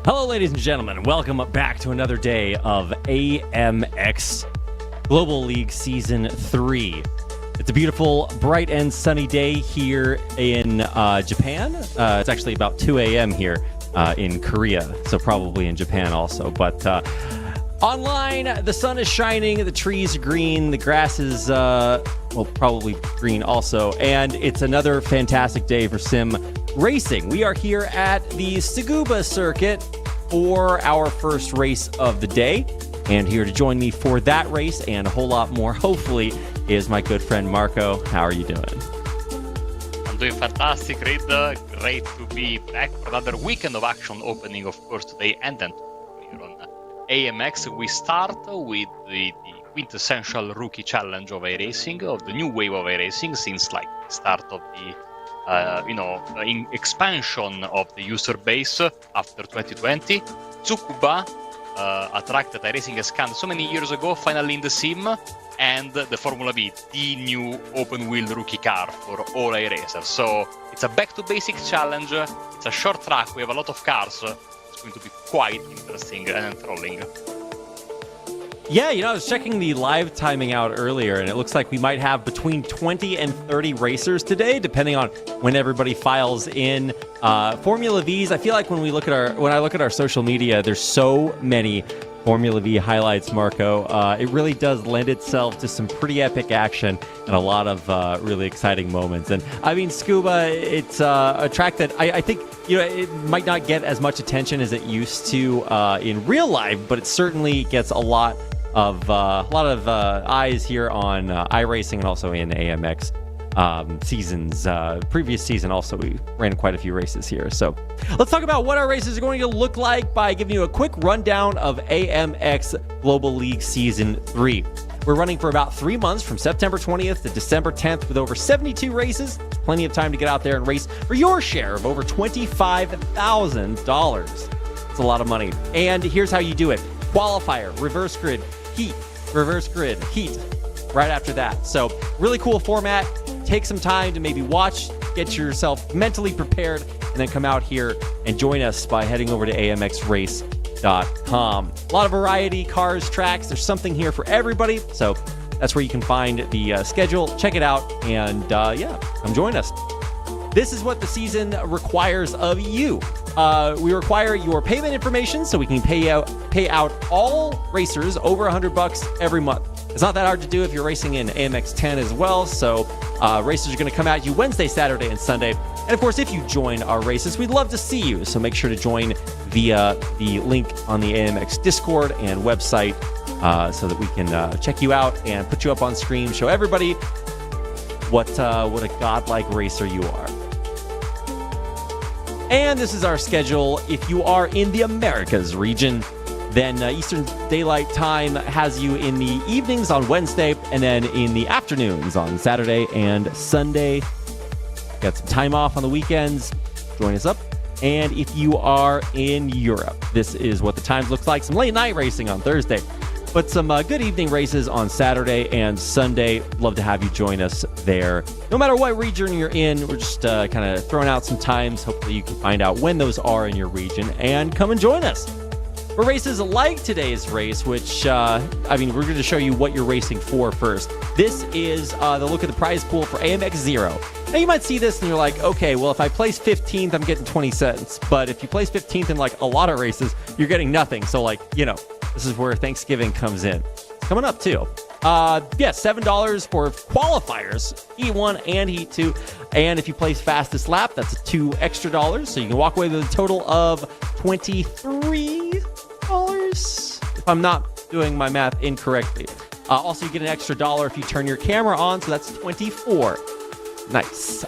Hello, ladies and gentlemen. Welcome back to another day of AMX Global League Season 3. It's a beautiful, bright and sunny day here in Japan. It's actually about 2 a.m. here in Korea, so probably in Japan also. But online, the sun is shining, the trees are green, the grass is, probably green also. And it's another fantastic day for sim racing. We are here at the Tsukuba circuit for our first race of the day. And here to join me for that race and a whole lot more, hopefully, is my good friend Marco. How are you doing? I'm doing fantastic, Reid. Great to be back for another weekend of action opening, of course, today and then here on AMX. We start with the quintessential rookie challenge of iRacing, of the new wave of iRacing, since like the start of the expansion of the user base after 2020. Tsukuba, a track that iRacing has scanned so many years ago, finally in the sim, and the Formula V, the new open-wheel rookie car for all iRacers. So it's a back-to-basics challenge. It's a short track. We have a lot of cars. It's going to be quite interesting and enthralling. Yeah, I was checking the live timing out earlier, and it looks like we might have between 20 and 30 racers today, depending on when everybody files in. Formula Vs, I feel like when I look at our social media, there's so many Formula V highlights, Marco. It really does lend itself to some pretty epic action and a lot of really exciting moments. And I mean, Tsukuba, it's a track that I think it might not get as much attention as it used to in real life, but it certainly gets a lot of eyes here on iRacing and also in AMX seasons. Previous season also we ran quite a few races here. So let's talk about what our races are going to look like by giving you a quick rundown of AMX Global League Season 3. We're running for about 3 months from September 20th to December 10th with over 72 races. Plenty of time to get out there and race for your share of over $25,000. It's a lot of money. And here's how you do it. Qualifier, reverse grid, heat, reverse grid, heat, right after that. So really cool format. Take some time to maybe watch, get yourself mentally prepared, and then come out here and join us by heading over to amxrace.com. A lot of variety, cars, tracks. There's something here for everybody. So that's where you can find the schedule. Check it out, and come join us. This is what the season requires of you. We require your payment information so we can pay out all racers over $100 every month. It's not that hard to do if you're racing in AMX 10 as well. So racers are going to come at you Wednesday, Saturday, and Sunday. And of course, if you join our races, we'd love to see you. So make sure to join via the link on the AMX Discord and website so that we can check you out and put you up on screen, show everybody what a godlike racer you are. And this is our schedule. If you are in the Americas region, then Eastern Daylight Time has you in the evenings on Wednesday and then in the afternoons on Saturday and Sunday. Got some time off on the weekends. Join us up. And if you are in Europe, this is what the times looks like. Some late night racing on Thursday, but some good evening races on Saturday and Sunday. Love to have you join us there. No matter what region you're in, we're just kind of throwing out some times. Hopefully you can find out when those are in your region and come and join us. For races like today's race, which, we're going to show you what you're racing for first. This is the look at the prize pool for AMX 0. Now, you might see this and you're like, okay, well, if I place 15th, I'm getting 20 cents. But if you place 15th in, like, a lot of races, you're getting nothing. So, this is where Thanksgiving comes in. It's coming up, too. $7 for qualifiers, Heat 1 and Heat 2. And if you place fastest lap, that's $2 extra. So you can walk away with a total of $23. If I'm not doing my math incorrectly. Also, you get an extra $1 if you turn your camera on, so that's $24. Nice.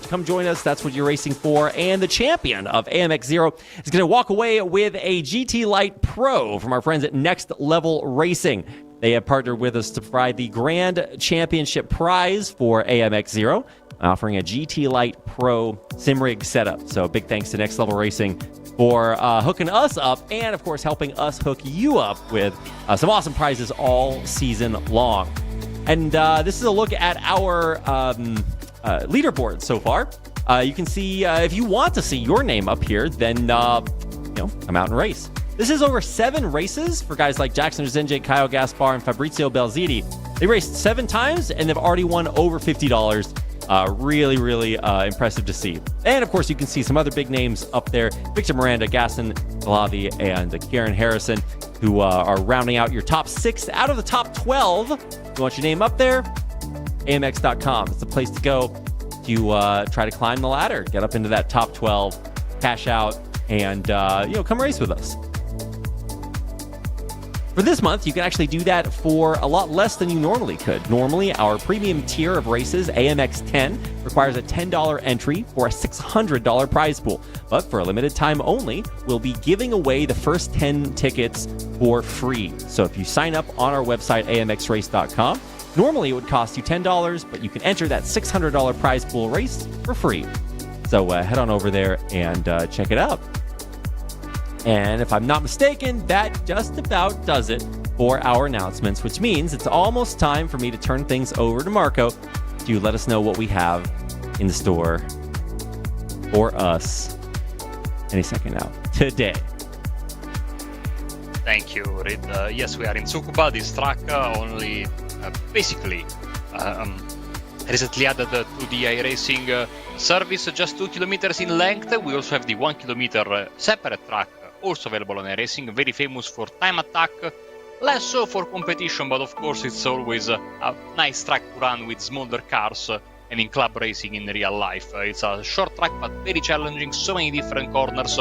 Come join us. That's what you're racing for. And the champion of AMX 0 is going to walk away with a GT Lite Pro from our friends at Next Level Racing. They have partnered with us to provide the Grand Championship prize for AMX 0, offering a GT Lite Pro sim rig setup. So big thanks to Next Level Racing for hooking us up and, of course, helping us hook you up with some awesome prizes all season long. And this is a look at our leaderboard so far. You can see, if you want to see your name up here, then come out and race. This is over 7 races for guys like Jackson Zenjay, Kyle Gaspar, and Fabrizio Belziti. They raced 7 times, and they've already won over $50. Really, really impressive to see. And, of course, you can see some other big names up there. Victor Miranda, Gaston Valavi, and Kieran Harrison, who are rounding out your top 6 out of the top 12. If you want your name up there, AMX.com. It's the place to go to try to climb the ladder, get up into that top 12, cash out, and come race with us. For this month, you can actually do that for a lot less than you normally could. Normally, our premium tier of races, AMX 10, requires a $10 entry for a $600 prize pool. But for a limited time only, we'll be giving away the first 10 tickets for free. So if you sign up on our website, amxrace.com, normally it would cost you $10, but you can enter that $600 prize pool race for free. So head on over there and check it out. And if I'm not mistaken, that just about does it for our announcements, which means it's almost time for me to turn things over to Marco to let us know what we have in the store for us any second now, today. Thank you, Reed. Yes, we are in Tsukuba. This track only basically recently added to the iRacing service, just 2 kilometers in length. We also have the 1 kilometer separate track also available on iRacing, very famous for time attack, less so for competition, but of course it's always a nice track to run with smaller cars and in club racing in real life. It's a short track but very challenging, so many different corners,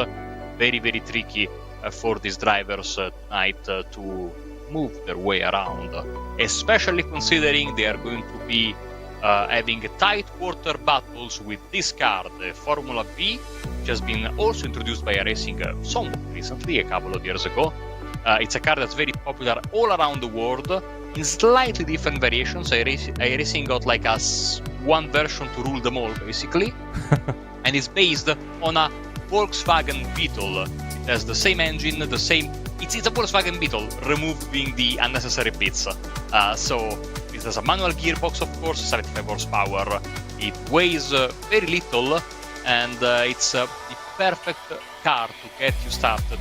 very, very tricky for these drivers tonight to move their way around, especially considering they are going to be having tight quarter battles with this car, the Formula V, which has been also introduced by iRacing somewhat recently, a couple of years ago. It's a car that's very popular all around the world in slightly different variations. iRacing got like one version to rule them all, basically, and it's based on a Volkswagen Beetle. It has the same engine, It's a Volkswagen Beetle, removing the unnecessary bits. So it has a manual gearbox, of course, 75 horsepower. It weighs very little, and it's the perfect car to get you started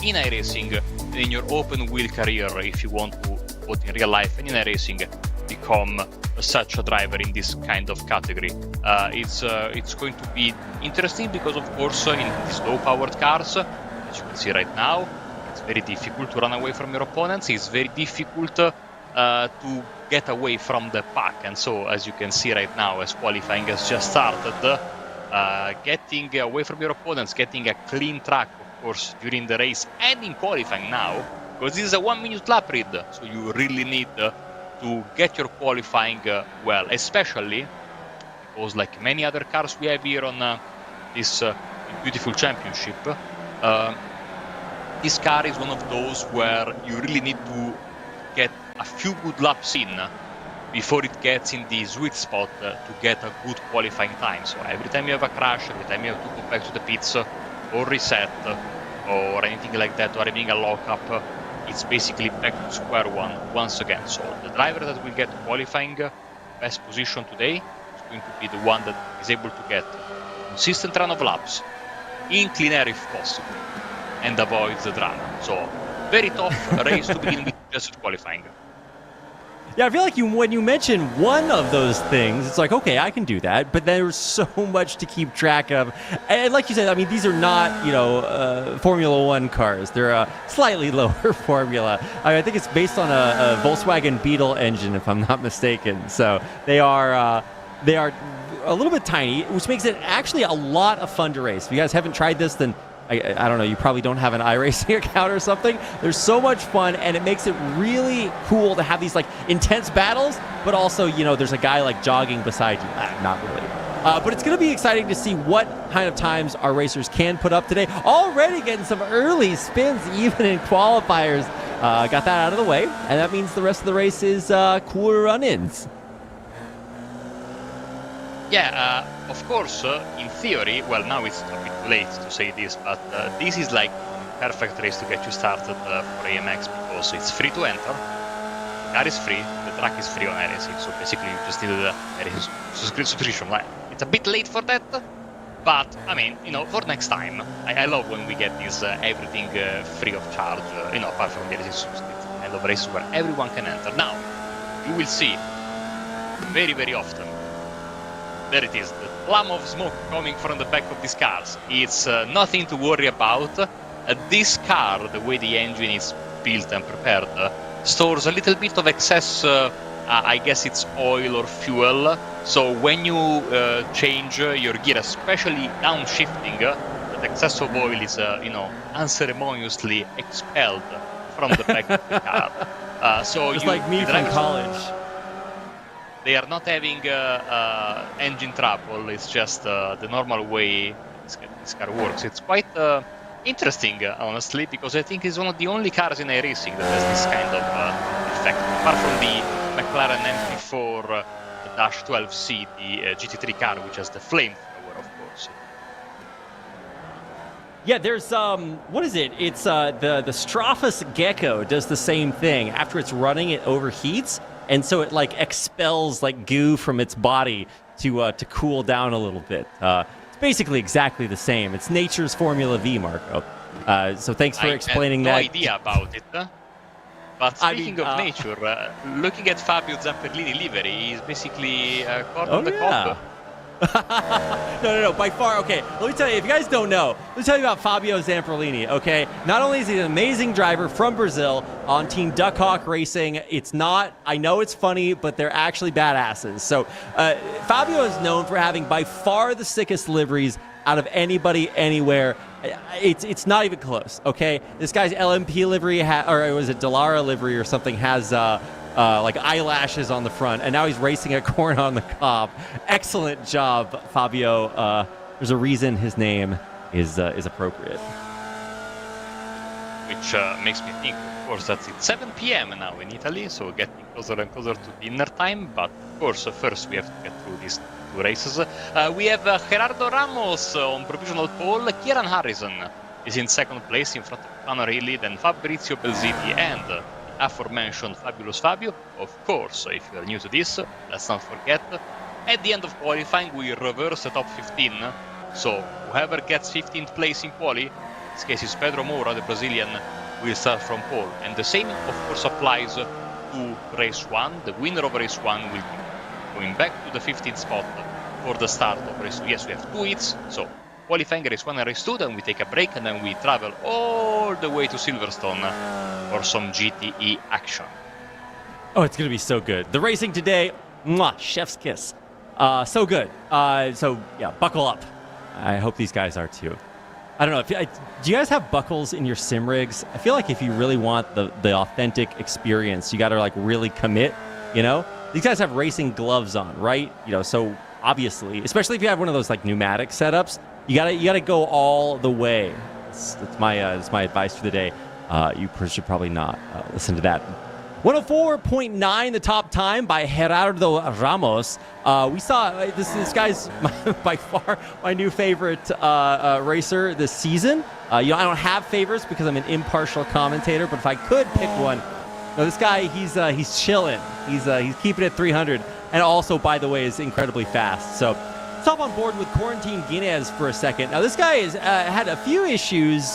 in iRacing and in your open wheel career if you want to, both in real life and in iRacing, become such a driver in this kind of category. It's going to be interesting because, of course, in these low-powered cars, as you can see right now, it's very difficult to run away from your opponents. It's very difficult to get away from the pack. And so, as you can see right now, as qualifying has just started, getting away from your opponents, getting a clean track, of course, during the race and in qualifying now, because this is a 1-minute lap read, so you really need to get your qualifying well, especially because, like many other cars we have here on this beautiful championship, this car is one of those where you really need to get a few good laps in before it gets in the sweet spot to get a good qualifying time. So every time you have a crash, every time you have to go back to the pits or reset or anything like that, or having a lockup, it's basically back to square one once again. So the driver that will get qualifying best position today is going to be the one that is able to get consistent run of laps in clean air if possible and avoids the drama. So very tough race to begin with, just qualifying. Yeah, I feel like when you mention one of those things, it's like, okay, I can do that, but there's so much to keep track of. And like you said, I mean, these are not, Formula One cars. They're a slightly lower formula. I think it's based on a Volkswagen Beetle engine, if I'm not mistaken. So they are a little bit tiny, which makes it actually a lot of fun to race. If you guys haven't tried this, then I don't know, you probably don't have an iRacing account or something. There's so much fun, and it makes it really cool to have these like intense battles, but also, there's a guy like jogging beside you. Not really. But it's going to be exciting to see what kind of times our racers can put up today. Already getting some early spins, even in qualifiers. Got that out of the way, and that means the rest of the race is cooler run-ins. Yeah, of course, in theory, well, now it's a bit late to say this, but this is like perfect race to get you started for AMX because it's free to enter, the car is free, the track is free on iRacing, so basically you just need a subscription line. It's a bit late for that, But I mean, for next time, I love when we get this everything free of charge. Apart from the racing subscription kind of race where everyone can enter. Now, you will see very, very often. There it is, the plum of smoke coming from the back of these cars. It's nothing to worry about. This car, the way the engine is built and prepared, stores a little bit of excess, I guess it's oil or fuel. So when you change your gear, especially downshifting, the excess of oil is, unceremoniously expelled from the back of the car. So just like me from college. They are not having engine trouble. It's just the normal way this car works. It's quite interesting, honestly, because I think it's one of the only cars in iRacing that has this kind of effect. Apart from the McLaren MP4 -12C, the GT3 car, which has the flamethrower, of course. Yeah, there's what is it? It's the Strophus Gecko does the same thing. After it's running, it overheats, and so it like expels like goo from its body to cool down a little bit. It's basically exactly the same. It's nature's Formula V, Marco. So thanks for explaining that. I had no idea about it. But speaking of nature, looking at Fabio Zamperlini livery, he's basically caught on the cob. No, by far. Okay, let me tell you, if you guys don't know, let me tell you about Fabio Zamperlini, okay? Not only is he an amazing driver from Brazil on Team Duckhawk Racing, I know it's funny, but they're actually badasses. So Fabio is known for having by far the sickest liveries out of anybody anywhere. It's not even close, okay? This guy's LMP livery, or was it Dallara livery or something, has like eyelashes on the front, and now he's racing a corn on the cob. Excellent job, Fabio. There's a reason his name is appropriate. Which makes me think, of course, that it's 7 p.m. now in Italy, so getting closer and closer to dinner time. But of course, first we have to get through these two races. We have Gerardo Ramos on provisional pole. Kieran Harrison is in second place in front of Conor Hilly, then Fabrizio Belziti and aforementioned Fabulous Fabio. Of course, if you are new to this, let's not forget, at the end of qualifying we reverse the top 15, so whoever gets 15th place in quali, in this case is Pedro Moura, the Brazilian, will start from pole. And the same of course applies to race 1. The winner of race 1 will be going back to the 15th spot for the start of race 2. Yes, we have 2 hits, so qualifying race 1 and race 2, then we take a break, and then we travel all the way to Silverstone for some GTE action. Oh, it's going to be so good. The racing today, mwah, chef's kiss. So good. So, yeah, buckle up. I hope these guys are too. I don't know. Do you guys have buckles in your sim rigs? I feel like if you really want the authentic experience, you got to like really commit, you know? These guys have racing gloves on, right? So obviously, especially if you have one of those like pneumatic setups, you gotta go all the way. That's my advice for the day. You should probably not listen to that. 104.9, the top time by Gerardo Ramos. We saw this guy's by far my new favorite racer this season. I don't have favorites because I'm an impartial commentator, but if I could pick one, this guy he's chilling. He's keeping it 300, and also by the way is incredibly fast. So let's hop on board with Quarantine Guinness for a second. Now, this guy has had a few issues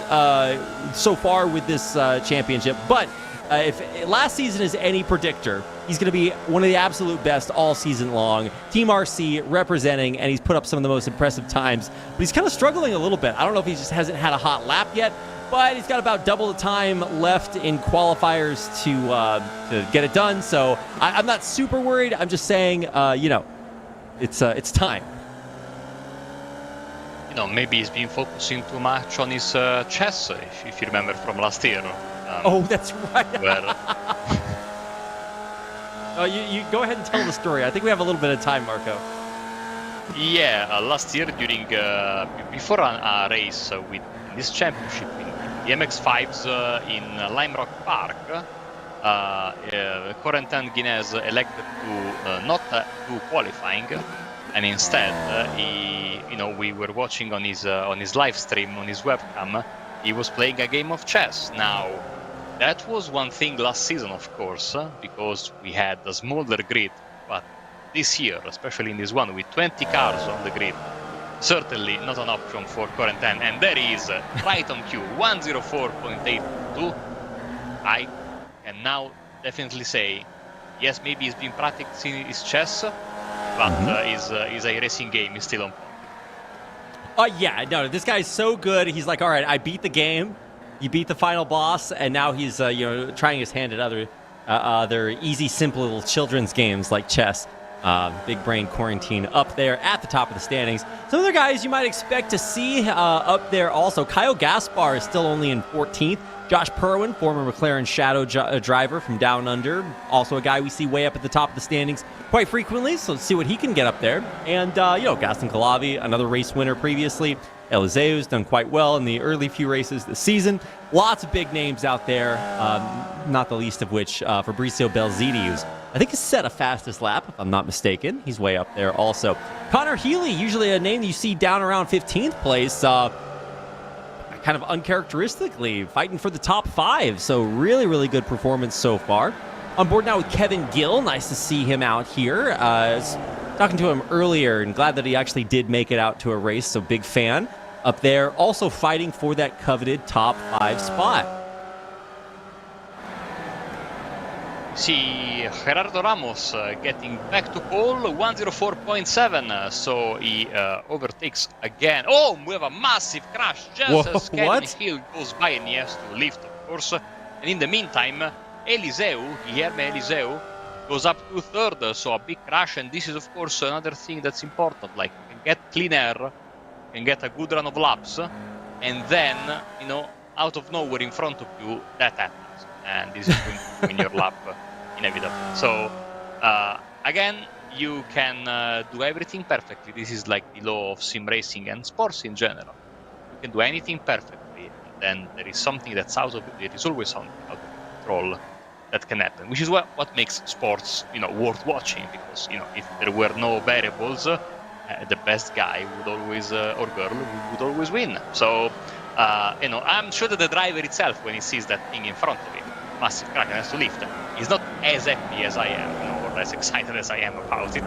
so far with this championship, but if last season is any predictor, he's going to be one of the absolute best all season long. Team RC representing, and he's put up some of the most impressive times, but he's kind of struggling a little bit. I don't know if he just hasn't had a hot lap yet, but he's got about double the time left in qualifiers to get it done, so I'm not super worried. I'm just saying, it's time. Maybe he's been focusing too much on his chess, if you remember from last year. Oh, that's right. Where... you go ahead and tell the story. I think we have a little bit of time, Marco. Yeah, last year during before a race with this championship in the MX5s in Lime Rock Park, Corentin Guinness elected to not do qualifying, and instead we were watching on his live stream on his webcam. He was playing a game of chess. Now, that was one thing last season, of course, because we had a smaller grid. But this year, especially in this one, with 20 cars on the grid, certainly not an option for current 10. And there is right on cue, 104.82. I can now definitely say, yes, maybe he's been practicing his chess, but his iRacing game is still on point. Yeah, no, this guy's so good. He's like, all right, I beat the game. You beat the final boss, and now he's trying his hand at other easy, simple little children's games like chess. Big Brain Quarantine up there at the top of the standings. Some other guys you might expect to see up there also. Kyle Gaspar is still only in 14th. Josh Perwin, former McLaren Shadow driver from Down Under, also a guy we see way up at the top of the standings quite frequently, so let's see what he can get up there. And, Gaston Calavi, another race winner previously. Eliseu's done quite well in the early few races this season. Lots of big names out there, not the least of which Fabrizio Belziti, who's I think has set a fastest lap, if I'm not mistaken. He's way up there also. Connor Healy, usually a name you see down around 15th place, kind of uncharacteristically fighting for the top 5. So really, really good performance so far. On board now with Kevin Gill. Nice to see him out here. Talking to him earlier and glad that he actually did make it out to a race. So big fan up there. Also fighting for that coveted top 5 spot. See Gerardo Ramos getting back to pole, 104.7, so he overtakes again. Oh, we have a massive crash just as Kevin Hill goes by, and he has to lift, of course. And in the meantime, Guilherme Eliseu, goes up to 3rd, so a big crash. And this is, of course, another thing that's important. Like, you can get clean air, you can get a good run of laps, and then, out of nowhere in front of you, that happens. And this is going to win your lap. Inevitable. So, again, you can do everything perfectly. This is like the law of sim racing and sports in general. You can do anything perfectly, and then there is something that's out of it. There is always something out of control that can happen, which is what makes sports, worth watching. Because, if there were no variables, the best guy would always, or girl, would always win. So, I'm sure that the driver itself, when he sees that thing in front of him, massive crash and has to lift, he's not as happy as I am, or as excited as I am about it.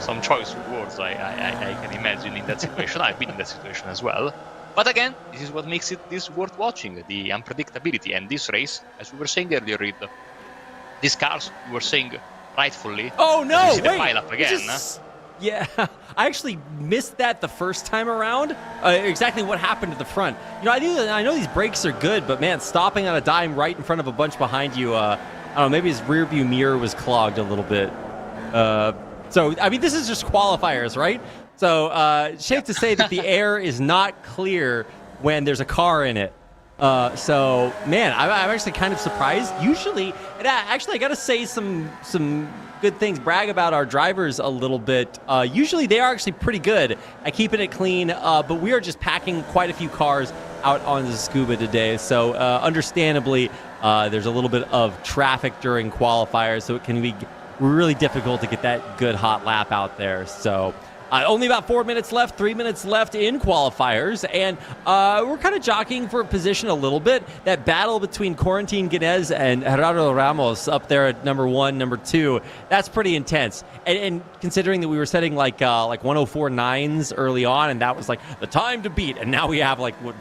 Some choice of words I can imagine in that situation. I've been in that situation as well. But again, this is what makes this worth watching, the unpredictability. And this race, as we were saying earlier, Reed, these cars, we were saying rightfully, oh no, you see the pile up again. Yeah, I actually missed that the first time around. Exactly what happened to the front. I know these brakes are good, but man, stopping on a dime right in front of a bunch behind you, I don't know, maybe his rear view mirror was clogged a little bit. So, I mean, this is just qualifiers, right? So, safe to say that the air is not clear when there's a car in it. So, man, I'm actually kind of surprised. Usually, and actually, I got to say some good things, brag about our drivers a little bit. Usually, they are actually pretty good at keeping it clean, but we are just packing quite a few cars out on the Tsukuba today. So, understandably, there's a little bit of traffic during qualifiers, so it can be really difficult to get that good hot lap out there. So, only about 4 minutes left, 3 minutes left in qualifiers, and we're kind of jockeying for a position a little bit. That battle between Quarantine Guinness and Gerardo Ramos up there at number 1, number 2, that's pretty intense. And considering that we were setting like 104.9s early on, and that was like the time to beat, and now we have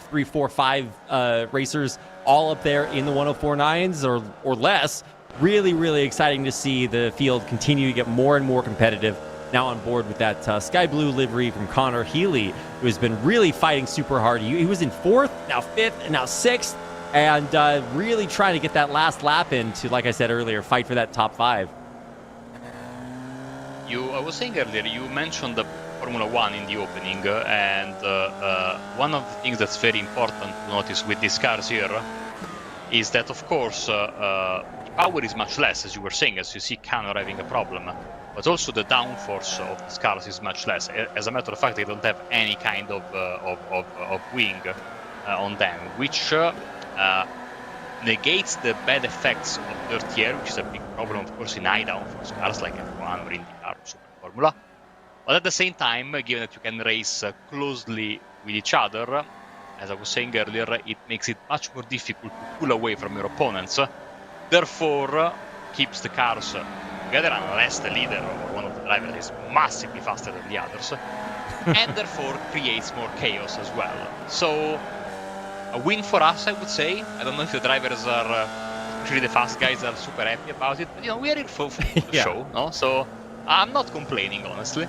3, 4, 5 racers all up there in the 104.9s or less. Really, really exciting to see the field continue to get more and more competitive. Now on board with that sky blue livery from Connor Healy, who has been really fighting super hard. He was in 4th, now 5th, and now 6th, and really trying to get that last lap in to, like I said earlier, fight for that top 5. I was saying earlier, you mentioned the Formula 1 in the opening, and one of the things that's very important to notice with these cars here is that, of course, power is much less, as you were saying, as you see Connor having a problem. But also the downforce of these cars is much less. As a matter of fact, they don't have any kind of wing on them, which negates the bad effects of dirty air, which is a big problem, of course, in high downforce cars like F1 or IndyCar or Super Formula. But at the same time, given that you can race closely with each other, as I was saying earlier, it makes it much more difficult to pull away from your opponents. Therefore, keeps the cars together unless the leader or one of the drivers is massively faster than the others. and therefore creates more chaos as well. So a win for us, I would say. I don't know if the drivers are, especially the fast guys, are super happy about it. But, we are here for the show, no? So I'm not complaining, honestly.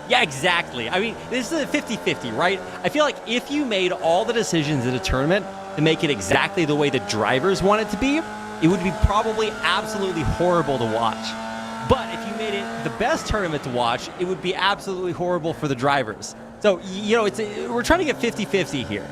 Yeah, exactly. I mean, this is a 50-50, right? I feel like if you made all the decisions in a tournament to make it exactly the way the drivers want it to be, it would be probably absolutely horrible to watch. But if you made it the best tournament to watch, it would be absolutely horrible for the drivers. So, we're trying to get 50-50 here.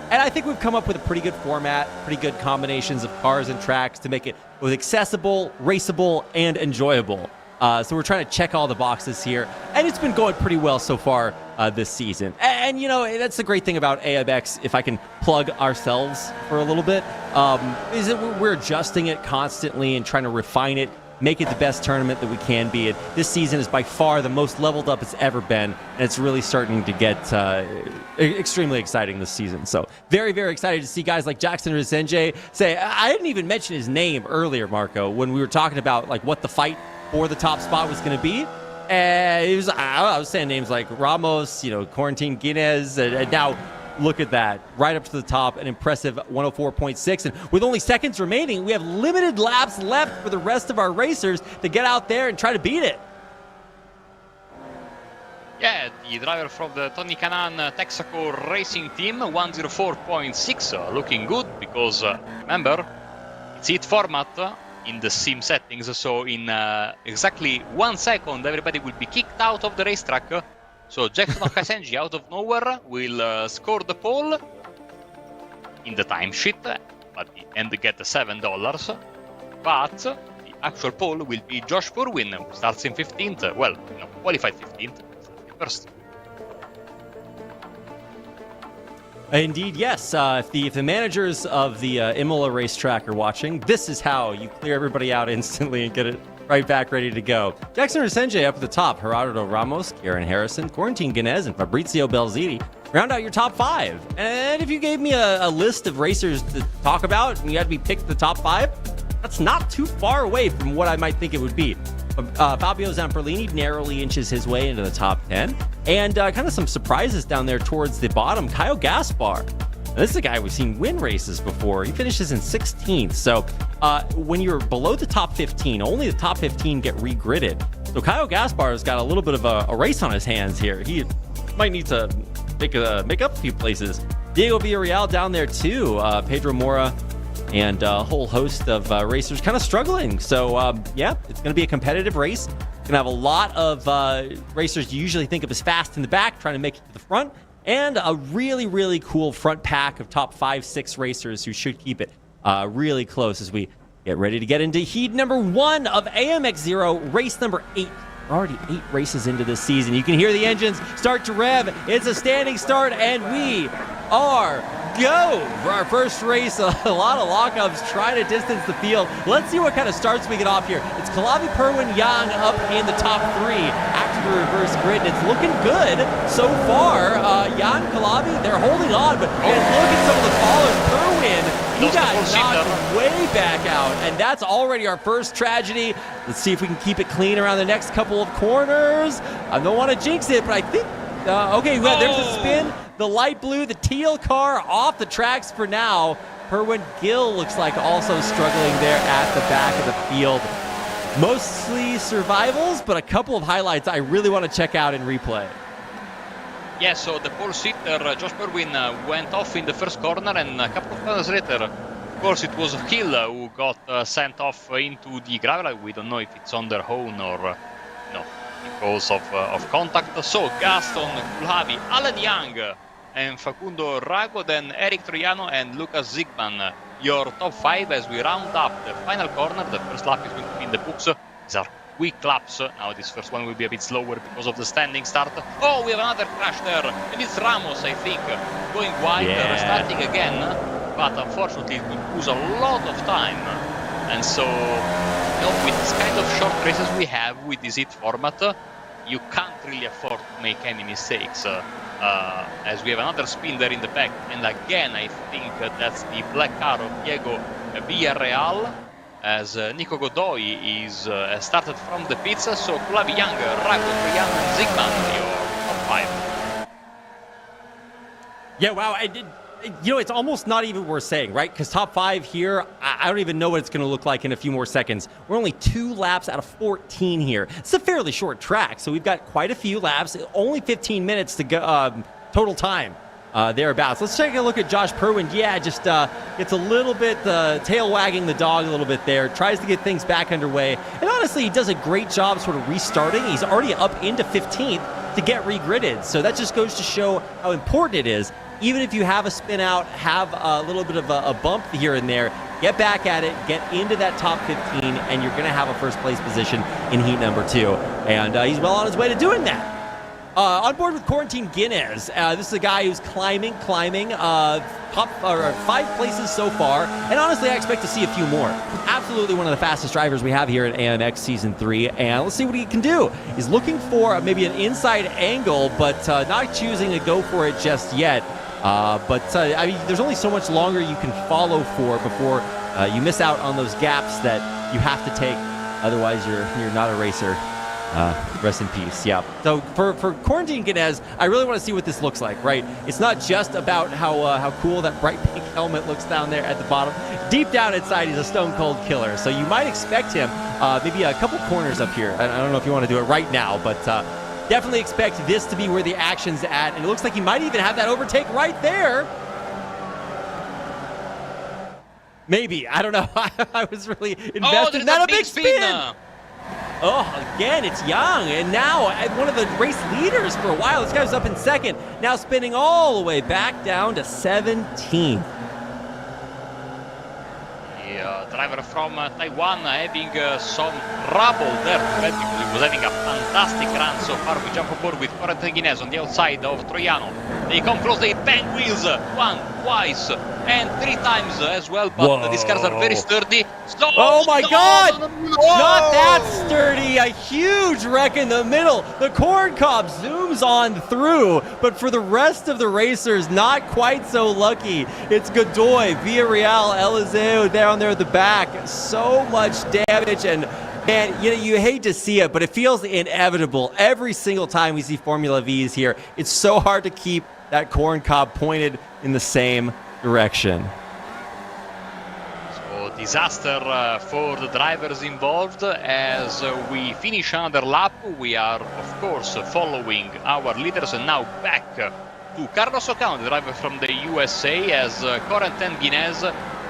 And I think we've come up with a pretty good format, pretty good combinations of cars and tracks to make it both accessible, raceable, and enjoyable. So we're trying to check all the boxes here, and it's been going pretty well so far this season. And that's the great thing about AMX, if I can plug ourselves for a little bit, is that we're adjusting it constantly and trying to refine it, make it the best tournament that we can be. And this season is by far the most leveled up it's ever been, and it's really starting to get extremely exciting this season. So very, very excited to see guys like Jackson Resenge say, I didn't even mention his name earlier, Marco, when we were talking about like what the fight for the top spot was going to be. And I was saying names like Ramos, Quarantine Guinness, and now look at that, right up to the top, an impressive 104.6. And with only seconds remaining, we have limited laps left for the rest of our racers to get out there and try to beat it. Yeah, the driver from the Tony Kanaan Texaco Racing Team, 104.6, looking good because, remember, it's heat format in the sim settings, so in exactly 1 second everybody will be kicked out of the racetrack. So Jackson Okasenji out of nowhere will score the pole in the timesheet and get the $7. But the actual pole will be Josh Purwin, who starts in 15th. Well, qualified 15th, first. Indeed, yes. If the managers of the Imola racetrack are watching, this is how you clear everybody out instantly and get it right back ready to go. Jackson Resenge up at the top. Gerardo Ramos, Kieran Harrison, Quarantine Guinness, and Fabrizio Belziti round out your top 5. And if you gave me a list of racers to talk about and you had to be picked the top 5, that's not too far away from what I might think it would be. Fabio Zamperlini narrowly inches his way into the top 10. And kind of some surprises down there towards the bottom. Kyle Gaspar. Now, this is a guy we've seen win races before. He finishes in 16th. So when you're below the top 15, only the top 15 get regridded. So Kyle Gaspar has got a little bit of a race on his hands here. He might need to make up a few places. Diego Villarreal down there too. Pedro Mora and a whole host of racers kind of struggling. So, it's going to be a competitive race. Going to have a lot of racers you usually think of as fast in the back, trying to make it to the front, and a really, really cool front pack of top 5-6 racers who should keep it really close as we get ready to get into heat number 1 of AMX Zero, race number 8. We're already 8 races into this season. You can hear the engines start to rev. It's a standing start, and we are go for our first race. A lot of lockups trying to distance the field. Let's see what kind of starts we get off here. It's Kalavi, Purwin, Yang up in the top 3 after the reverse grid, and it's looking good so far. Yang, Kalavi, they're holding on, but look at some of the callers. Purwin, he got knocked way back out, and that's already our first tragedy. Let's see if we can keep it clean around the next couple of corners. I don't want to jinx it, but I think, there's a spin. The light blue, the teal car off the tracks for now. Purwin Gill looks like also struggling there at the back of the field. Mostly survivals, but a couple of highlights I really want to check out in replay. Yeah, so the pole sitter, Josh Purwin, went off in the first corner, and a couple of corners later, of course, it was Hill who got sent off into the gravel. We don't know if it's on their own or because of contact. So Gaston Kulhavi, Alan Young, and Facundo Rago, then Eric Troiano and Lucas Zigman. Your top 5 as we round up the final corner. The first lap is going to be in the books. These are quick laps. Now this first one will be a bit slower because of the standing start. Oh, we have another crash there. And it's Ramos, I think, going wide, restarting again. But unfortunately, it will lose a lot of time. And so, with this kind of short races we have with this heat format, you can't really afford to make any mistakes. As we have another spin there in the back, and again I think that's the black car of Diego Villarreal, as Nico Godoy is started from the pits. So Kulavi Young, Rago, Triano, and Zigman, your top 5. Yeah, wow. It's almost not even worth saying, right? Because top 5 here, I don't even know what it's going to look like in a few more seconds. We're only 2 laps out of 14 here. It's a fairly short track, so we've got quite a few laps. Only 15 minutes to go total time thereabouts. Let's take a look at Josh Purwin. Yeah, just gets a little bit tail wagging the dog a little bit there. Tries to get things back underway. And honestly, he does a great job sort of restarting. He's already up into 15th to get regridded. So that just goes to show how important it is. Even if you have a spin out, have a little bit of a bump here and there, get back at it, get into that top 15, and you're going to have a first place position in heat number 2. And he's well on his way to doing that. On board with Quarantine Guinness, this is a guy who's climbing, top 5 places so far, and honestly, I expect to see a few more. Absolutely one of the fastest drivers we have here at AMX Season 3, and let's see what he can do. He's looking for maybe an inside angle, but not choosing to go for it just yet. I mean, there's only so much longer you can follow for before you miss out on those gaps that you have to take. Otherwise, you're not a racer. Rest in peace. Yeah. So for Quarantine Guinness, I really want to see what this looks like, right? It's not just about how cool that bright pink helmet looks down there at the bottom. Deep down inside, he's a stone cold killer. So you might expect him maybe a couple corners up here. I don't know if you want to do it right now, but definitely expect this to be where the action's at. And it looks like he might even have that overtake right there. Maybe. I don't know. I was really invested in that. A big spin. Oh, again, it's Young, and now one of the race leaders for a while. This guy's up in second, now spinning all the way back down to 17th. The driver from Taiwan having some trouble there because he was having a fantastic run so far. We jump aboard with Quarantine Guinness on the outside of Troiano. They come close, they bang wheels, 1, twice, and 3 times as well, but these cars are very sturdy. Stop! Oh my God! Not that sturdy! A huge wreck in the middle. The corn cob zooms on through, but for the rest of the racers, not quite so lucky. It's Godoy, Villarreal, Eliseo down there at the back. So much damage, and man, you hate to see it, but it feels inevitable every single time we see Formula Vs here. It's so hard to keep that corn cob pointed in the same direction. So disaster for the drivers involved. As we finish another lap, we are of course following our leaders, and now back to Carlos Ocon, the driver from the USA, as Quarantine Guinness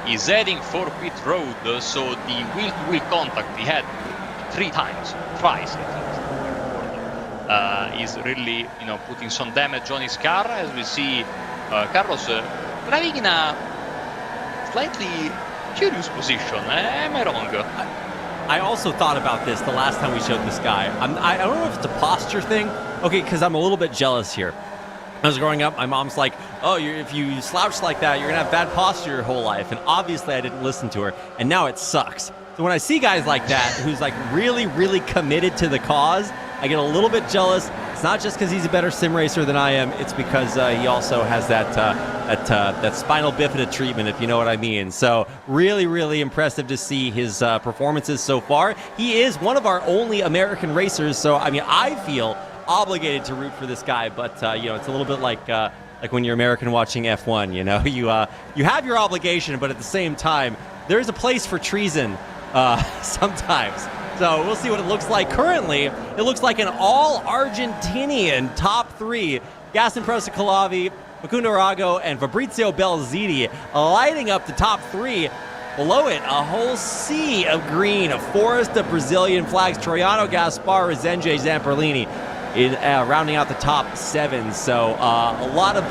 is heading for pit road. So the wheel-to-wheel contact he had 3 times, thrice I think is really putting some damage on his car, as we see Carlos driving in a slightly curious position. Am I wrong? I also thought about this the last time we showed this guy. I don't know if it's a posture thing. Okay, because I'm a little bit jealous here. When I was growing up, my mom's like, oh, if you slouch like that, you're going to have bad posture your whole life. And obviously I didn't listen to her, and now it sucks. So when I see guys like that, who's like really, really committed to the cause, I get a little bit jealous. It's not just because he's a better sim racer than I am. It's because he also has that spinal bifida treatment, if you know what I mean. So really, really impressive to see his performances so far. He is one of our only American racers. So, I mean, I feel obligated to root for this guy. But, it's a little bit like when you're American watching F1, you have your obligation, but at the same time, there's a place for treason sometimes. So we'll see what it looks like. Currently, it looks like an all-Argentinian top 3. Gaston Prost-Calavi, Facundo Arago, and Fabrizio Belziti lighting up the top 3. Below it, a whole sea of green, a forest of Brazilian flags. Troiano, Gaspar, Rezende, Zamperlini rounding out the top 7. So a lot of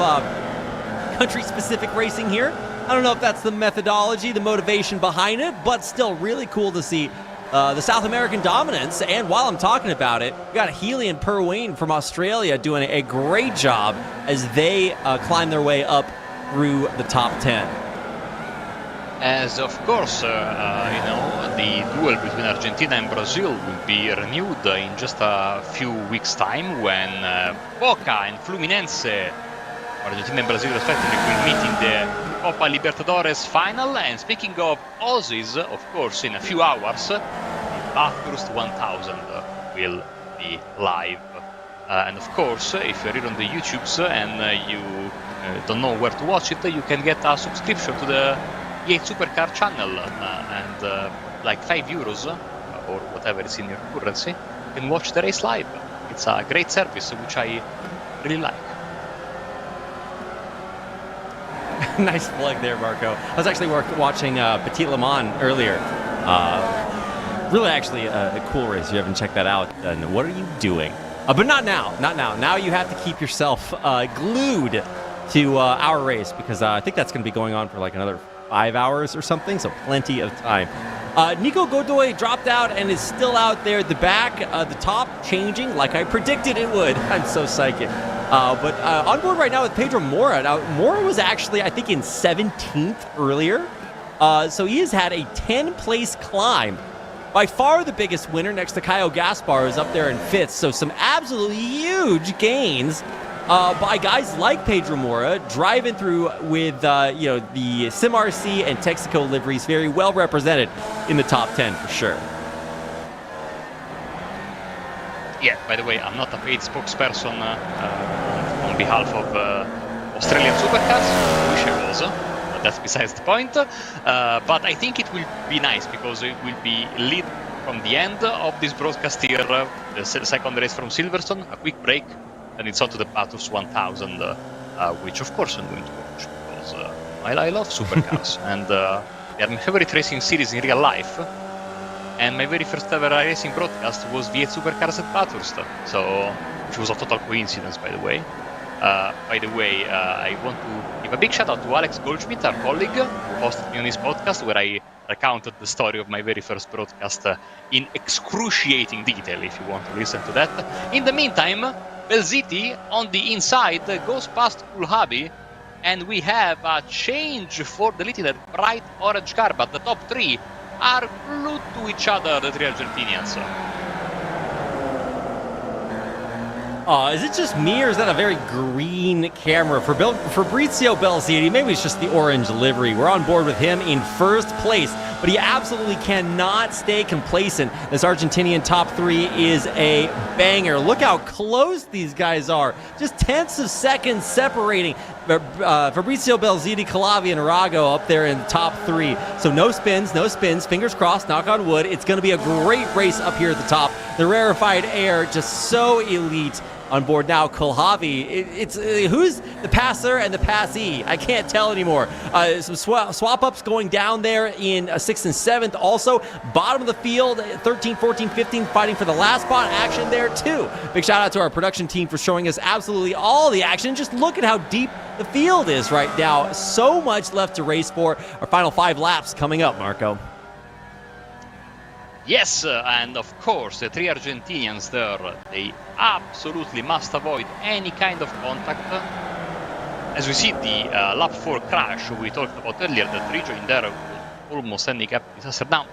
country-specific racing here. I don't know if that's the methodology, the motivation behind it, but still really cool to see the South American dominance. And while I'm talking about it, we got Healy and Purwin from Australia doing a great job as they climb their way up through the top 10. As of course, the duel between Argentina and Brazil will be renewed in just a few weeks' time, when Boca and Fluminense, Argentina and Brazil respectively, will meet in the Copa Libertadores final. And speaking of Aussies, of course, in a few hours, the Bathurst 1000 will be live. And of course, if you're here on the YouTubes and you don't know where to watch it, you can get a subscription to the EA Supercar channel, and like €5 or whatever is in your currency, you can watch the race live. It's a great service which I really like. Nice plug there, Marco. I was actually watching Petit Le Mans earlier. Really, actually, a cool race. If you haven't checked that out, then what are you doing? But not now. Not now. Now you have to keep yourself glued to our race, because I think that's going to be going on for like another 5 hours or something, so plenty of time. Nico Godoy dropped out and is still out there at the back. The top changing like I predicted it would. I'm so psychic. But on board right now with Pedro Mora. Now, Mora was actually, I think, in 17th earlier. So he has had a 10-place climb. By far the biggest winner, next to Caio Gaspar, is up there in 5th. So some absolutely huge gains by guys like Pedro Mora, driving through with the Sim RC and Texaco liveries very well represented in the top 10 for sure. Yeah, by the way, I'm not a paid spokesperson on behalf of Australian Supercars. I wish I was, but that's besides the point. But I think it will be nice, because it will be lead from the end of this broadcast here, the second race from Silverstone, a quick break, and it's on to the Bathurst 1000, which of course I'm going to watch, because I love supercars, and they are my favorite racing series in real life. And my very first ever racing broadcast was V8 Supercars at Bathurst, so which was a total coincidence, by the way. I want to give a big shout out to Alex Goldschmidt, our colleague, who hosted me on his podcast, where I recounted the story of my very first broadcast in excruciating detail, if you want to listen to that. In the meantime, Belziti on the inside goes past Kulhabi, and we have a change for the little bright orange car, but the top three are glued to each other, the three Argentinians. Is it just me, or is that a very green camera? For Fabrizio Belziti, maybe it's just the orange livery. We're on board with him in first place, but he absolutely cannot stay complacent. This Argentinian top three is a banger. Look how close these guys are. Just tenths of seconds separating Fabrizio Belziti, Calavi, and Arago up there in the top three. So no spins. Fingers crossed, knock on wood. It's going to be a great race up here at the top. The rarefied air, just so elite. On board now, Kulhavi. It's who's the passer and the passee? I can't tell anymore. Some swap ups going down there in 6th and 7th. Also, bottom of the field, 13, 14, 15, fighting for the last spot. Action there too. Big shout out to our production team for showing us absolutely all the action. Just look at how deep the field is right now. So much left to race for. Our final 5 laps coming up, Marco. Yes, and of course, the three Argentinians there, they absolutely must avoid any kind of contact. As we see the lap 4 crash we talked about earlier, that region there almost handicapped disaster. Now,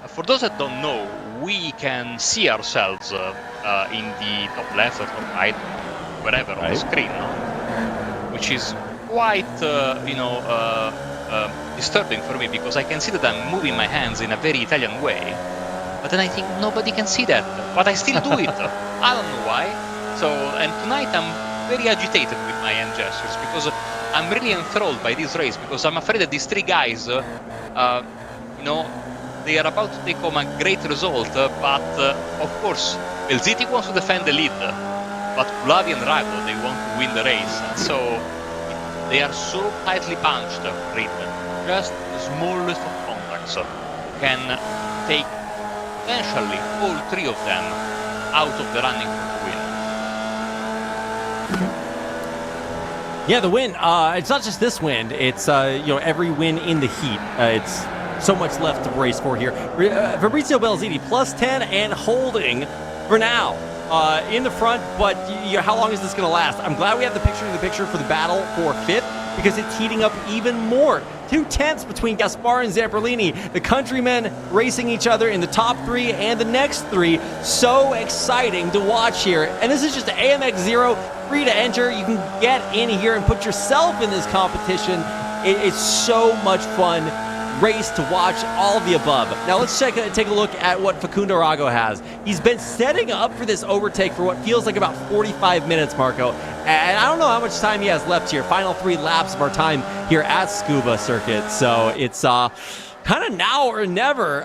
for those that don't know, we can see ourselves in the top left or top right, wherever on the screen, which is quite, disturbing for me, because I can see that I'm moving my hands in a very Italian way. But then I think nobody can see that, but I still do it. I don't know why. So, and tonight I'm very agitated with my hand gestures, because I'm really enthralled by this race, because I'm afraid that these three guys, they are about to take home a great result, but of course, Belziti wants to defend the lead, but Kulavi and Rago, they want to win the race. And so, they are so tightly bunched, just the smallest of contacts can take potentially all three of them out of the running for the win. Yeah, the win. It's not just this win. It's every win in the heat. It's so much left to race for here. Fabrizio Belziti plus 10 and holding for now in the front. But how long is this going to last? I'm glad we have the picture for the battle for 5th, because it's heating up even more. 2 tenths between Gaspar and Zamperlini. The countrymen racing each other in the top 3 and the next 3. So exciting to watch here. And this is just AMX 0, free to enter. You can get in here and put yourself in this competition. It's so much fun. race to watch, all of the above. Now let's take a look at what Facundo Arago has. He's been setting up for this overtake for what feels like about 45 minutes, Marco. And I don't know how much time he has left here. Final 3 laps of our time here at Tsukuba Circuit. So it's kind of now or never.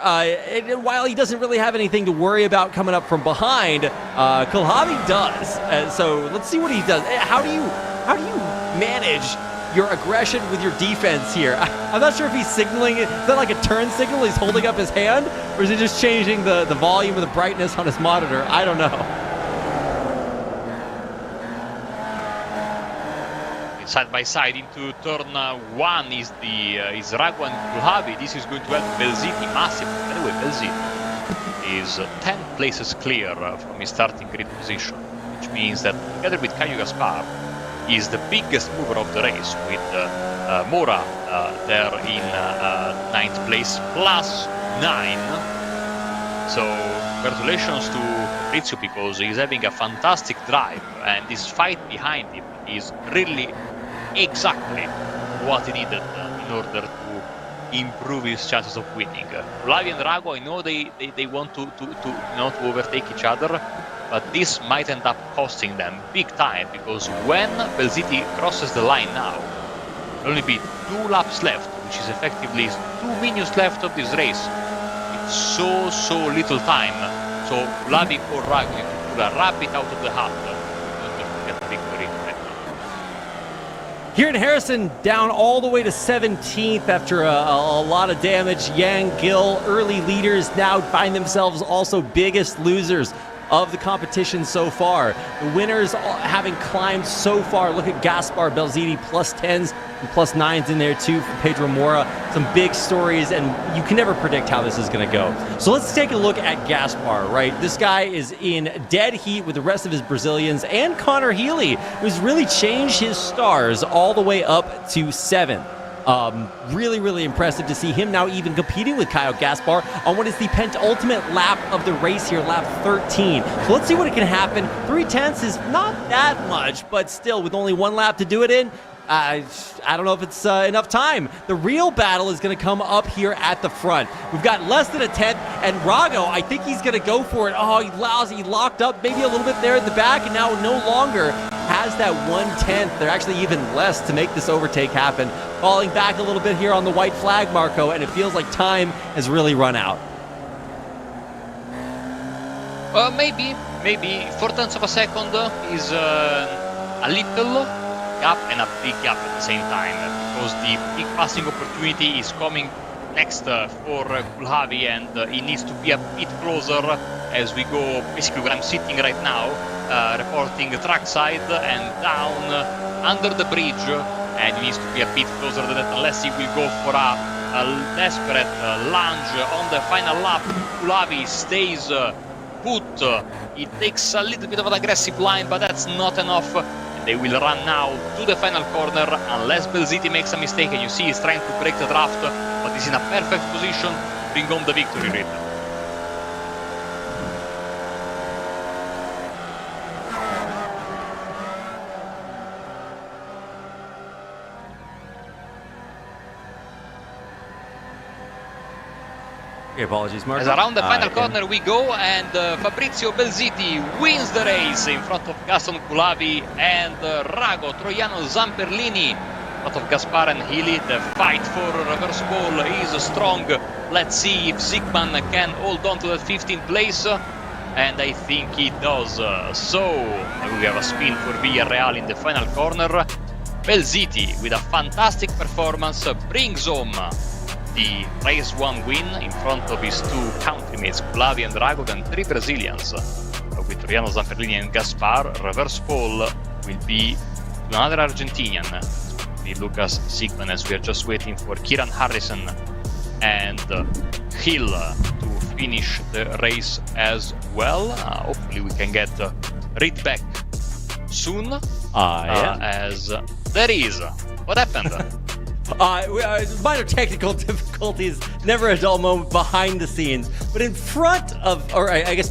While he doesn't really have anything to worry about coming up from behind, Kulhavi does. So let's see what he does. How do you manage your aggression with your defense here? I'm not sure if he's signaling. Is that like a turn signal? He's holding up his hand? Or is he just changing the volume or the brightness on his monitor? I don't know. Side by side into turn 1 is Rago and Kulhavi. This is going to help Belziti massively. Anyway, Belziti is 10 places clear from his starting grid position, which means that together with Caio Gaspar, is the biggest mover of the race, with Mora there in 9th place, plus 9. So congratulations to Fabrizio, because he's having a fantastic drive, and this fight behind him is really exactly what he needed in order to improve his chances of winning. Kulhavi and Rago, I know they want to not overtake each other, but this might end up costing them big time, because when Belziti crosses the line now, there will only be 2 laps left, which is effectively 2 minutes left of this race. It's so little time. So Kulhavi or Rago, you can pull a rabbit out of the hat to get the victory right now. Here in Harrison, down all the way to 17th after a lot of damage. Yang, Gil, early leaders, now find themselves also biggest losers of the competition so far. The winners having climbed so far. Look at Gaspar, Belziti, plus 10s and plus 9s in there too for Pedro Mora. Some big stories, and you can never predict how this is going to go. So let's take a look at Gaspar, right? This guy is in dead heat with the rest of his Brazilians, and Connor Healy, who's really changed his stars all the way up to 7th. Really impressive to see him now even competing with Caio Gaspar on what is the penultimate lap of the race here, lap 13. So let's see what can happen. 3/10 is not that much, but still, with only 1 lap to do it in, I don't know if it's enough time. The real battle is going to come up here at the front. We've got less than a 10th, and Rago, I think he's going to go for it. Oh, he locked up maybe a little bit there in the back, and now no longer has that 1/10. They're actually even less to make this overtake happen. Falling back a little bit here on the white flag, Marco, and it feels like time has really run out. Maybe 4/10 of a second is a little gap and a big gap at the same time, because the big passing opportunity is coming next for Kulhavi, and he needs to be a bit closer as we go basically where I'm sitting right now, reporting trackside and down under the bridge, and he needs to be a bit closer than that, unless he will go for a desperate lunge on the final lap. Kulhavi stays put. He takes a little bit of an aggressive line, but that's not enough. They will run now to the final corner, unless Belziti makes a mistake, and you see he's trying to break the draft, but he's in a perfect position to bring home the victory rate. Apologies, Mark. As around the final corner we go, and Fabrizio Belziti wins the race in front of Gaston Kulhavi and Rago Troiano Zamperlini in front of Gaspar and Healy. The fight for reverse ball is strong. Let's see if Zygmunt can hold on to that 15th place, and I think he does. So we have a spin for Villarreal in the final corner. Belziti, with a fantastic performance, brings home the race 1 win in front of his 2 countrymates, Kulhavi and Rago, and 3 Brazilians. With Troiano Zamperlini and Gaspar, reverse pole will be another Argentinian, the Lucas Zygmunt, as we are just waiting for Kieran Harrison and Hill to finish the race as well. Hopefully we can get Reed back soon, as there is. What happened? Minor technical difficulties, never a dull moment behind the scenes, but in front of, or I guess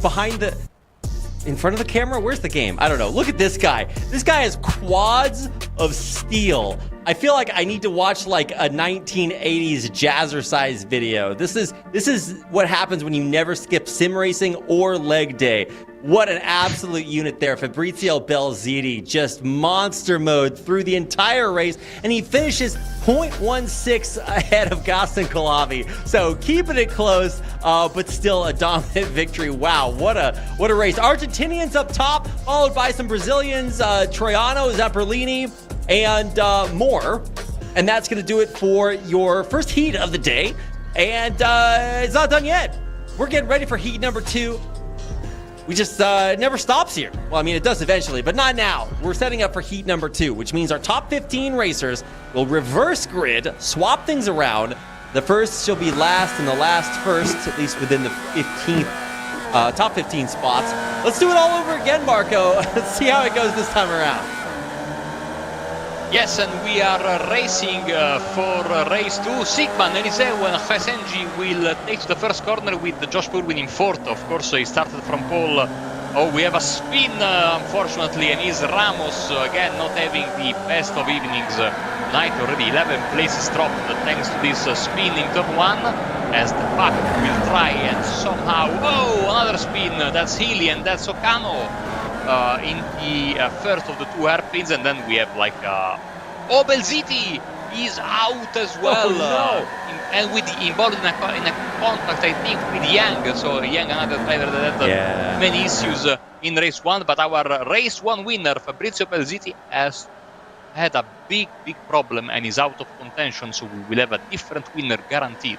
in front of the camera, where's the game? I don't know. Look at this guy. This guy has quads of steel. I feel like I need to watch like a 1980s jazzercise video. This is what happens when you never skip sim racing or leg day. What an absolute unit there. Fabrizio Belziti, just monster mode through the entire race, and he finishes 0.16 ahead of Gaston Colavi. So keeping it close, but still a dominant victory. Wow, what a race. Argentinians up top, followed by some Brazilians, Troiano, Zamperlini, and more. And that's going to do it for your first heat of the day. And it's not done yet. We're getting ready for heat number 2. We just it never stops here. Well, I mean, it does eventually, but not now. We're setting up for heat number 2, which means our top 15 racers will reverse grid, swap things around. The first shall be last and the last first, at least within the 15th, top 15 spots. Let's do it all over again, Marco. Let's see how it goes this time around. Yes, and we are racing for race 2. Sigman, Eliseu and Hesenji will take the first corner with Josh Purwin in fourth. Of course, he started from pole. Oh, we have a spin, unfortunately, and is Ramos, again, not having the best of evenings tonight. Already 11 places dropped thanks to this spin in turn 1, as the pack will try and somehow... Oh, another spin. That's Healy and that's Okano. In the first of the 2 hairpins, and then we have like oh, Belziti is out as well. Oh, no. And with involved in a contact, I think, with Yang. So Yang, another driver that had many issues in race 1, but our race 1 winner, Fabrizio Belziti, has had a big problem and is out of contention, so we will have a different winner guaranteed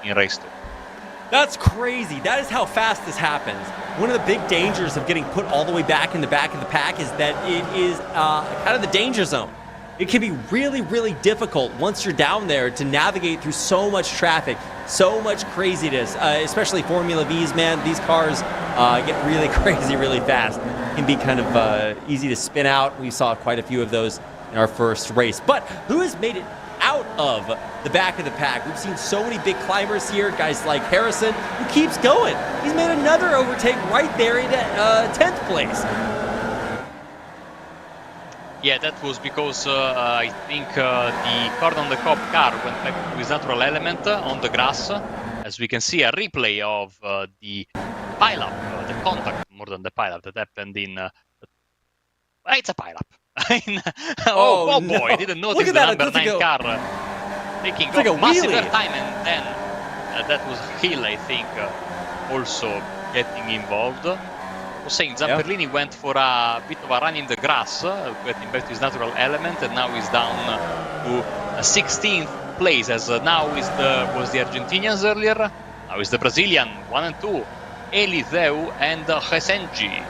in race 2. That's crazy. That is how fast this happens. One of the big dangers of getting put all the way back in the back of the pack is that it is kind of the danger zone. It can be really difficult once you're down there to navigate through so much traffic, so much craziness, especially Formula V's, man. These cars get really crazy really fast. It can be kind of easy to spin out. We saw quite a few of those in our first race. But who has made it out of the back of the pack? We've seen so many big climbers here, guys like Harrison, who keeps going. He's made another overtake right there in 10th place. Yeah, that was because I think the Cordon de Cop car went back to his natural element on the grass. As we can see, a replay of the pileup, the contact more than the pileup that happened in... it's a pileup. Oh no. Boy, I didn't notice the number 9 car taking off like massive time, and then that was Hill, I think, also getting involved. I was saying Zamperlini went for a bit of a run in the grass, getting back to his natural element, and now he's down to a 16th place, as now was the Argentinians earlier, now is the Brazilian 1 and 2, Eliseu and Hesenji.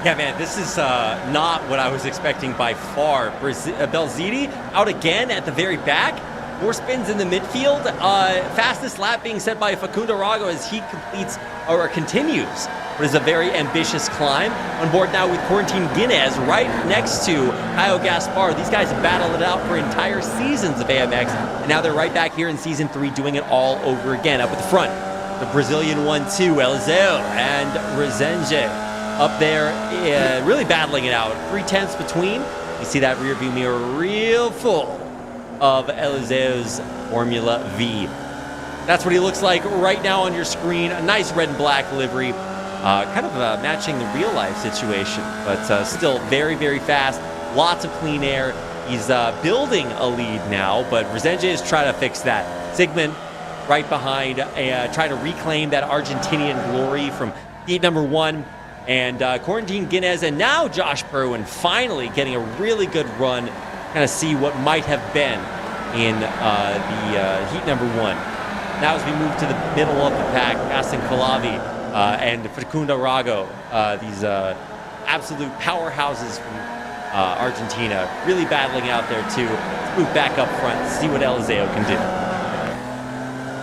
Yeah, man, this is not what I was expecting by far. Belziti out again at the very back. More spins in the midfield. Fastest lap being set by Facundo Rago as he completes or continues what is a very ambitious climb. On board now with Corentin Guinez right next to Caio Gaspar. These guys have battled it out for entire seasons of AMX, and now they're right back here in Season 3 doing it all over again. Up at the front, the Brazilian 1-2, Eliseu and Rezende. Up there, really battling it out. 3/10 between. You see that rear view mirror real full of Eliseu's Formula V. That's what he looks like right now on your screen. A nice red and black livery. Kind of matching the real life situation, but still very fast. Lots of clean air. He's building a lead now, but Rezende is trying to fix that. Sigmund right behind, trying to reclaim that Argentinian glory from heat number 1. And Corentin Guinez, and now Josh Purwin finally getting a really good run, kind of see what might have been in the heat number 1. Now as we move to the middle of the pack, Gaston Colavi and Facundo Rago, these absolute powerhouses from Argentina, really battling out there too. Let's move back up front, see what Eliseu can do.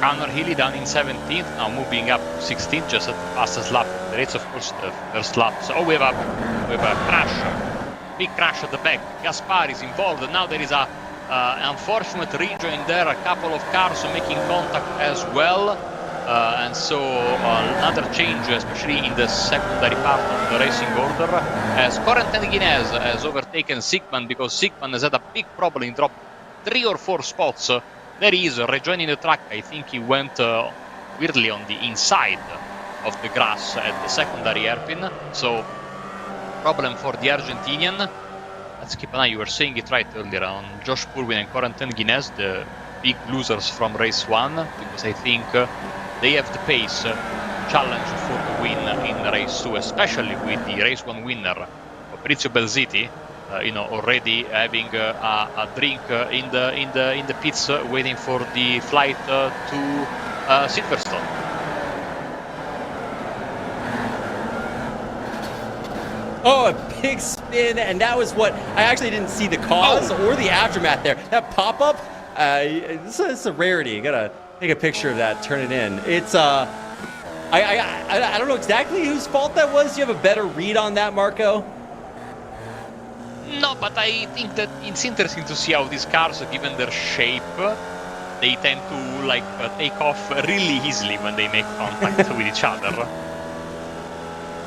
Conor Healy down in 17th, now moving up to 16th, just at the fastest lap. It's of course the first lap. So we have a crash, big crash at the back. Gaspar is involved, and now there is a unfortunate rejoin there. A couple of cars making contact as well. And so another change, especially in the secondary part of the racing order, as Corentin Guinness has overtaken Sigman, because Sigman has had a big problem. He dropped 3 or 4 spots. There he is, rejoining the track. I think he went weirdly on the inside of the grass at the secondary hairpin. So, problem for the Argentinian. Let's keep an eye. You were saying it right earlier on Josh Purwin and Corentin Guinness, the big losers from race 1, because I think they have the pace to challenge for the win in race 2, especially with the race 1 winner, Fabrizio Belziti, already having a drink in the pits, waiting for the flight to Silverstone. Oh, a big spin, and that was what I actually didn't see the cause or the aftermath there. That pop-up, it's a rarity. You gotta take a picture of that, turn it in. It's I don't know exactly whose fault that was. Do you have a better read on that, Marco? No, but I think that it's interesting to see how these cars, given their shape, they tend to take off really easily when they make contact with each other.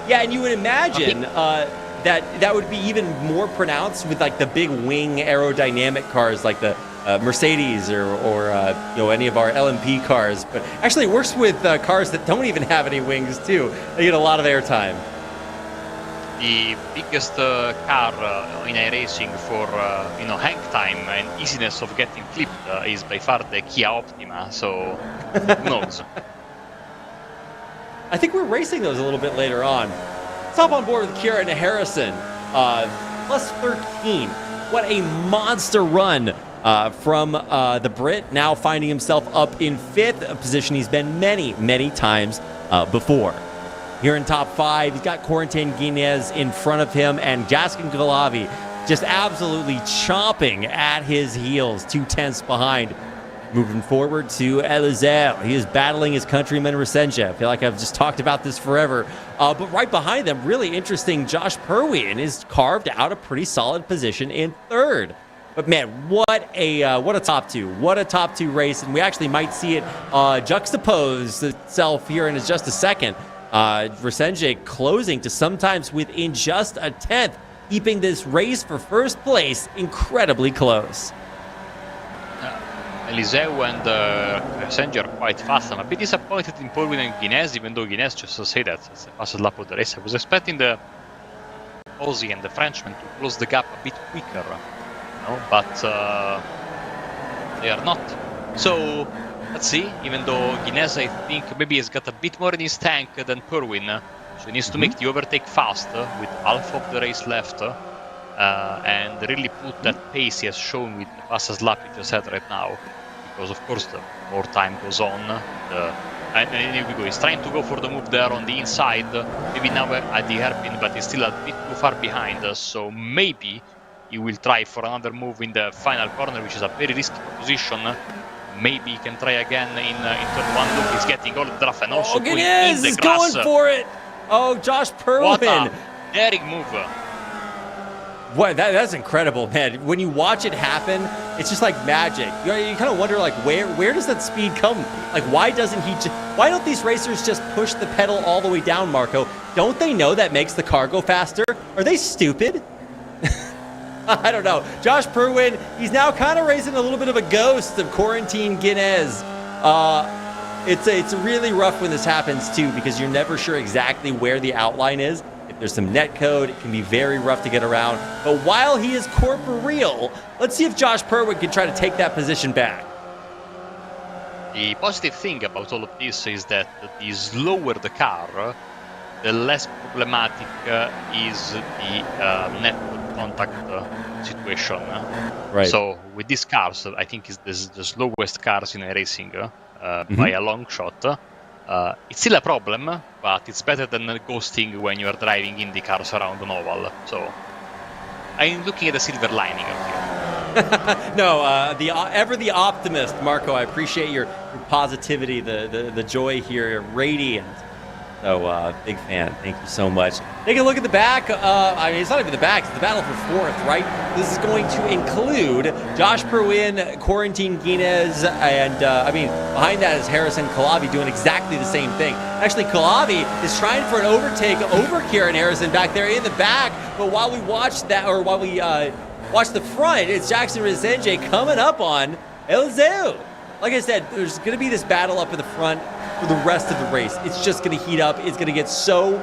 Yeah, and you would imagine that would be even more pronounced with like the big wing aerodynamic cars like the Mercedes or any of our LMP cars. But actually, it works with cars that don't even have any wings too. They get a lot of airtime. The biggest car in iRacing for hang time and easiness of getting clipped is by far the Kia Optima. So who knows? I think we're racing those a little bit later on. Let's hop on board with Kieran Harrison. Plus 13. What a monster run from the Brit, now finding himself up in 5th, a position he's been many, many times before. Here in top 5, he's got Corentin Guinness in front of him, and Gaskin Galavi just absolutely chomping at his heels, 2/10 behind. Moving forward to Eliezer. He is battling his countryman Resenja. I feel like I've just talked about this forever. But right behind them, really interesting, Josh Purwin is carved out a pretty solid position in 3rd. But man, what a top 2. What a top 2 race. And we actually might see it juxtapose itself here in just a second. Resenja closing to sometimes within just a 10th, keeping this race for first place incredibly close. Eliseu and Resenja are quite fast. I'm a bit disappointed in Purwin and Guinness, even though Guinness just to say that it's the fastest lap of the race. I was expecting the Aussie and the Frenchman to close the gap a bit quicker, but they are not. So let's see. Even though Guinness, I think, maybe has got a bit more in his tank than Purwin, so he needs to make the overtake fast with half of the race left. And really put that pace he has shown with the fastest lap he just had right now, because of course the more time goes on, and here we go. He's trying to go for the move there on the inside, maybe now at the hairpin, but he's still a bit too far behind us. So maybe he will try for another move in the final corner, which is a very risky position. Maybe he can try again in turn 1. Look, he's getting all the draft and also going in the grass. Going for it. Oh, Josh Purwin. What a daring move. What, that's incredible, man. When you watch it happen, it's just like magic. You kind of wonder, like, where does that speed come? Like, why don't these racers just push the pedal all the way down, Marco? Don't they know that makes the car go faster? Are they stupid? I don't know. Josh Purwin, he's now kind of raising a little bit of a ghost of Corentin Guinness. It's really rough when this happens, too, because you're never sure exactly where the outline is. If there's some net code, it can be very rough to get around. But while he is corporeal, let's see if Josh Purwin can try to take that position back. The positive thing about all of this is that the slower the car, the less problematic is the net contact situation. Right. So with these cars, I think it's the slowest cars in racing by a long shot. It's still a problem, but it's better than ghosting when you are driving Indy cars around an oval. So I'm looking at the silver lining of here. No, ever the optimist, Marco. I appreciate your positivity, the joy here, radiant. So, big fan. Thank you so much. Take a look at the back. I mean, it's not even the back. It's the battle for fourth, right? This is going to include Josh Perwin, Quarantine Guinness, and, behind that is Harrison Calavi doing exactly the same thing. Actually, Calavi is trying for an overtake over Kieran Harrison back there in the back. But while we watch that, or while we watch the front, it's Jackson Resenje coming up on Eliseu. Like I said, there's going to be this battle up in the front for the rest of the race. It's just going to heat up. It's going to get so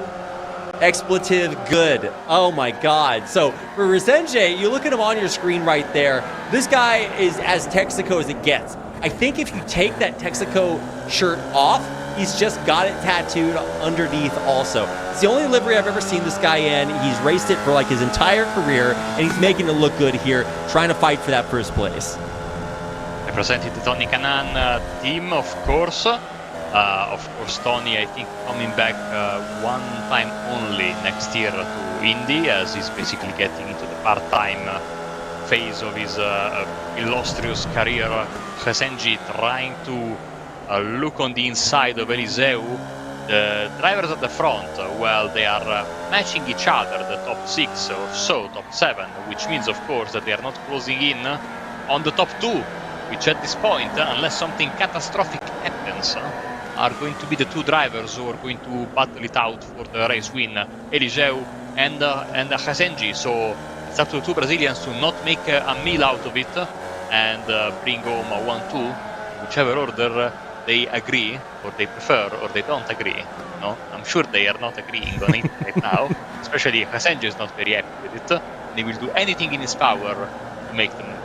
expletive good. Oh my God. So for Resenje, you look at him on your screen right there. This guy is as Texaco as it gets. I think if you take that Texaco shirt off, he's just got it tattooed underneath also. It's the only livery I've ever seen this guy in. He's raced it for like his entire career, and he's making it look good here, trying to fight for that first place. Represented the Tony Kanaan team, of course. Tony, I think, coming back one time only next year to Indy, as he's basically getting into the part-time phase of his illustrious career. Resenji trying to look on the inside of Eliseu. The drivers at the front, well, they are matching each other, the top 6 or so, top 7, which means, of course, that they are not closing in on the top 2, which at this point, unless something catastrophic happens, are going to be the 2 drivers who are going to battle it out for the race win, Eliseu and Resenji. So it's up to the 2 Brazilians to not make a meal out of it and bring home a 1-2, whichever order they agree, or they prefer, or they don't agree. No, I'm sure they are not agreeing on it right now. Especially Resenji is not very happy with it. He will do anything in his power to make them.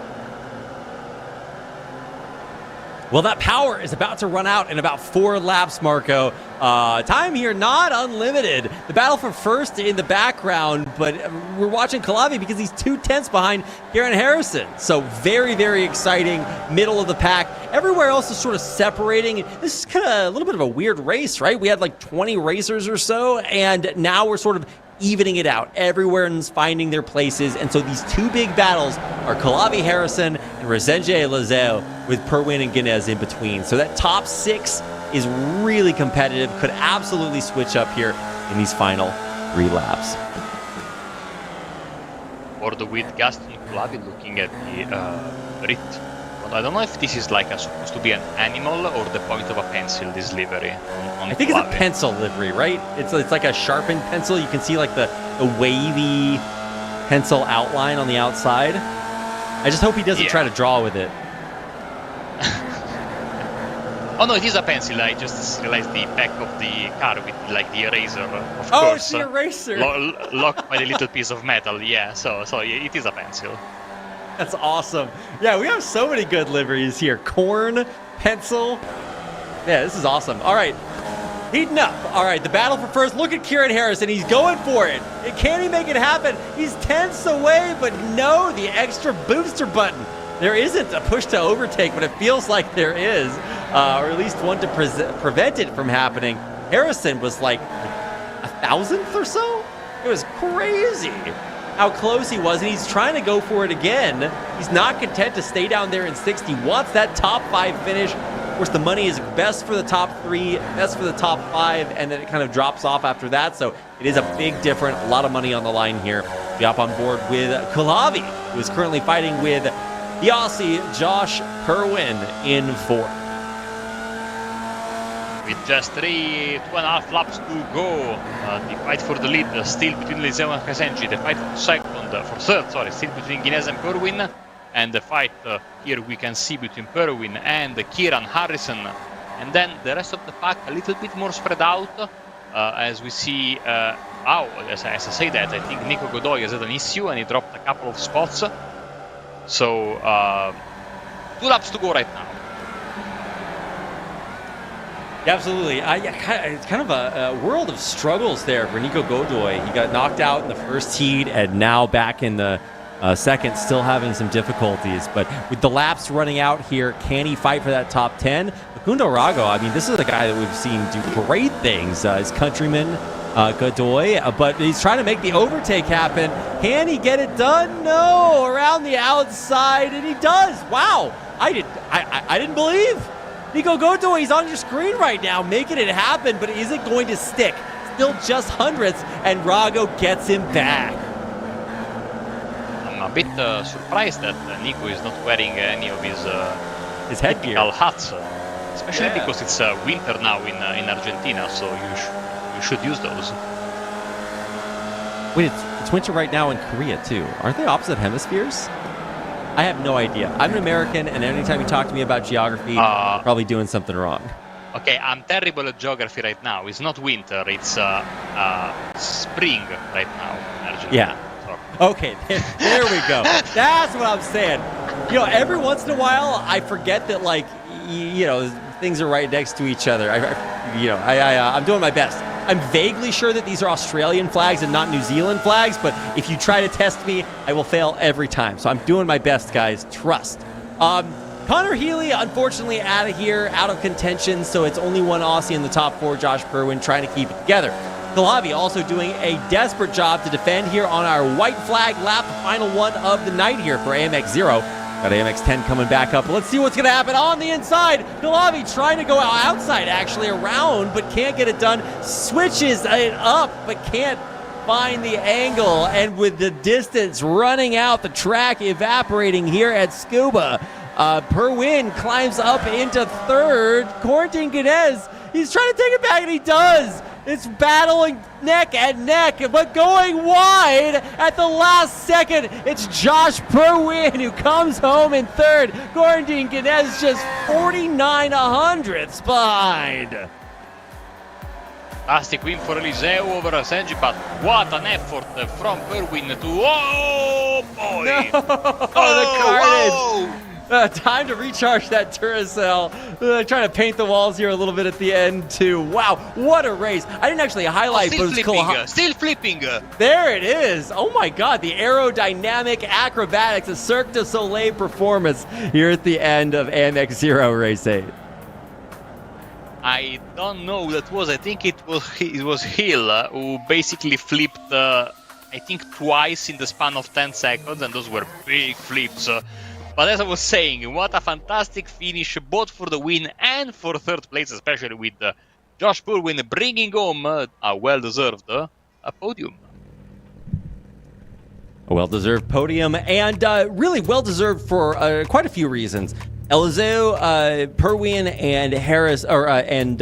Well, that power is about to run out in about 4 laps, Marco. Time here not unlimited. The battle for first in the background, but we're watching Calavi because he's 2 tenths behind Kieran Harrison. So very, very exciting. Middle of the pack. Everywhere else is sort of separating. This is kind of a little bit of a weird race, right? We had like 20 racers or so, and now we're sort of evening it out. Everyone's finding their places, and so these 2 big battles are Calavi Harrison and Resenje Eliseu, with Perwin and Guinness in between. So that top 6 is really competitive, could absolutely switch up here in these final 3 laps. Or with Gaston Calavi looking at the Rit. But I don't know if this is like supposed to be an animal or the point of a pencil, this livery. On I think Calavi. It's a pencil livery, right? It's like a sharpened pencil. You can see like the wavy pencil outline on the outside. I just hope he doesn't try to draw with it. Oh no, it is a pencil. I just realized the back of the car with like the eraser, of course. Oh, it's the eraser. Locked by the little piece of metal. Yeah, so it is a pencil. That's awesome. Yeah, we have so many good liveries here. Corn, pencil. Yeah, this is awesome. All right, heating up. All right, the battle for first. Look at Kieran Harrison. He's going for it. Can he make it happen? He's tenths away, but no, the extra booster button. There isn't a push to overtake, but it feels like there is, or at least one to prevent it from happening. Harrison was like 1,000th or so. It was crazy how close he was, and he's trying to go for it again. He's not content to stay down there in 60. He wants that top 5 finish. Of course, the money is best for the top 3, best for the top 5, and then it kind of drops off after that. So it is a big difference. A lot of money on the line here. We hop on board with Calavi, who is currently fighting with the Aussie Josh Perwin in 4th. With just 2.5 laps to go, the fight for the lead still between Eliseu and Resenji. The fight for third, still between Guinness and Perwin. And the fight here we can see between Perwin and Kieran Harrison. And then the rest of the pack a little bit more spread out. As we see, as I say that, I think Nico Godoy has had an issue and he dropped a couple of spots. So 2 laps to go right now. Yeah, absolutely. It's kind of a world of struggles there for Nico Godoy. He got knocked out in the first heat and now back in the second, still having some difficulties. But with the laps running out here, can he fight for that top 10? Facundo Rago, I mean, this is a guy that we've seen do great things. His countryman, Godoy, but he's trying to make the overtake happen. Can he get it done? No, around the outside, and he does. Wow, I didn't believe Nico Goto, he's on your screen right now, making it happen, but is it going to stick? Still just hundredths, and Rago gets him back. I'm a bit surprised that Nico is not wearing any of his headgear hats, especially because it's winter now in Argentina, so you should use those. Wait, it's winter right now in Korea too. Aren't they opposite hemispheres? I have no idea. I'm an American, and anytime you talk to me about geography, you're probably doing something wrong. Okay, I'm terrible at geography right now. It's not winter, it's spring right now in Argentina. Yeah. Okay, there we go. That's what I'm saying. You know, every once in a while, I forget that, like, you know, things are right next to each other. I'm doing my best. I'm vaguely sure that these are Australian flags and not New Zealand flags, but if you try to test me, I will fail every time. So I'm doing my best, guys. Trust. Connor Healy, unfortunately, out of here, out of contention, so it's only one Aussie in the top 4, Josh Perwin, trying to keep it together. Kalavi also doing a desperate job to defend here on our white flag lap, the final one of the night here for AMX 0. Got AMX 10 coming back up. Let's see what's going to happen on the inside. Kalavi trying to go outside, actually, around, but can't get it done. Switches it up, but can't find the angle. And with the distance running out, the track evaporating here at Tsukuba, Perwin climbs up into third. Quarantine Guinness, he's trying to take it back, and he does. It's battling neck and neck, but going wide at the last second. It's Josh Perwin who comes home in third. Quarantine Guinness just 49 hundredths behind. Fantastic win for Eliseu over Senji, but what an effort from Perwin to... Oh, boy! No, the carnage! Time to recharge that Duracell. Trying to paint the walls here a little bit at the end, too. Wow, what a race. I didn't actually highlight, but it was cool. Still flipping. There it is. Oh, my God. The aerodynamic acrobatics, a Cirque du Soleil performance here at the end of AMX 0 Race 8. I don't know who that was. I think it was Hill who basically flipped, I think, twice in the span of 10 seconds, and those were big flips. But as I was saying, what a fantastic finish, both for the win and for third place, especially with Josh Perwin bringing home a well-deserved podium. A well-deserved podium, and really well-deserved for quite a few reasons. Eliseu, Perwin, and Harris, Guinness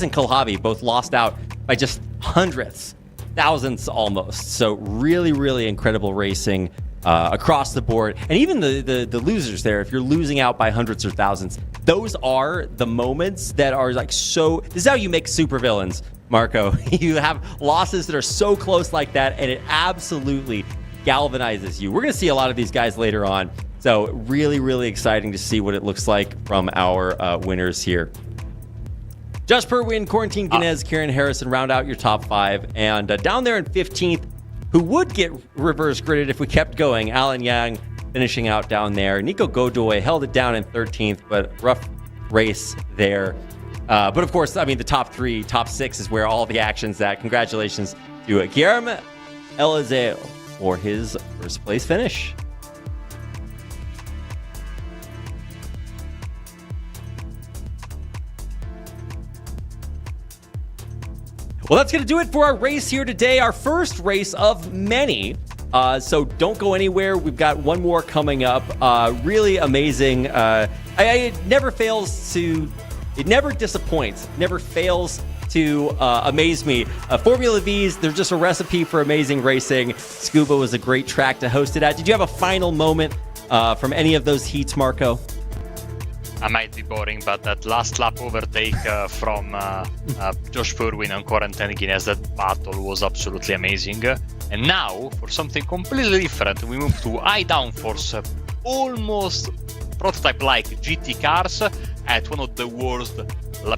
and Kalhavi both lost out by just hundredths, thousandths almost. So really, really incredible racing across the board. And even the losers there, if you're losing out by hundreds or thousands, those are the moments that are like so... This is how you make supervillains, Marco. You have losses that are so close like that, and it absolutely galvanizes you. We're going to see a lot of these guys later on. So really, really exciting to see what it looks like from our winners here. Josh Perwin, Quarantine Guinness, Kieran Harrison round out your top 5. And down there in 15th, who would get reverse gridded if we kept going, Alan Yang finishing out down there. Nico Godoy held it down in 13th, but rough race there. But of course, I mean, the top 3, top 6 is where all the action's at. Congratulations to Guillermo Eliseu for his first place finish. Well, that's going to do it for our race here today, our first race of many. So don't go anywhere. We've got one more coming up. Really amazing. It never disappoints, never fails to amaze me. Formula V's, they're just a recipe for amazing racing. Tsukuba was a great track to host it at. Did you have a final moment from any of those heats, Marco? I might be boring, but that last lap overtake from Josh Perwin and Quarantine Guinness, that battle was absolutely amazing. And now, for something completely different, we move to high downforce, almost prototype-like GT cars at one of the world's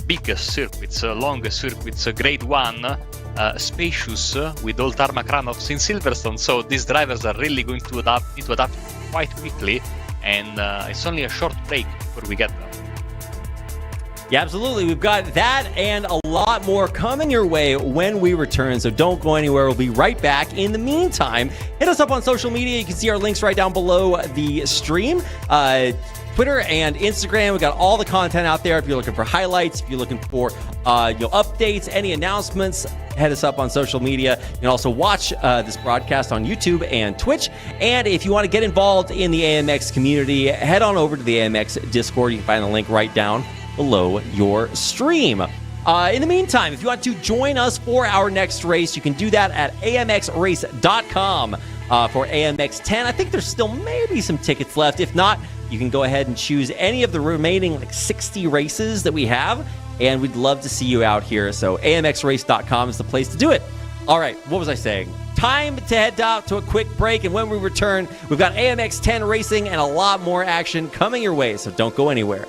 biggest circuits, longest circuits, Grade 1, spacious, with all tarmac runoffs in Silverstone. So these drivers are really going to need to adapt quite quickly. And it's only a short break before we get them. Yeah, absolutely. We've got that and a lot more coming your way when we return, so don't go anywhere. We'll be right back. In the meantime, hit us up on social media. You can see our links right down below the stream. Twitter and Instagram. We got all the content out there. If you're looking for highlights, if you're looking for updates, any announcements, head us up on social media. You can also watch this broadcast on YouTube and Twitch. And if you want to get involved in the AMX community, head on over to the AMX Discord. You can find the link right down below your stream. In the meantime, if you want to join us for our next race, you can do that at amxrace.com for AMX 10. I think there's still maybe some tickets left. If not, you can go ahead and choose any of the remaining 60 races that we have, and we'd love to see you out here. So amxrace.com is the place to do it. All right, what was I saying? Time to head out to a quick break, and when we return, we've got AMX 10 racing and a lot more action coming your way, so don't go anywhere.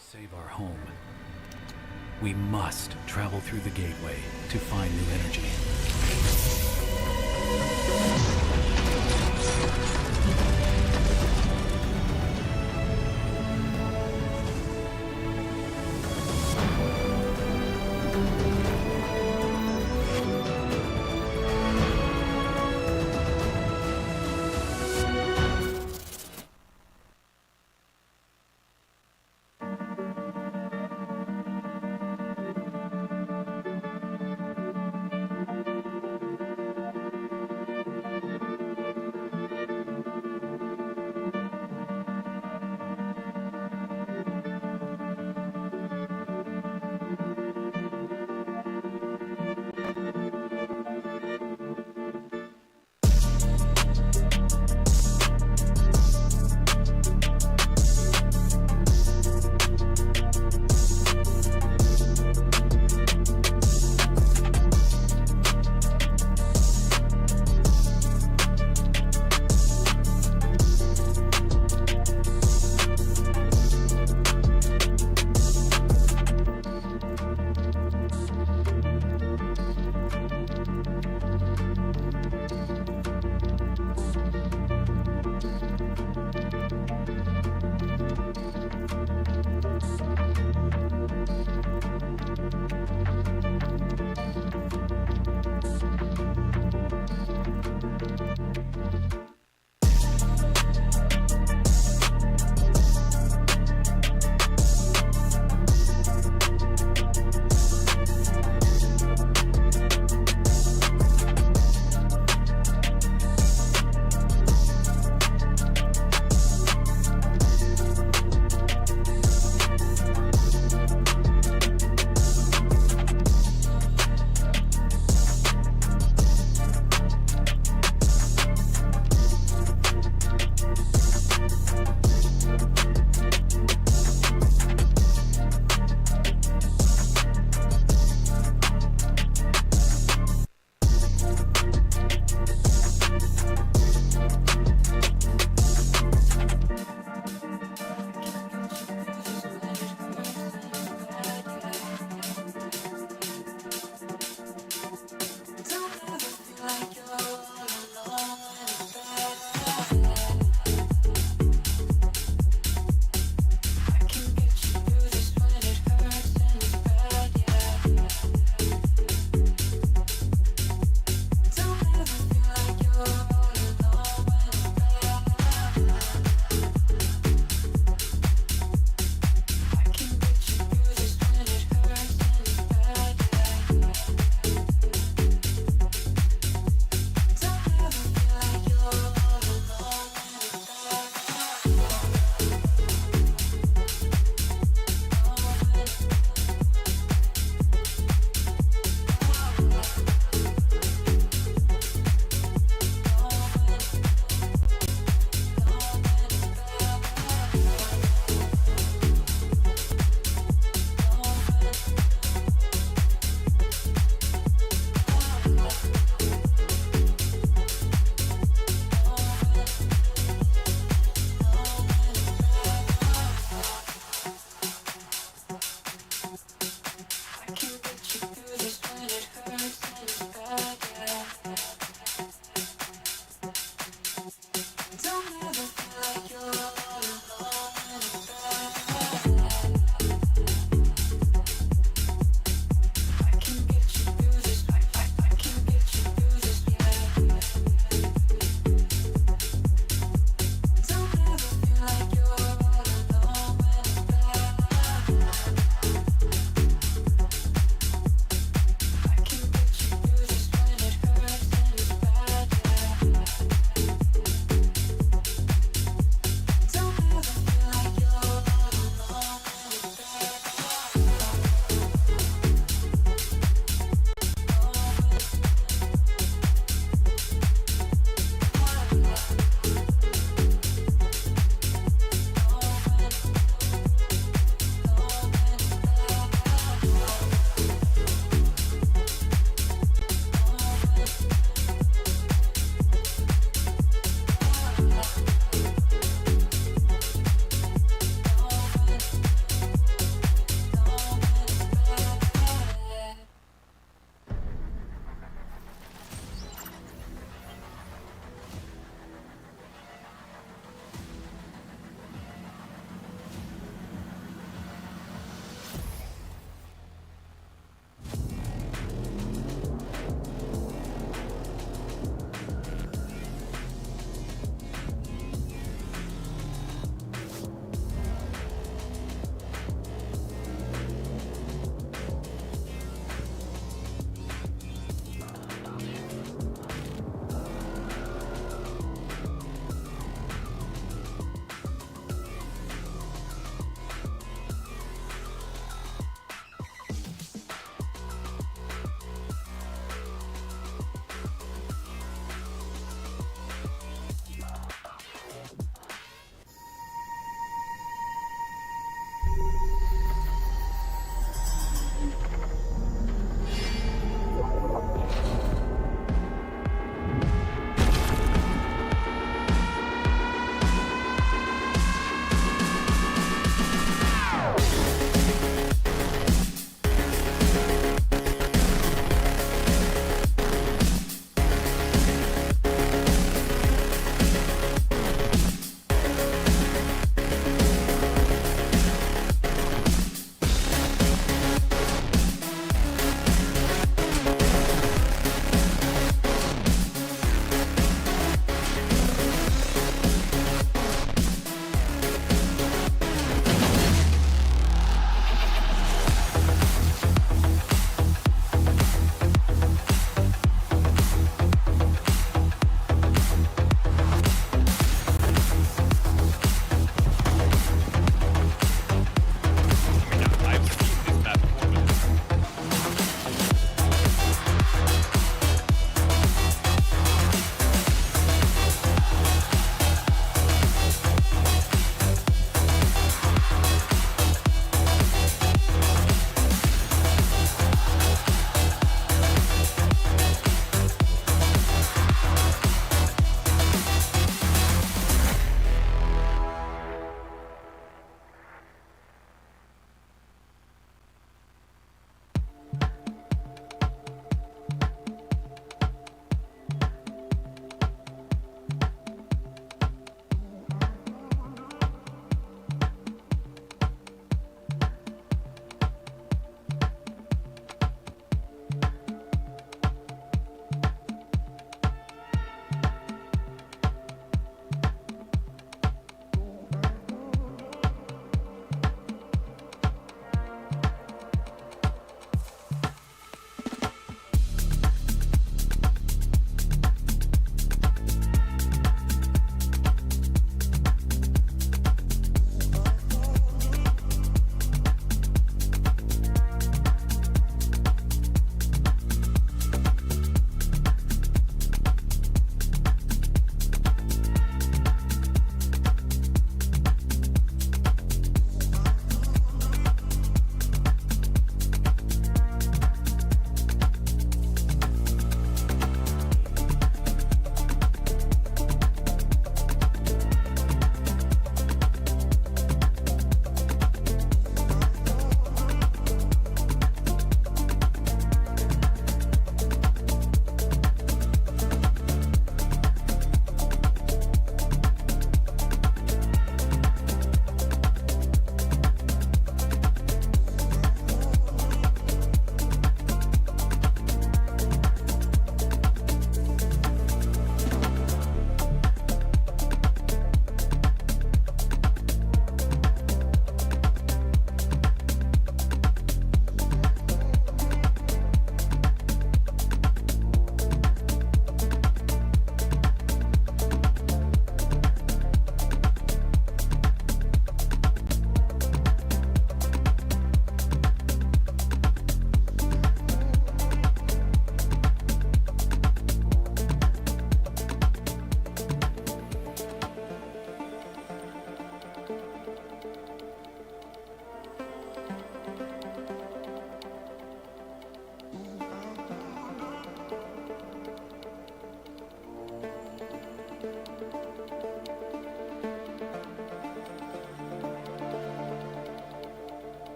Save our home. We must travel through the gateway to find new energy.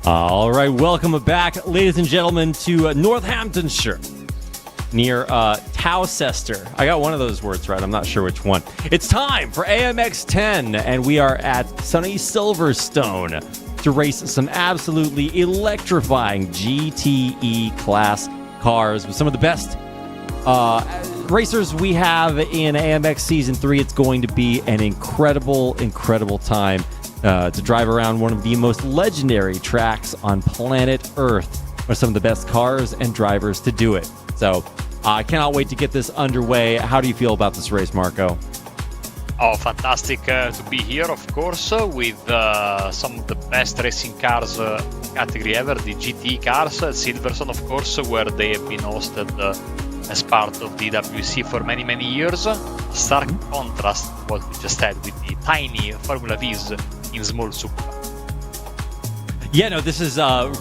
All right, welcome back, ladies and gentlemen, to Northamptonshire, near Towcester. I got one of those words right. I'm not sure which one. It's time for AMX 10, and we are at sunny Silverstone to race some absolutely electrifying GTE class cars with some of the best racers we have in AMX Season 3. It's going to be an incredible, incredible time to drive around one of the most legendary tracks on planet Earth with some of the best cars and drivers to do it. So I cannot wait to get this underway. How do you feel about this race, Marco? Oh, fantastic to be here, of course, with some of the best racing cars category ever, the GTE cars at Silverstone, of course, where they have been hosted as part of the WC for many, many years. Stark contrast to what we just had with the tiny Formula V's in small Tsukuba. Yeah, no, this is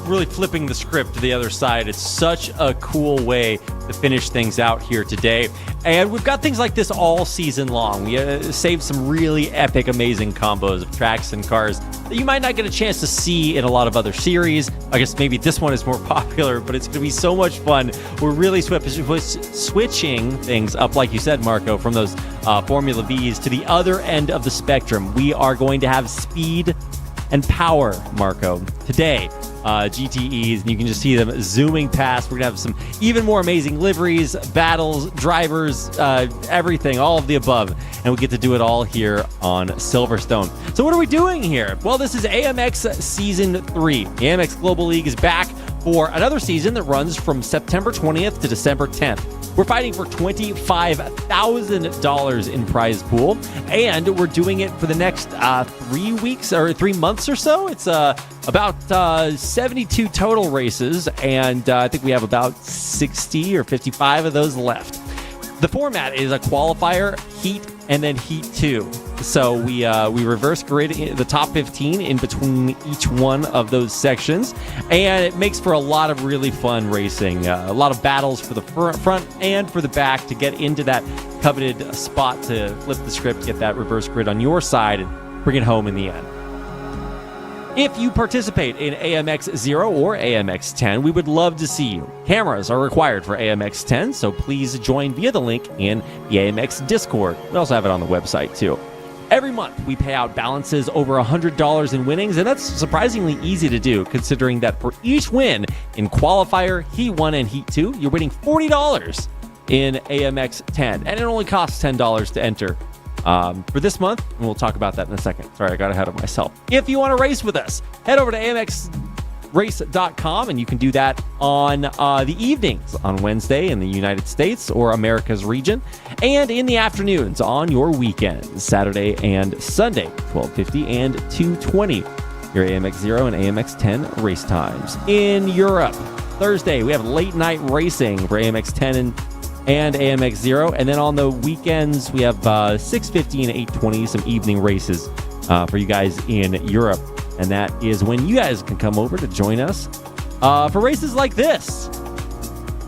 really flipping the script to the other side. It's such a cool way to finish things out here today. And we've got things like this all season long. We saved some really epic, amazing combos of tracks and cars that you might not get a chance to see in a lot of other series. I guess maybe this one is more popular, but it's going to be so much fun. We're really switching things up, like you said, Marco, from those Formula Vs to the other end of the spectrum. We are going to have speed and power, Marco, today. GTEs, and you can just see them zooming past. We're gonna have some even more amazing liveries, battles, drivers, everything, all of the above, and we get to do it all here on Silverstone. So what are we doing here? Well, this is AMX Season 3. The AMX Global League is back for another season that runs from September 20th to December 10th. We're fighting for $25,000 in prize pool, and we're doing it for the next 3 weeks or 3 months or so. It's about 72 total races, and I think we have about 60 or 55 of those left. The format is a qualifier, heat, and then heat 2. So we reverse grid the top 15 in between each one of those sections, and it makes for a lot of really fun racing. A lot of battles for the front and for the back to get into that coveted spot to flip the script, get that reverse grid on your side, and bring it home in the end. If you participate in AMX 0 or AMX 10, we would love to see you. Cameras are required for AMX 10, so please join via the link in the AMX Discord. We also have it on the website, too. Every month, we pay out balances over $100 in winnings, and that's surprisingly easy to do, considering that for each win in Qualifier, Heat 1, and Heat 2, you're winning $40 in AMX 10, and it only costs $10 to enter. For this month, and we'll talk about that in a second. Sorry, I got ahead of myself. If you want to race with us, head over to amxrace.com, and you can do that on the evenings on Wednesday in the United States or America's region, and in the afternoons on your weekends, Saturday and Sunday, 12:50 and 2:20. Your AMX 0 and AMX 10 race times. In Europe, Thursday, we have late night racing for AMX 10 and AMX 0, and then on the weekends we have 6:50 and 8:20, some evening races for you guys in Europe, and that is when you guys can come over to join us for races like this.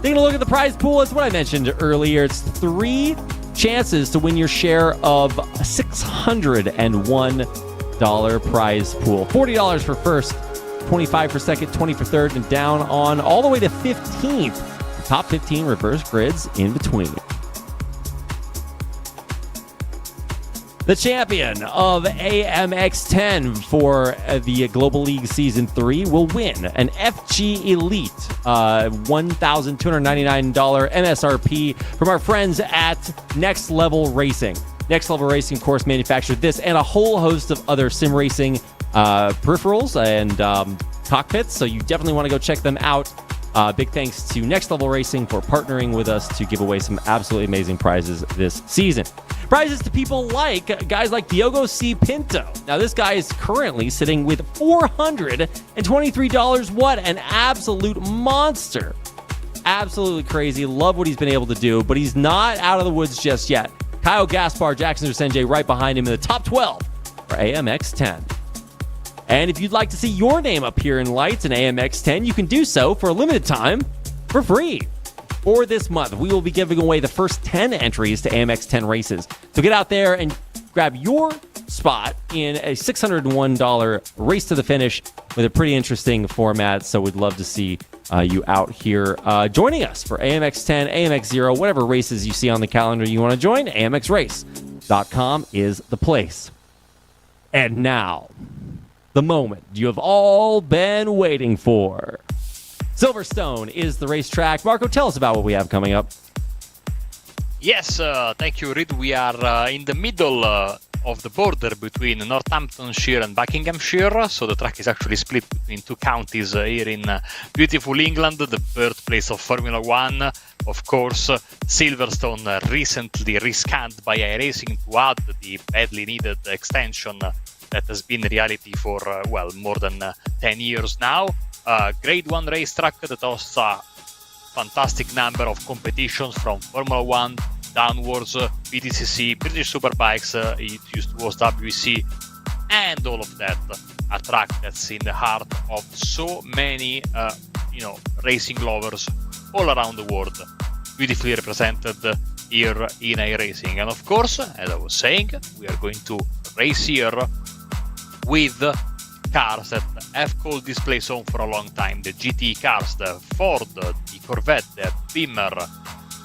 Taking a look at the prize pool, it's what I mentioned earlier. It's 3 chances to win your share of $601 prize pool. $40 for first, 25 for second, 20 for third, and down on all the way to 15th. Top 15 reverse grids in between. The champion of AMX 10 for the Global League Season 3 will win an FG Elite $1,299 MSRP from our friends at Next Level Racing. Next Level Racing, of course, manufactured this and a whole host of other sim racing peripherals and cockpits, so you definitely want to go check them out. Big thanks to Next Level Racing for partnering with us to give away some absolutely amazing prizes this season. Prizes to people like guys like Diogo C. Pinto. Now, this guy is currently sitting with $423. What an absolute monster. Absolutely crazy. Love what he's been able to do, but he's not out of the woods just yet. Kyle Gaspar, Jackson Sanjay right behind him in the top 12 for AMX 10. And if you'd like to see your name appear in lights in AMX 10, you can do so for a limited time for free. For this month, we will be giving away the first 10 entries to AMX 10 races. So get out there and grab your first spot in a $601 race to the finish with a pretty interesting format. So we'd love to see you out here joining us for AMX 10, AMX 0, whatever races you see on the calendar you want to join. AMXrace.com is the place. And now, the moment you have all been waiting for. Silverstone is the racetrack. Marco, tell us about what we have coming up. Yes, thank you, Reed. We are in the middle of the border between Northamptonshire and Buckinghamshire. So the track is actually split between two counties here in beautiful England, the birthplace of Formula One. Of course, Silverstone recently rescanned by iRacing to add the badly needed extension that has been reality for, more than 10 years now. Grade 1 racetrack that hosts a fantastic number of competitions from Formula 1 downwards, BTCC, British Superbikes, it used to host WEC, and all of that. A track that's in the heart of so many, racing lovers all around the world, beautifully represented here in iRacing. And of course, as I was saying, we are going to race here with cars that have called this place home for a long time. The GTE cars, the Ford, the Corvette, the Beamer,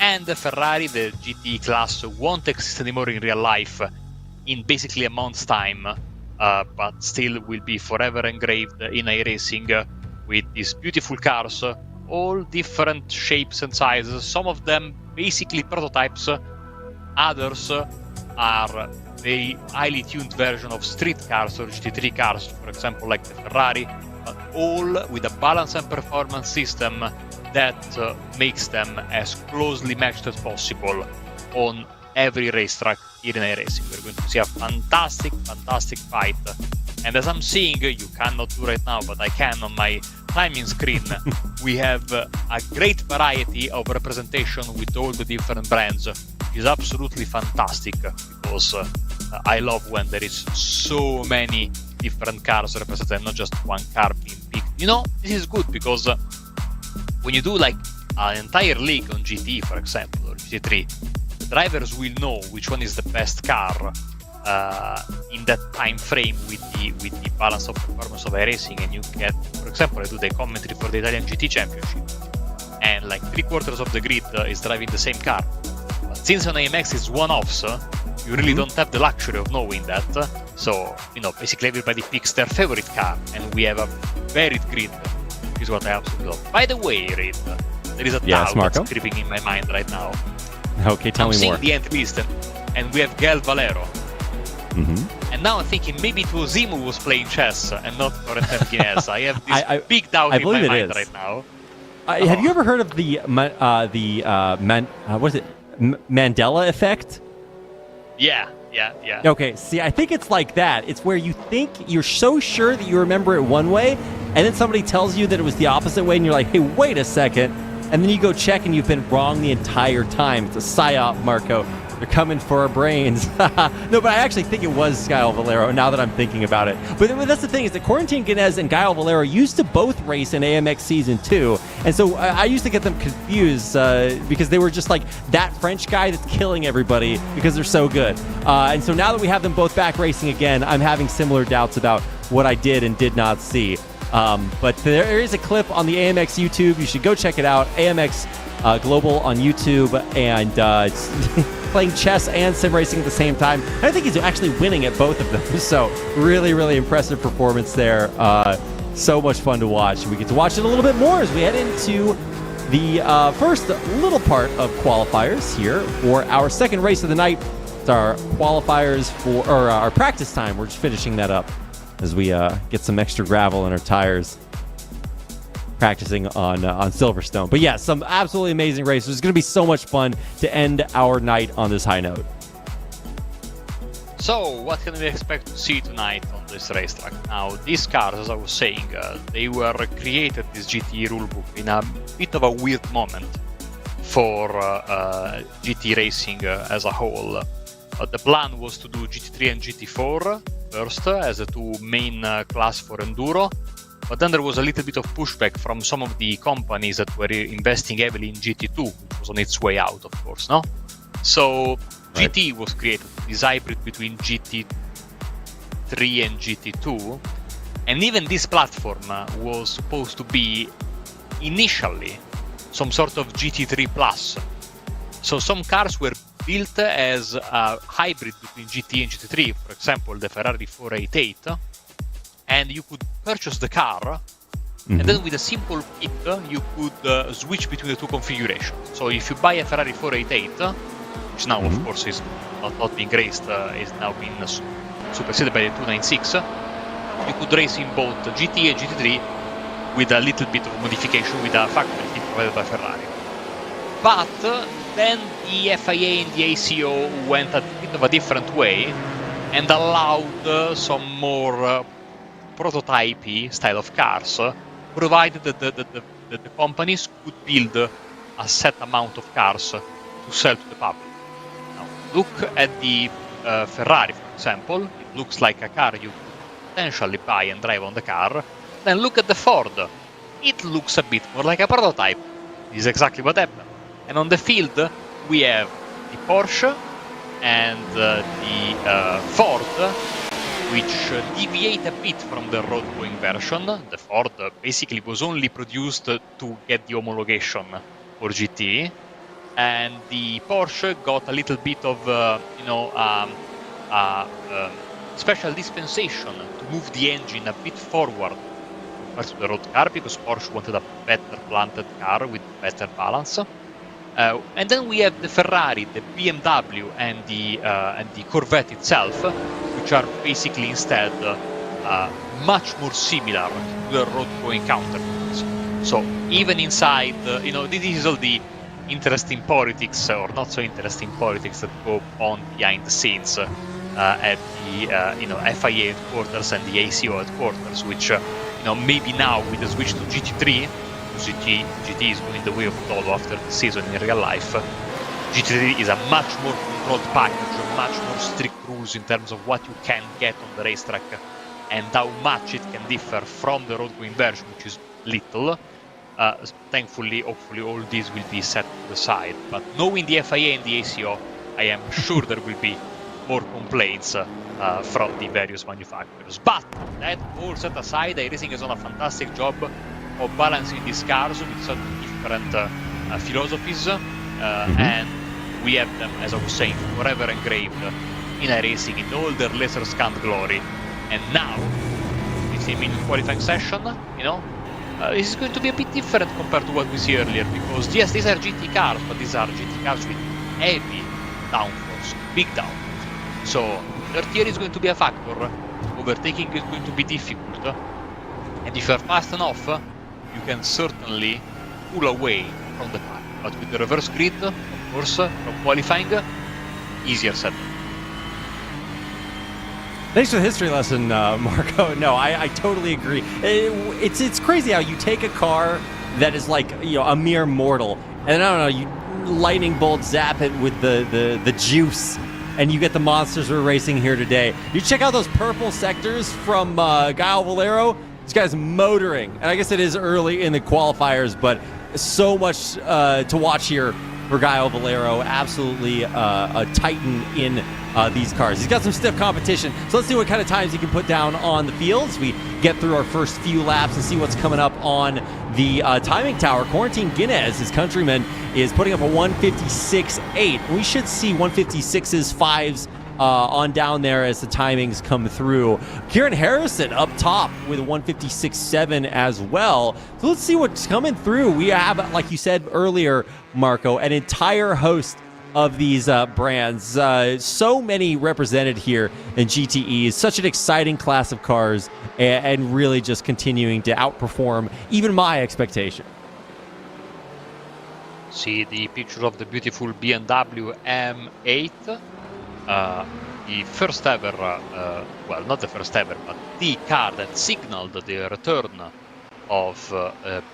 and the Ferrari. The GTE class won't exist anymore in real life in basically a month's time, but still will be forever engraved in iRacing with these beautiful cars, all different shapes and sizes. Some of them basically prototypes, others are very highly tuned version of street cars or GT3 cars, for example, like the Ferrari, but all with a balance and performance system that makes them as closely matched as possible on every racetrack here in iRacing. We're going to see a fantastic fight. And as I'm seeing, you cannot do right now, but I can on my timing screen, we have a great variety of representation with all the different brands. It's absolutely fantastic because I love when there is so many different cars represented, not just one car being picked. This is good because when you do like an entire league on GT, for example, or GT3, drivers will know which one is the best car in that time frame with the balance of performance of iRacing. And you get, for example, I do the commentary for the Italian GT Championship, and like 3/4 of the grid is driving the same car. But since on AMX it's one-offs, you really don't have the luxury of knowing that. So, basically everybody picks their favorite car, and we have a varied grid, which is what I absolutely love. By the way, Reed, there is a doubt that's creeping in my mind right now. Okay, tell me more. I'm seeing the end list, and we have Gael Valero. Mm-hmm. And now I'm thinking maybe it was him who was playing chess and not Corentin Guinness. I have this big doubt in my mind right now. Have you ever heard of the Mandela effect? Yeah. Okay, see, I think it's like that. It's where you think you're so sure that you remember it one way, and then somebody tells you that it was the opposite way, and you're like, hey, wait a second. And then you go check, and you've been wrong the entire time. It's a psyop, Marco. They're coming for our brains. No, but I actually think it was Gael Valero, now that I'm thinking about it. But that's the thing, is that Corentin Guinness and Gael Valero used to both race in AMX Season 2. And so I used to get them confused because they were just like that French guy that's killing everybody because they're so good. And so now that we have them both back racing again, I'm having similar doubts about what I did and did not see. But there is a clip on the AMX YouTube. You should go check it out. AMX Global on YouTube, and it's playing chess and sim racing at the same time. And I think he's actually winning at both of them. So really, really impressive performance there. So much fun to watch. We get to watch it a little bit more as we head into the first little part of qualifiers here for our second race of the night. It's our qualifiers or our practice time. We're just finishing that up as we get some extra gravel in our tires, practicing on Silverstone. But yeah, some absolutely amazing races. It's going to be so much fun to end our night on this high note. So, what can we expect to see tonight on this racetrack? Now, these cars, as I was saying, they were created, this GT rulebook, in a bit of a weird moment for GT racing as a whole. The plan was to do GT3 and GT4 first as the two main class for enduro, but then there was a little bit of pushback from some of the companies that were investing heavily in GT2, which was on its way out, of course, no? So GT was created, this hybrid between GT2 GT3 and GT2, and even this platform was supposed to be initially some sort of GT3 Plus. So some cars were built as a hybrid between GT and GT3, for example, the Ferrari 488, and you could purchase the car, and then with a simple kit, you could switch between the two configurations. So if you buy a Ferrari 488, which now, of course, is not being raced, is now being superseded by the 296, you could race in both GT and GT3 with a little bit of modification with a factory kit provided by Ferrari. But then the FIA and the ACO went a bit of a different way and allowed some more prototype style of cars, provided that the companies could build a set amount of cars to sell to the public. Now, look at the Ferrari, for example. It looks like a car you could potentially buy and drive on the car. Then look at the Ford. It looks a bit more like a prototype. This is exactly what happened. And on the field, we have the Porsche and the Ford, which deviate a bit from the road-going version. The Ford basically was only produced to get the homologation for GT, and the Porsche got a little bit of, special dispensation to move the engine a bit forward compared to the road car, because Porsche wanted a better planted car with better balance. And then we have the Ferrari, the BMW, and the Corvette itself, which are basically instead much more similar to the road-going counterparts. So even inside, this is all the interesting politics or not so interesting politics that go on behind the scenes at the FIA headquarters and the ACO headquarters, which maybe now with the switch to GT3. GT is going the way of Tolo after the season in real life. GT3 is a much more controlled package, much more strict rules in terms of what you can get on the racetrack and how much it can differ from the road-going version, which is little. Thankfully, hopefully, all this will be set to the side. But knowing the FIA and the ACO, I am sure there will be more complaints from the various manufacturers. But that all set aside, iRacing has done a fantastic job of balancing these cars with certain different philosophies, and we have them, as I was saying, forever engraved in iRacing in all their lesser scant glory. And now, 15-minute qualifying session, this is going to be a bit different compared to what we see earlier, because yes, these are GT cars, but these are GT cars with heavy downforce, big downforce. So third gear is going to be a factor, overtaking is going to be difficult, and if you're fast enough, you can certainly pull away from the pack. But with the reverse grid, of course, from qualifying, easier said. Thanks for the history lesson, Marco. No, I totally agree. It's crazy how you take a car that is like a mere mortal, and I don't know, you lightning bolt zap it with the juice, and you get the monsters we're racing here today. You check out those purple sectors from Gaio Valero. This guy's motoring, and I guess it is early in the qualifiers, but so much to watch here for Gaio Valero. Absolutely a titan in these cars. He's got some stiff competition, so let's see what kind of times he can put down on the fields. We get through our first few laps and see what's coming up on the timing tower. Quarantine Guinness, his countryman, is putting up a 156.8. We should see 156s, 5s, on down there as the timings come through. Kieran Harrison up top with a 156.7 as well. So let's see what's coming through. We have, like you said earlier, Marco, an entire host of these brands. So many represented here in GTEs. Such an exciting class of cars, and really just continuing to outperform even my expectation. See the picture of the beautiful BMW M8. The first ever, well, not the first ever, but the car that signaled the return of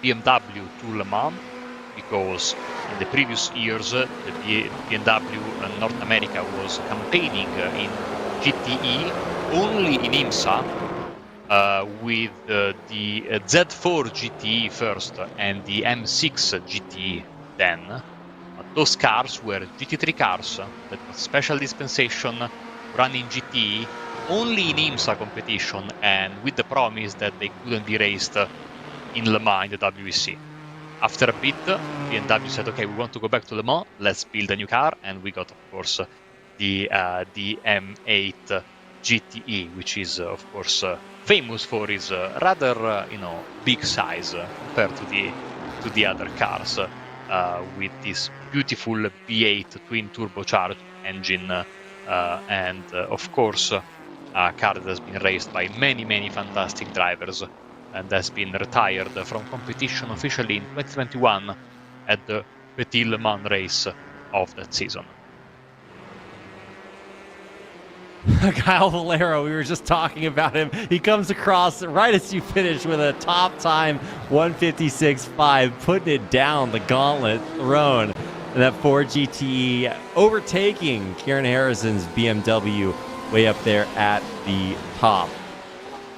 BMW to Le Mans, because in the previous years, the BMW North America was campaigning in GTE only in IMSA, with the Z4 GTE first and the M6 GTE then. Those cars were GT3 cars that were special dispensation running GTE only in IMSA competition, and with the promise that they couldn't be raced in Le Mans in the WEC. After a bit, BMW said, okay, we want to go back to Le Mans, let's build a new car, and we got, of course, the M8 GTE, which is, of course, famous for its rather, big size compared to the other cars, with this beautiful V8 twin turbocharged engine, and of course, a car that has been raced by many fantastic drivers, and has been retired from competition officially in 2021 at the Petit Le Mans race of that season. Kyle Valero, we were just talking about him. He comes across right as you finish with a top time 156.5, putting it down, the gauntlet thrown. And that Ford GTE overtaking Kieran Harrison's BMW way up there at the top.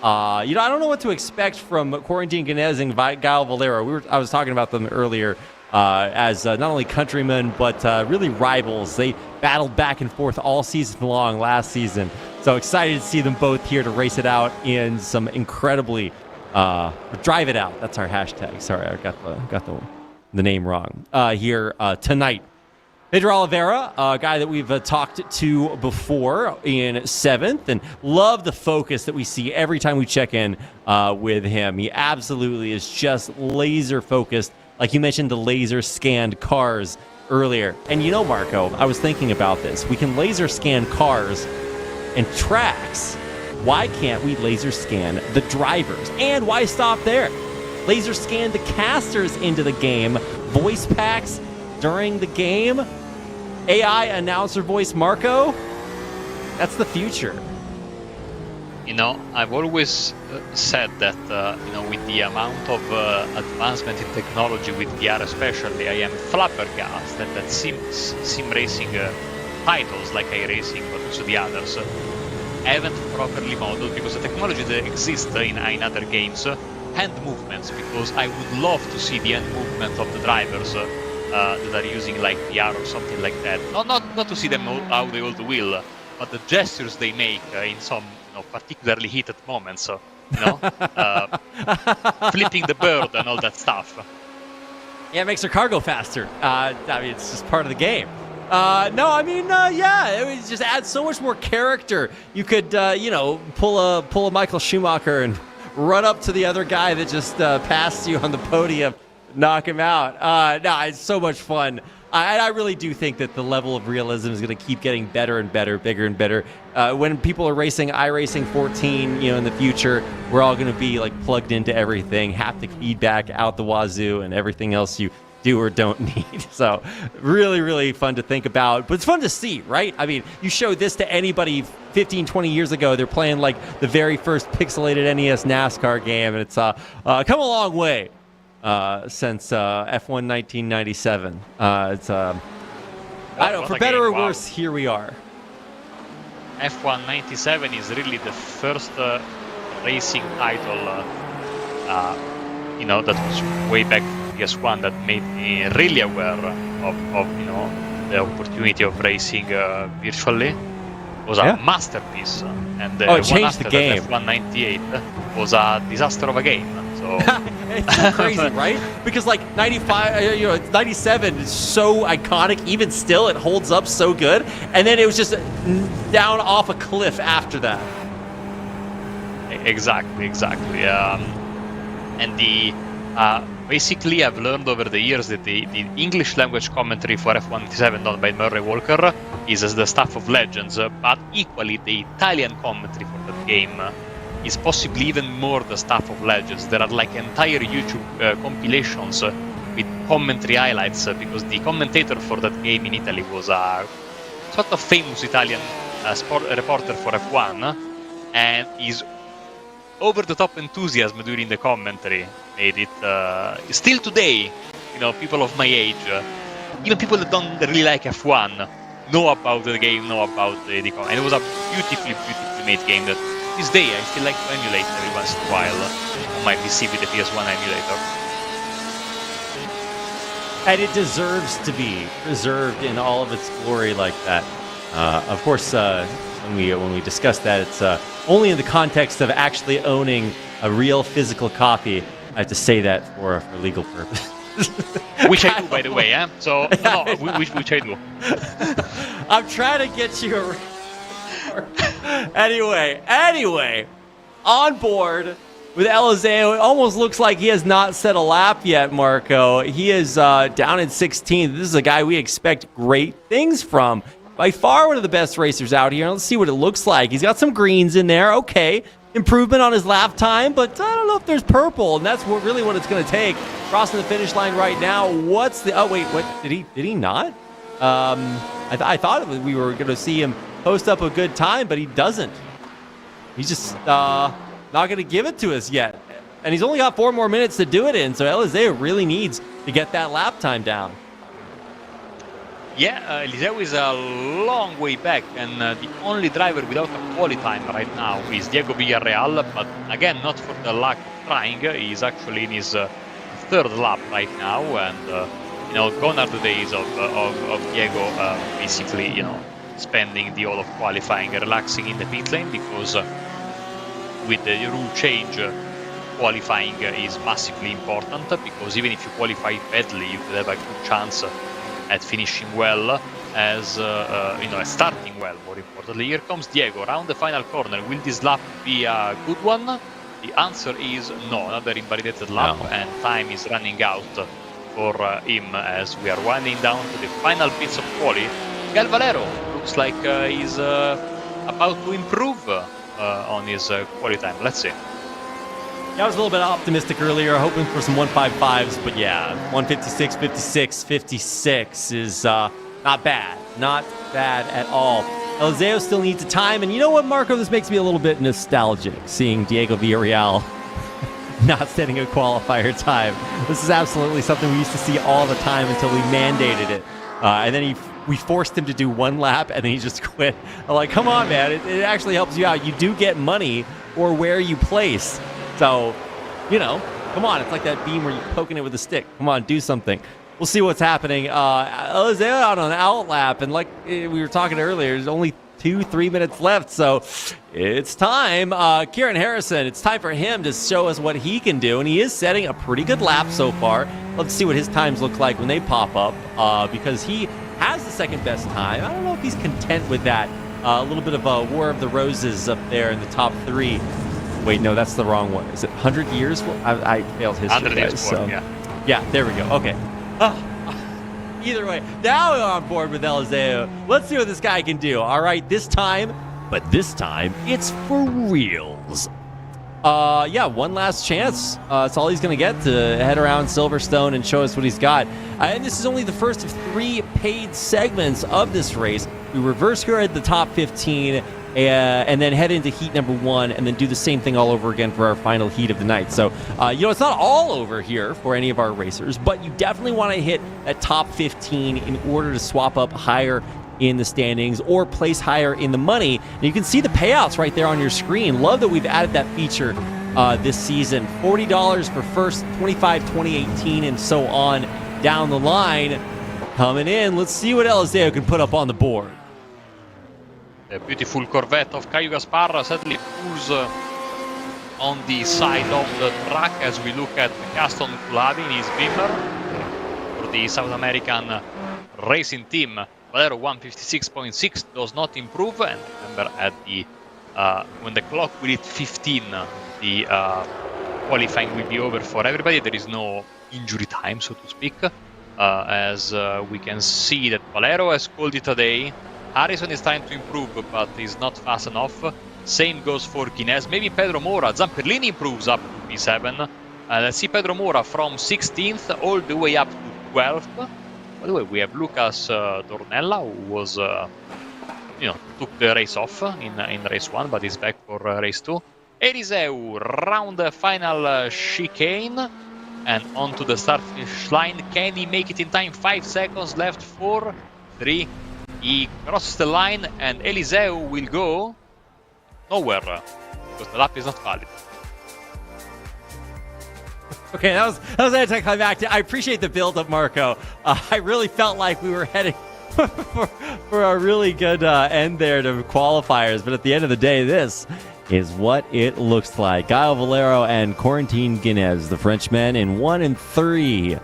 I don't know what to expect from Quarantine Ganez and Kyle Valero. I was talking about them earlier as not only countrymen, but really rivals. They battled back and forth all season long last season. So excited to see them both here to race it out in some incredibly drive it out. That's our hashtag. Sorry, I got the name wrong here tonight. Pedro Oliveira, a guy that we've talked to before in 7th, and love the focus that we see every time we check in with him. He absolutely is just laser focused. Like you mentioned, the laser scanned cars earlier. And Marco, I was thinking about this. We can laser scan cars and tracks. Why can't we laser scan the drivers? And why stop there? Laser scan the casters into the game, voice packs during the game, AI announcer voice Marco. That's the future. I've always said that, with the amount of advancement in technology with VR especially, I am flabbergasted that sim racing titles like iRacing, but also the others, haven't properly modeled, because the technology that exists in other games, hand movements, because I would love to see the hand movement of the drivers that are using like VR or something like that. Not to see them how they hold the wheel, but the gestures they make in some particularly heated moments. Flipping the bird and all that stuff. Yeah, it makes their car go faster. It's just part of the game. It just adds so much more character. You could, pull a Michael Schumacher and run up to the other guy that just passed you on the podium, knock him out. It's so much fun. I really do think that the level of realism is going to keep getting better and better, bigger and better. When people are racing iRacing 14, in the future, we're all going to be like plugged into everything, haptic feedback out the wazoo, and everything else you do or don't need. So really, really fun to think about, but it's fun to see, right? I mean, you show this to anybody 15, 20 years ago, they're playing like the very first pixelated NES NASCAR game, and it's come a long way. Since F1 1997. It's I don't know, for better or worse, here we are. F1 97 is really the first racing title, that was way back PS1, that made me really aware of the opportunity of racing virtually. It was a masterpiece, and it changed the game. F1 98 was a disaster of a game. So it's so crazy, right? Because like 95, 97 is so iconic. Even still, it holds up so good. And then it was just down off a cliff after that. Exactly. And the basically, I've learned over the years that the English language commentary for F1 97 done by Murray Walker is as the stuff of legends, but equally the Italian commentary for that game is possibly even more the stuff of legends. There are like entire YouTube compilations with commentary highlights, because the commentator for that game in Italy was a sort of famous Italian sport reporter for F1, and his over-the-top enthusiasm during the commentary made it still today, people of my age, even people that don't really like F1 know about the game, know about the comment. And it was a beautifully made game that this day I still like to emulate every once in a while on my PC with the PS1 emulator. And it deserves to be preserved in all of its glory like that. Of course, when we discuss that, it's only in the context of actually owning a real physical copy. I have to say that for legal purposes. Which I do, by the way, So, no, which I do. I'm trying to get you Anyway, on board with Eliseo, it almost looks like he has not set a lap yet, Marco. He is down in 16th. This is a guy we expect great things from. By far one of the best racers out here. Let's see what it looks like. He's got some greens in there. Okay. Improvement on his lap time, but I don't know if there's purple, and that's what it's going to take. Crossing the finish line right now. What did he not? I thought we were going to see him post up a good time, but he doesn't. He's just not going to give it to us yet. And he's only got 4 more minutes to do it in, so Eliseo really needs to get that lap time down. Yeah, Eliseo is a long way back, and the only driver without a quali time right now is Diego Villarreal, but again, not for the lack of trying. He's actually in his 3rd lap right now, and gone are the days of Diego basically, spending the whole of qualifying, relaxing in the pit lane, because with the rule change, qualifying is massively important, because even if you qualify badly, you could have a good chance at finishing well, as starting well, more importantly. Here comes Diego around the final corner. Will this lap be a good one? The answer is no, another invalidated lap, and time is running out for him as we are winding down to the final bits of quali. Miguel Valero looks like he's about to improve on his quali time. Let's see. I was a little bit optimistic earlier, hoping for some 155s, but yeah, 156, 56, 56 is not bad. Not bad at all. Eliseo still needs a time, and you know what, Marco? This makes me a little bit nostalgic, seeing Diego Villarreal not setting a qualifier time. This is absolutely something we used to see all the time until we mandated it. And then we forced him to do 1 lap, and then he just quit. I'm like, come on, man. It actually helps you out. You do get money for where you place. So, come on. It's like that beam where you're poking it with a stick. Come on, do something. We'll see what's happening. Eliseo out on an out lap, and like we were talking earlier, there's only 2-3 minutes left, so it's time. Kieran Harrison, it's time for him to show us what he can do, and he is setting a pretty good lap so far. Let's see what his times look like when they pop up, because he has the 2nd best time. I don't know if he's content with that. A little bit of a War of the Roses up there in the top 3. Wait, no, that's the wrong one. Is it 100 years? Well, I failed history. 100 years, so. Yeah, there we go. Okay. Either way, now we're on board with Eliseo. Let's see what this guy can do. All right, this time it's for reals. One last chance. That's all he's going to get to head around Silverstone and show us what he's got. And this is only the first of 3 paid segments of this race. We reverse here at the top 15 and then head into heat number 1 and then do the same thing all over again for our final heat of the night. So, it's not all over here for any of our racers, but you definitely want to hit that top 15 in order to swap up higher in the standings or place higher in the money. And you can see the payouts right there on your screen. Love that we've added that feature this season. $40 for first, $25, 2018, and so on down the line. Coming in, let's see what Eliseo can put up on the board. The beautiful Corvette of Caio Gaspar sadly pulls on the side of the track as we look at Gaston Kulabi in his Beamer for the South American racing team. Valero 156.6 does not improve, and remember at the when the clock will hit 15, the qualifying will be over for everybody. There is no injury time, so to speak, as we can see that Valero has called it a day. Harrison is trying to improve, but is not fast enough. Same goes for Guinness. Maybe Pedro Mora. Zamperlini improves up to P7. Let's see Pedro Mora from 16th all the way up to 12th. By the way, we have Lucas Dornella, who was, took the race off in race 1, but is back for race 2. Eliseo round the final chicane and onto the start finish line. Can he make it in time? 5 seconds left. 4, 3. He crosses the line, and Eliseo will go nowhere because the lap is not valid. Okay, that was anticlimactic. I appreciate the build-up, Marco. I really felt like we were heading for a really good end there to qualifiers. But at the end of the day, this is what it looks like. Guile Valero and Corentin Guinness, the Frenchmen, in 1 and 3.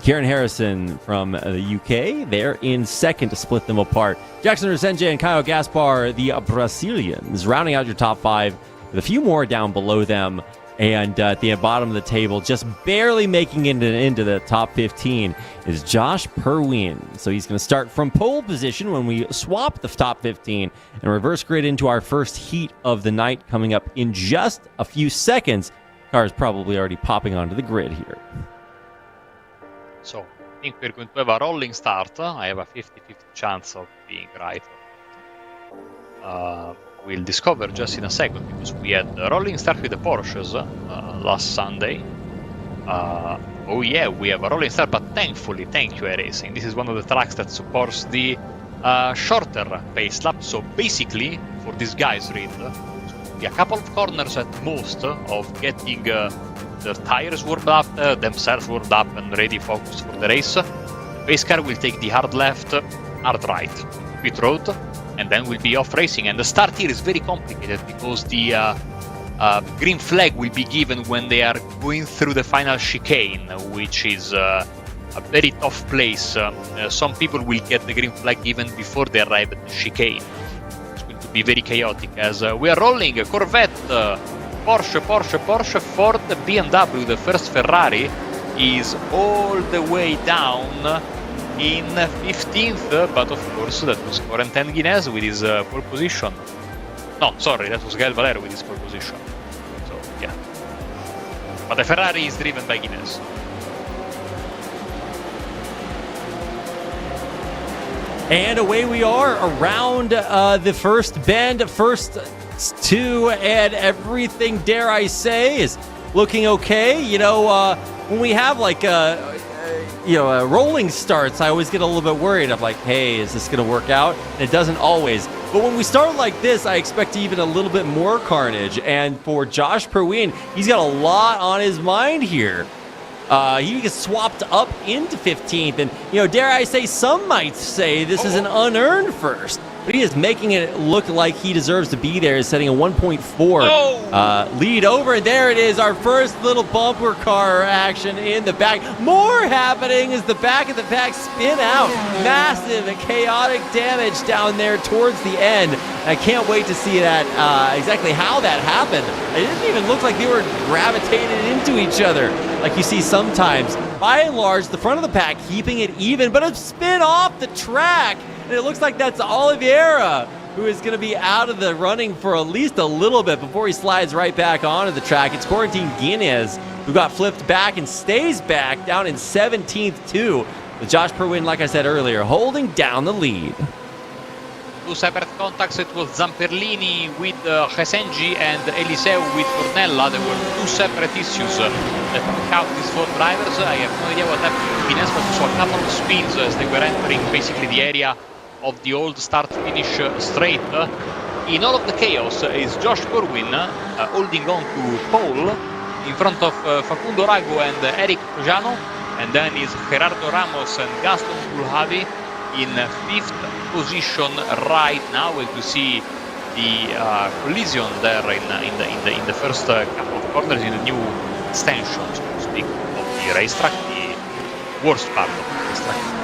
Kieran Harrison from the UK, they're in second to split them apart. Jackson Ursenje and Caio Gaspar, the Brazilians, rounding out your top 5 with a few more down below them. And at the bottom of the table, just barely making it into the top 15, is Josh Perwin. So he's going to start from pole position when we swap the top 15 and reverse grid into our first heat of the night coming up in just a few seconds. Car is probably already popping onto the grid here. So I think we're going to have a rolling start. I have a 50-50 chance of being right. We'll discover just in a second, because we had a rolling start with the Porsches last Sunday. Oh yeah, we have a rolling start, but thankfully, thank you iRacing, this is one of the tracks that supports the shorter pace lap. So basically, for these guys, Reed, a couple of corners at most of getting their tires warmed up, themselves warmed up and ready focused for the race. The pace car will take the hard left, hard right, pit road, and then we'll be off racing. And the start here is very complicated because the green flag will be given when they are going through the final chicane, which is a very tough place. Some people will get the green flag given before they arrive at the chicane. It's going to be very chaotic as we are rolling. Corvette, Porsche, Ford, BMW. The first Ferrari is all the way down in 15th, but of course that was Corentin Guinness with his pole position. No, sorry, that was Gael Valero with his pole position. So, yeah. But the Ferrari is driven by Guinness. And away we are around the first bend, first 2, and everything, dare I say, is looking okay. You know, when we have like rolling starts, I always get a little bit worried. I'm like, hey, is this going to work out? And it doesn't always. But when we start like this, I expect even a little bit more carnage. And for Josh Perwin, he's got a lot on his mind here. He gets swapped up into 15th. And, dare I say, some might say this is an unearned first. But he is making it look like he deserves to be there. He's setting a 1.4 lead over. And there it is, our first little bumper car action in the back. More happening as the back of the pack spin out. Massive and chaotic damage down there towards the end. I can't wait to see that, exactly how that happened. It didn't even look like they were gravitated into each other like you see sometimes. By and large, the front of the pack keeping it even, but a spin off the track. And it looks like that's Oliveira, who is going to be out of the running for at least a little bit before he slides right back onto the track. It's Corentin Guinness, who got flipped back and stays back down in 17th too. With Josh Perwin, like I said earlier, holding down the lead. Two separate contacts. It was Zamperlini with Hesengi and Eliseu with Cornella. There were two separate issues that count these 4 drivers. I have no idea what happened to Guinness, but we saw a couple of spins as they were entering basically the area of the old start-finish straight. In all of the chaos is Josh Perwin holding on to pole in front of Facundo Rago and Eric Trojano, and then is Gerardo Ramos and Gaston Pulhavi in 5th position right now. As you see the collision there in the first couple of corners in the new extension, so to speak, of the racetrack, the worst part of the racetrack.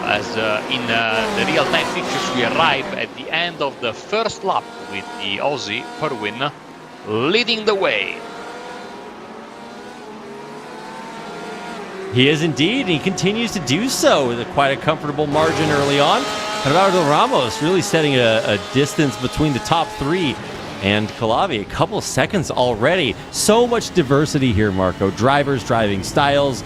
As in the real-time pictures, we arrive at the end of the first lap with the Aussie Perwin leading the way. He is indeed, and he continues to do so with quite a comfortable margin early on. Gerardo Ramos really setting a distance between the top 3 and Calavi. A couple of seconds already. So much diversity here, Marco. Drivers, driving styles,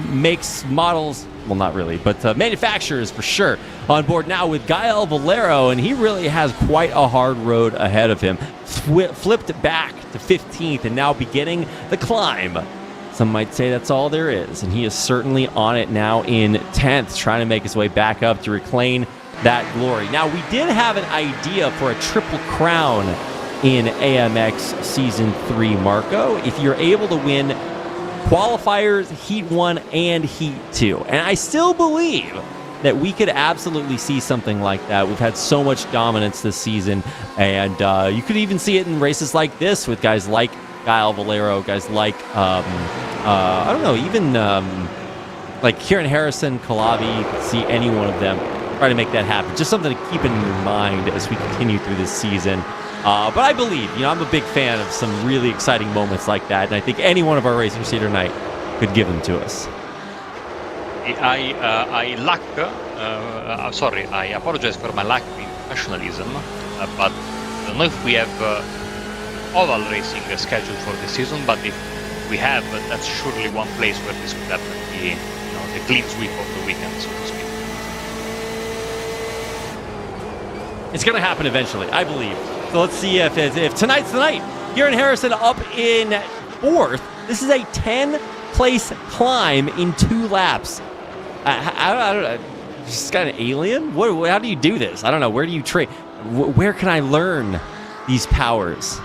makes, models. Well, not really, but manufacturers for sure on board now with Gael Valero, and he really has quite a hard road ahead of him. Flipped back to 15th and now beginning the climb. Some might say that's all there is, and he is certainly on it now in 10th, trying to make his way back up to reclaim that glory. Now, we did have an idea for a triple crown in AMX Season 3, Marco, if you're able to win qualifiers, Heat 1 and Heat 2. And I still believe that we could absolutely see something like that. We've had so much dominance this season, and you could even see it in races like this with guys like Kyle Valero, guys like, I don't know, even like Kieran Harrison, Kalavi. You could see any one of them try to make that happen. Just something to keep in your mind as we continue through this season. But I believe, I'm a big fan of some really exciting moments like that, and I think any one of our racers here tonight could give them to us. I apologize for my lack of professionalism, but I don't know if we have oval racing scheduled for this season, but if we have, that's surely one place where this could happen, the clean sweep of the weekend, so to speak. It's going to happen eventually, I believe. So let's see if tonight's the night. Kieran Harrison up in 4th. This is a 10-place climb in 2 laps. I don't know. Just kind of alien? How do you do this? I don't know. Where do you train? Where can I learn these powers?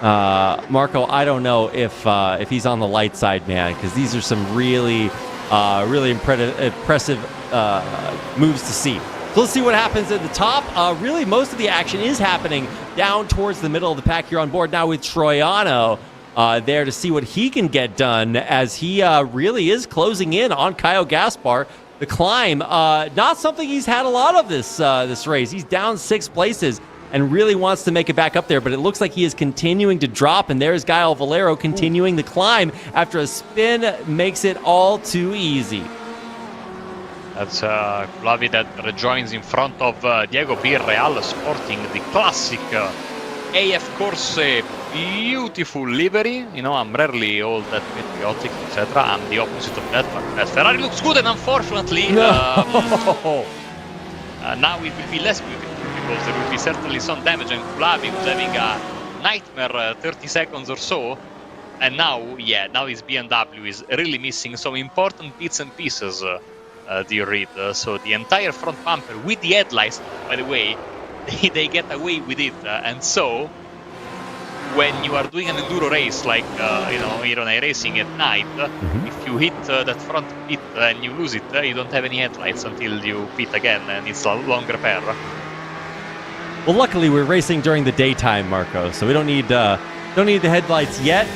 Marco, I don't know if he's on the light side, man, because these are some really impressive moves to see. So let's see what happens at the top. Really, most of the action is happening down towards the middle of the pack. You're on board now with Troiano there to see what he can get done as he really is closing in on Kyle Gaspar. The climb, not something he's had a lot of this race. He's down 6 places and really wants to make it back up there, but it looks like he is continuing to drop, and there's Kyle Valero continuing the climb after a spin makes it all too easy. That's Flavi that rejoins in front of Diego Birreal, sporting the classic AF Corse beautiful livery. I'm rarely all that patriotic, etc. I'm the opposite of that, but Ferrari looks good, and unfortunately, now it will be less beautiful because there will be certainly some damage, and Flavi was having a nightmare 30 seconds or so. And now his BMW is really missing some important bits and pieces. Dear Reed. So the entire front bumper with the headlights, by the way, they get away with it. And so when you are doing an enduro race like Iron Racing at night, if you hit that front pit and you lose it, you don't have any headlights until you pit again, and it's a long repair. Well, luckily we're racing during the daytime, Marco, so we don't need the headlights yet.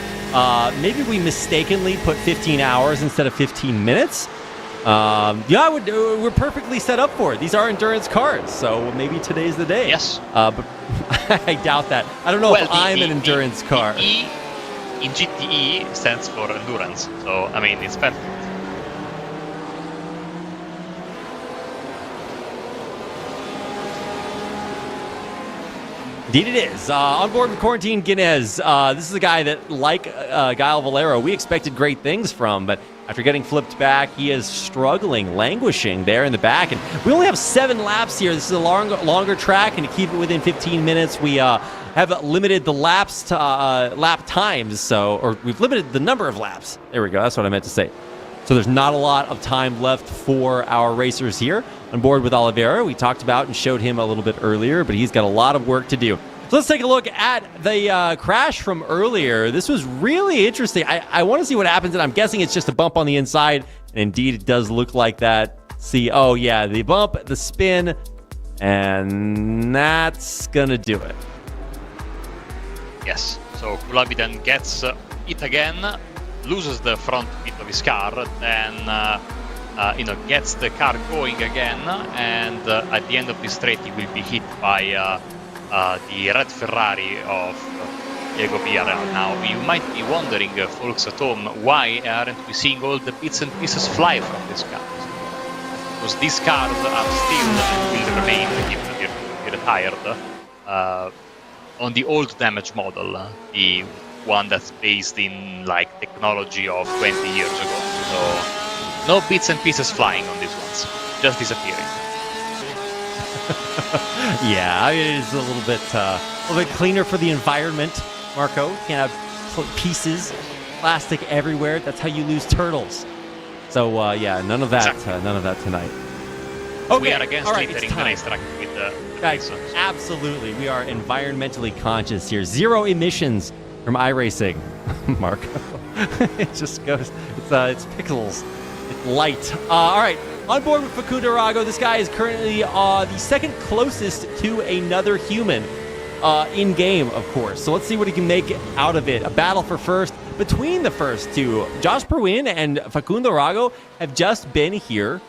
Maybe we mistakenly put 15 hours instead of 15 minutes. We're perfectly set up for it. These are endurance cars, so maybe today's the day. Yes. But I doubt that. I don't know if I'm an endurance car. The E in GTE stands for endurance, so I mean it's perfect. Indeed it is. On board with Quarantine Guinness. This is a guy that, like Kyle Valero, we expected great things from, but after getting flipped back, he is struggling, languishing there in the back. And we only have 7 laps here. This is a longer track, and to keep it within 15 minutes, we have limited the lap times. Or we've limited the number of laps. There we go. That's what I meant to say. So there's not a lot of time left for our racers here. On board with Oliveira, we talked about and showed him a little bit earlier, but he's got a lot of work to do. So let's take a look at the crash from earlier. This was really interesting. I want to see what happens, and I'm guessing it's just a bump on the inside, and indeed it does look like that. See, oh yeah, the bump, the spin, and that's going to do it. Yes, so Kulavi then gets it again, loses the front bit of his car, then gets the car going again, and at the end of the straight he will be hit by the red Ferrari of Diego Villarreal. Now you might be wondering, folks at home, why aren't we seeing all the bits and pieces fly from this car? Because these cars are still and will remain, even if they're retired, on the old damage model, the one that's based in technology of 20 years ago. So no bits and pieces flying on these ones, just disappearing. Yeah, I mean, it's a little bit cleaner for the environment, Marco. You can't have pieces, plastic everywhere. That's how you lose turtles. So none of that. Exactly. None of that tonight. Okay, we are against all right, littering the racetrack with the guys. Absolutely, we are environmentally conscious here. 0 emissions from iRacing, Marco. It just goes. It's pixels. It's light. All right. On board with Facundo Arago, this guy is currently the second closest to another human in game, of course. So let's see what he can make out of it. A battle for first between the first two. Josh Perwin and Facundo Arago have just been here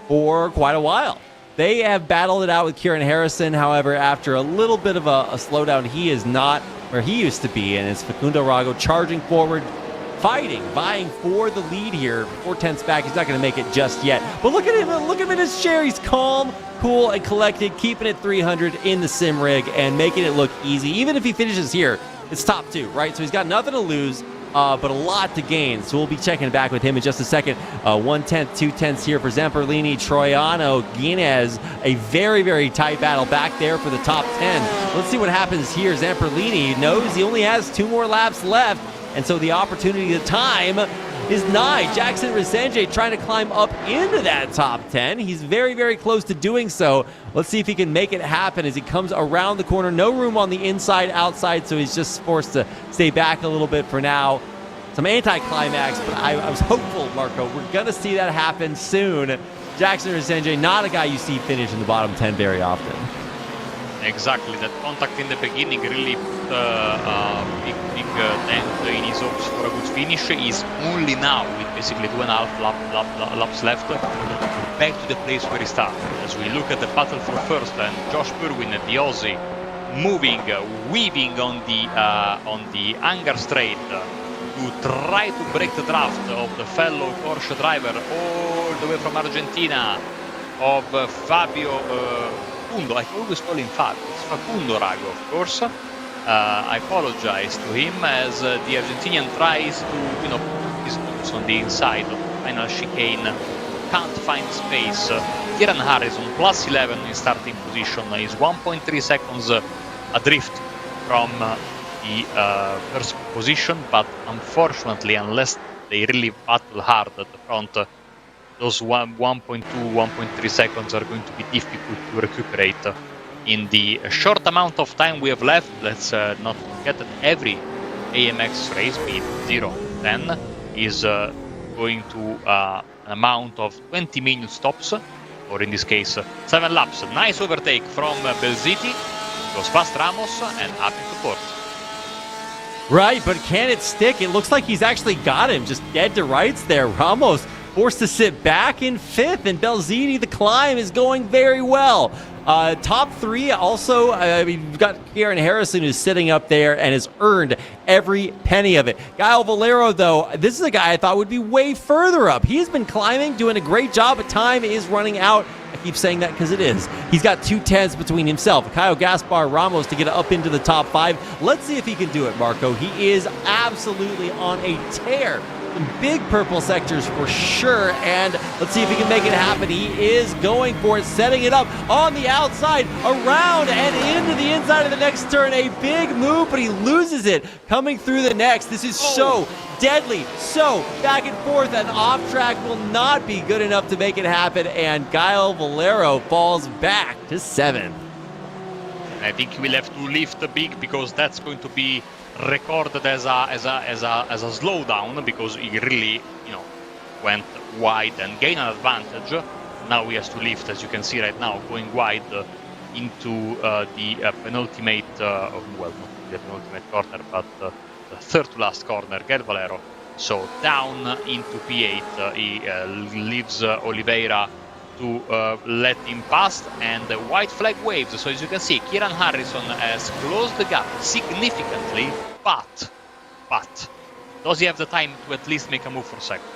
for quite a while. They have battled it out with Kieran Harrison. However, after a little bit of a slowdown, he is not where he used to be. And it's Facundo Arago charging forward, fighting, vying for the lead here. 4/10ths back. He's not going to make it just yet. But look at him. Look at him in his chair. He's calm, cool, and collected, keeping it 300 in the sim rig and making it look easy. Even if he finishes here, it's top 2, right? So he's got nothing to lose, but a lot to gain. So we'll be checking back with him in just a second. 1/10, 2/10ths here for Zamperlini, Troiano, Guinness. A very, very tight battle back there for the top 10. Let's see what happens here. Zamperlini knows he only has 2 more laps left. And so the opportunity, the time is nigh. Jackson Resenge trying to climb up into that top 10. He's very, very close to doing so. Let's see if he can make it happen as he comes around the corner. No room on the inside, outside, so he's just forced to stay back a little bit for now. Some anticlimax, but I was hopeful, Marco. We're going to see that happen soon. Jackson Resenge, not a guy you see finish in the bottom 10 very often. Exactly, that contact in the beginning really put a big dent in his hopes for a good finish. He's only now, with basically 2.5 laps left, back to the place where he started. As we look at the battle for first, and Josh Perwin, the Aussie, moving, weaving on the Hangar Straight to try to break the draft of the fellow Porsche driver all the way from Argentina, of Fabio Facundo. I always call him Fabio. It's Facundo Arago, of course. I apologize to him as the Argentinian tries to, put his boots on the inside of the final chicane. Can't find space. Kieran Harrison, plus 11 in starting position, is 1.3 seconds adrift from the first position, but unfortunately, unless they really battle hard at the front, those 1.2, 1.3 seconds are going to be difficult to recuperate in the short amount of time we have left. Let's not forget that every AMX race, be it 0, 10, is going to an amount of 20 minute stops, or in this case, 7 laps. Nice overtake from Belziti. Goes past Ramos and up into fourth. Right, but can it stick? It looks like he's actually got him just dead to rights there. Ramos forced to sit back in 5th, and Belziti, the climb is going very well. Top 3 also, we've got Kieran Harrison who's sitting up there and has earned every penny of it. Gael Valero, though, this is a guy I thought would be way further up. He's been climbing, doing a great job, but time is running out. I keep saying that because it is. He's got 2/10ths between himself, Caio Gaspar Ramos, to get up into the top 5. Let's see if he can do it, Marco. He is absolutely on a tear. Some big purple sectors for sure, and let's see if he can make it happen. He is going for it, setting it up on the outside, around and into the inside of the next turn. A big move, but he loses it coming through the next. This is so deadly, so back and forth, and off track will not be good enough to make it happen, and Gael Valero falls back to 7th. I think he will have to lift big, because that's going to be recorded as a slowdown, because he really went wide and gained an advantage. Now he has to lift, as you can see right now, going wide into the penultimate, well, not the penultimate corner, but the third to last corner, Gael Valero. So down into P8, he leaves Oliveira to let him pass, and the white flag waves. So as you can see, Kieran Harrison has closed the gap significantly, but does he have the time to at least make a move for second?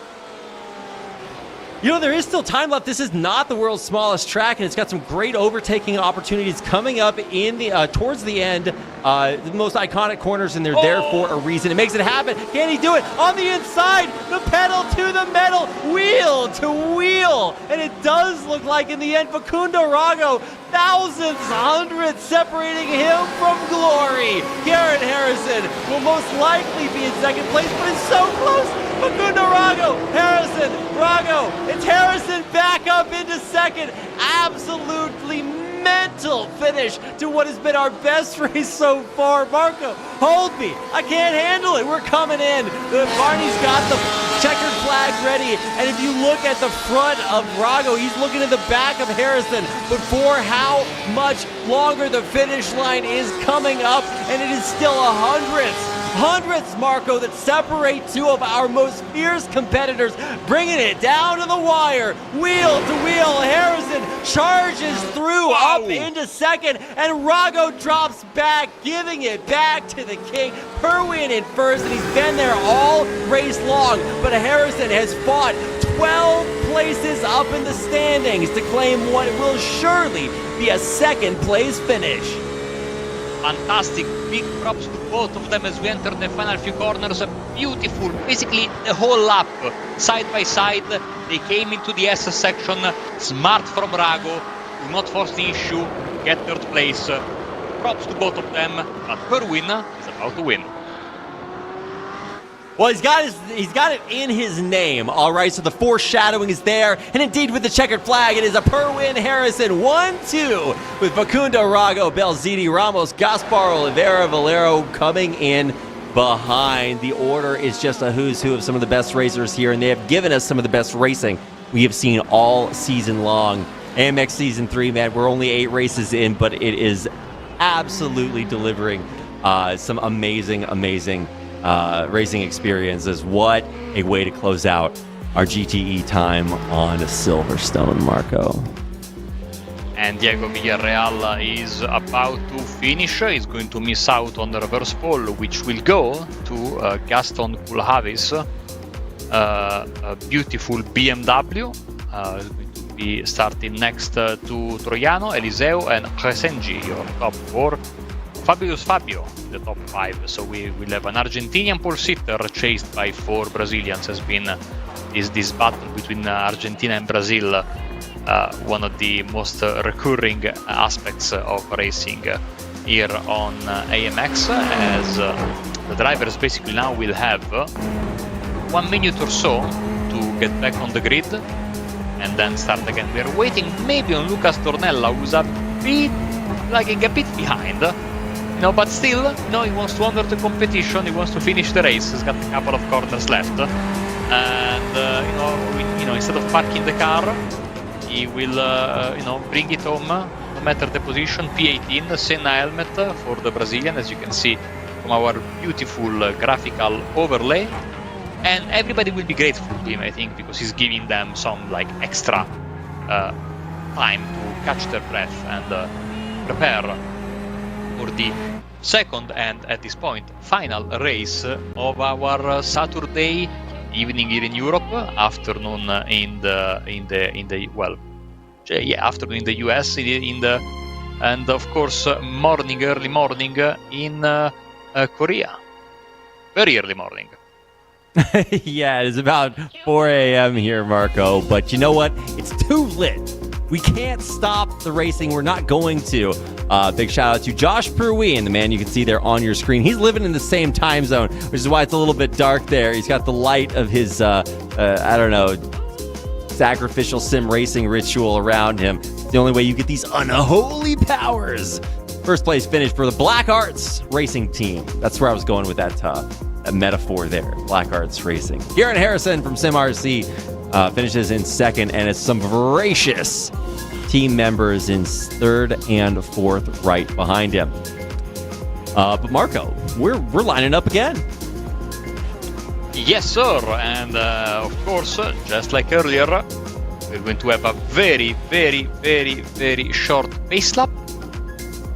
There is still time left. This is not the world's smallest track, and it's got some great overtaking opportunities coming up in the towards the end. The most iconic corners, and they're there for a reason. It makes it happen. Can he do it on the inside? The pedal to the metal, wheel to wheel, and it does look like in the end Facundo Arago, thousands, hundreds separating him from glory. Kieran Harrison will most likely be in second place, but it's so close. Facundo Arago, Harrison, Arago. It's Harrison back up into second. Absolutely mental finish to what has been our best race so far. Marco, hold me. I can't handle it. We're coming in. Barney's got the checkered flag ready. And if you look at the front of Rago, he's looking at the back of Harrison. But for how much longer the finish line is coming up, and it is still hundredths, Marco, that separate two of our most fierce competitors, bringing it down to the wire, wheel to wheel. Harrison charges through up into second, and Rago drops back, giving it back to the king. Perwin in first, and he's been there all race long, but Harrison has fought 12 places up in the standings to claim what will surely be a second place finish. Fantastic, big props to both of them as we enter the final few corners. Beautiful, basically the whole lap, side by side. They came into the S section, smart from Rago, do not force the issue, get third place. Props to both of them, but Perwin is about to win. Well, he's got it in his name, all right, so the foreshadowing is there, and indeed with the checkered flag, it is a Perwin Harrison 1-2 with Facundo Rago, Belziti, Ramos, Gaspar, Oliveira, Valero coming in behind. The order is just a who's who of some of the best racers here, and they have given us some of the best racing we have seen all season long. AMX Season 3, man, we're only 8 races in, but it is absolutely delivering some amazing racing experiences. What a way to close out our GTE time on Silverstone, Marco. And Diego Villarreal is about to finish. He's going to miss out on the reverse pole, which will go to Gaston Kulhavis, a beautiful BMW. Is going to be starting next to Troiano, Eliseo, and Resengi, your top 4. Fabio, the top 5. So we will have an Argentinian pole sitter chased by 4 Brazilians. Has been this battle between Argentina and Brazil, one of the most recurring aspects of racing here on AMX, as the drivers basically now will have 1 minute or so to get back on the grid and then start again. We are waiting maybe on Lucas Tornella, who's a bit lagging a bit behind. No, but still, he wants to honor the competition. He wants to finish the race. He's got a couple of corners left, and instead of parking the car, he will, bring it home, no matter the position. P18, Senna helmet for the Brazilian, as you can see from our beautiful graphical overlay, and everybody will be grateful to him, I think, because he's giving them some extra time to catch their breath and prepare for the second and, at this point, final race of our Saturday evening here in Europe, afternoon in the afternoon in the US, and of course early morning in Korea. Very early morning. Yeah, it is about 4 a.m. here, Marco. But you know what? It's too lit. We can't stop the racing. We're not going to. Big shout out to Josh Perwin, the man you can see there on your screen. He's living in the same time zone, which is why it's a little bit dark there. He's got the light of his, sacrificial sim racing ritual around him. The only way you get these unholy powers. First place finish for the Black Arts Racing Team. That's where I was going with that metaphor there. Black Arts Racing. Garrett Harrison from SimRC finishes in second, and it's some voracious team members in third and fourth right behind him. But Marco, we're lining up again. Yes, sir. And of course, just like earlier, we're going to have a very, very, very, very short pace lap.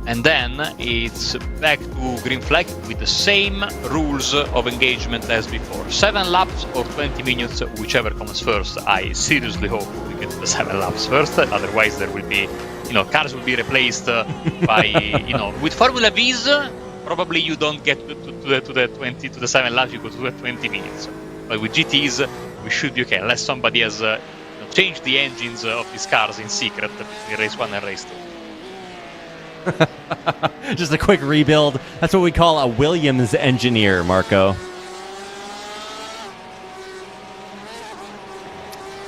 And then it's back to green flag with the same rules of engagement as before. 7 laps or 20 minutes, whichever comes first. I seriously hope we get the 7 laps first. Otherwise, there will be, cars will be replaced by, with Formula V's. Probably you don't get to the 7 laps. You go to the 20 minutes. But with GTEs, we should be okay, unless somebody has changed the engines of these cars in secret between race 1 and race 2. Just a quick rebuild. That's what we call a Williams engineer, Marco.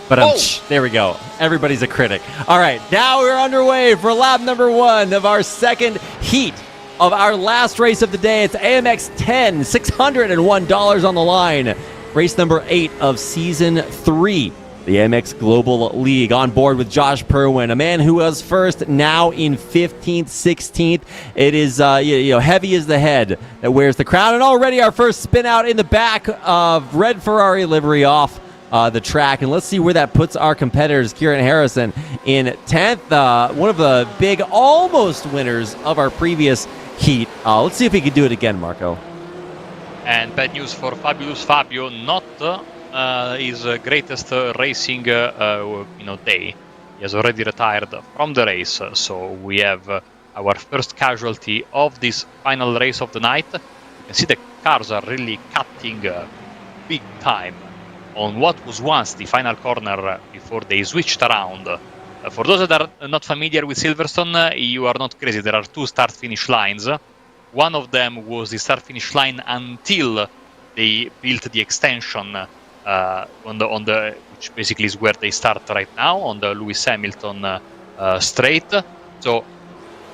But there we go. Everybody's a critic. All right, now we're underway for lap number 1 of our second heat of our last race of the day. It's AMX 10, $601 on the line. race number 8 of Season 3, the AMX Global League. On board with Josh Perwin, a man who was first, now in 15th, 16th. It is heavy as the head that wears the crown. And already our first spin out in the back of red Ferrari livery off the track. And let's see where that puts our competitors. Kieran Harrison in 10th, one of the big almost winners of our previous heat. Let's see if he can do it again, Marco. And bad news for Fabulous Fabio, not his greatest racing day. He has already retired from the race, so we have our first casualty of this final race of the night. You can see the cars are really cutting big time on what was once the final corner before they switched around. For those that are not familiar with Silverstone, you are not crazy. There are 2 start-finish lines. One of them was the start-finish line until they built the extension which basically is where they start right now, on the Lewis Hamilton straight. So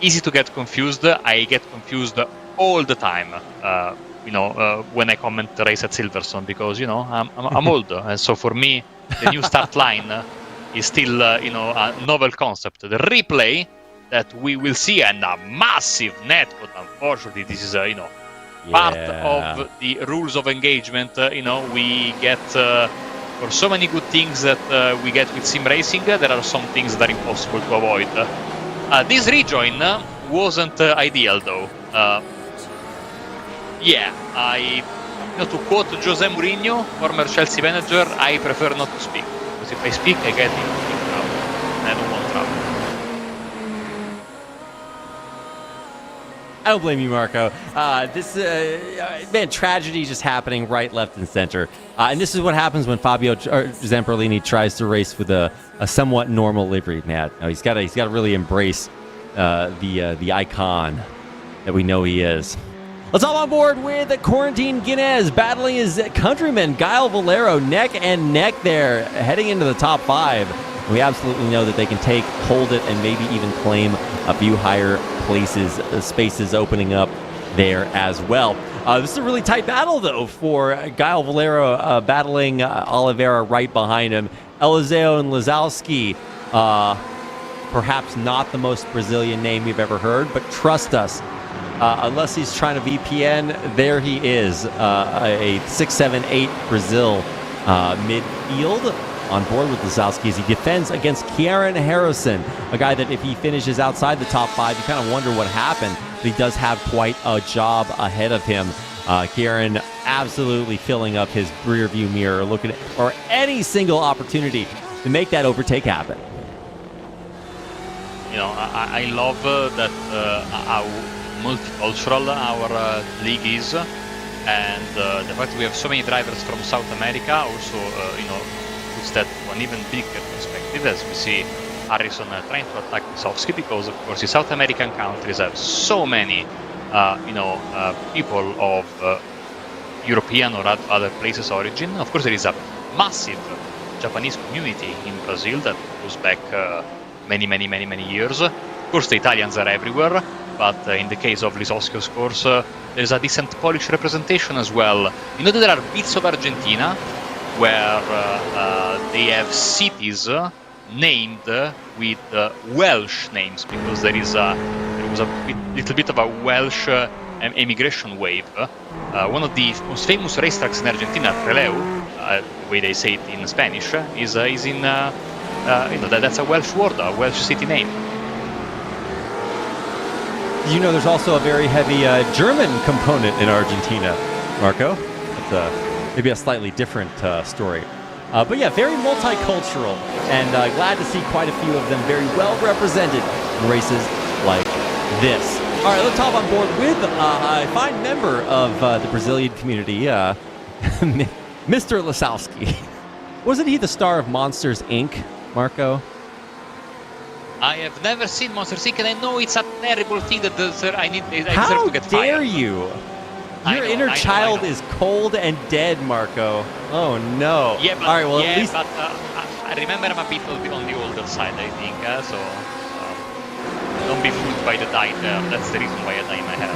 easy to get confused. I get confused all the time. When I comment the race at Silverstone, because I'm old, and so for me the new start line is still a novel concept. The replay that we will see, and a massive net, but unfortunately this is part of the rules of engagement. We get for so many good things that we get with sim racing, there are some things that are impossible to avoid. This rejoin wasn't ideal though. To quote Jose Mourinho, former Chelsea manager, I prefer not to speak, because if I speak, I get in trouble. I don't want trouble. I don't blame you, Marco. Tragedy just happening right, left, and center. And this is what happens when Fabio Zamperlini tries to race with a somewhat normal livery. Man, he's got to really embrace the icon that we know he is. Let's hop on board with Quarantine Guinness battling his countryman Guile Valero neck and neck there, heading into the top 5. We absolutely know that they can hold it, and maybe even claim a few higher places, spaces opening up there as well. This is a really tight battle, though, for Guile Valero battling Oliveira right behind him. Eliseo and Lazowski, perhaps not the most Brazilian name you've ever heard, but trust us, unless he's trying to VPN, there he is, a 6-7-8 Brazil midfield. On board with Lazowski as he defends against Kieran Harrison, a guy that if he finishes outside the top 5, you kind of wonder what happened, but he does have quite a job ahead of him. Kieran absolutely filling up his rear view mirror, looking for any single opportunity to make that overtake happen. I love that how multicultural our league is, and the fact that we have so many drivers from South America also, puts that to an even bigger perspective, as we see Harrison trying to attack Lisowski, because of course the South American countries have so many people of European or other places origin. Of course there is a massive Japanese community in Brazil that goes back many years. Of course the Italians are everywhere, but in the case of Lisowski, of course, there's a decent Polish representation as well. That there are bits of Argentina where they have cities named with Welsh names, because there was a little bit of a Welsh emigration wave. One of the most famous racetracks in Argentina, Trelew, the way they say it in Spanish, is in that's a Welsh word, a Welsh city name. There's also a very heavy German component in Argentina, Marco. It's maybe a slightly different story. But yeah, very multicultural, and glad to see quite a few of them very well represented in races like this. All right, let's hop on board with a fine member of the Brazilian community, Mr. Lisowski. Wasn't he the star of Monsters, Inc., Marco? I have never seen Monsters, Inc., and I know it's a terrible thing that I deserve to get fired. How dare you? Your inner child is cold and dead, Marco. Oh no. Yeah, but, all right, well, at least... but I remember I'm a bit on the older side, I think. So don't be fooled by the dye there. That's the reason why I dye my hair.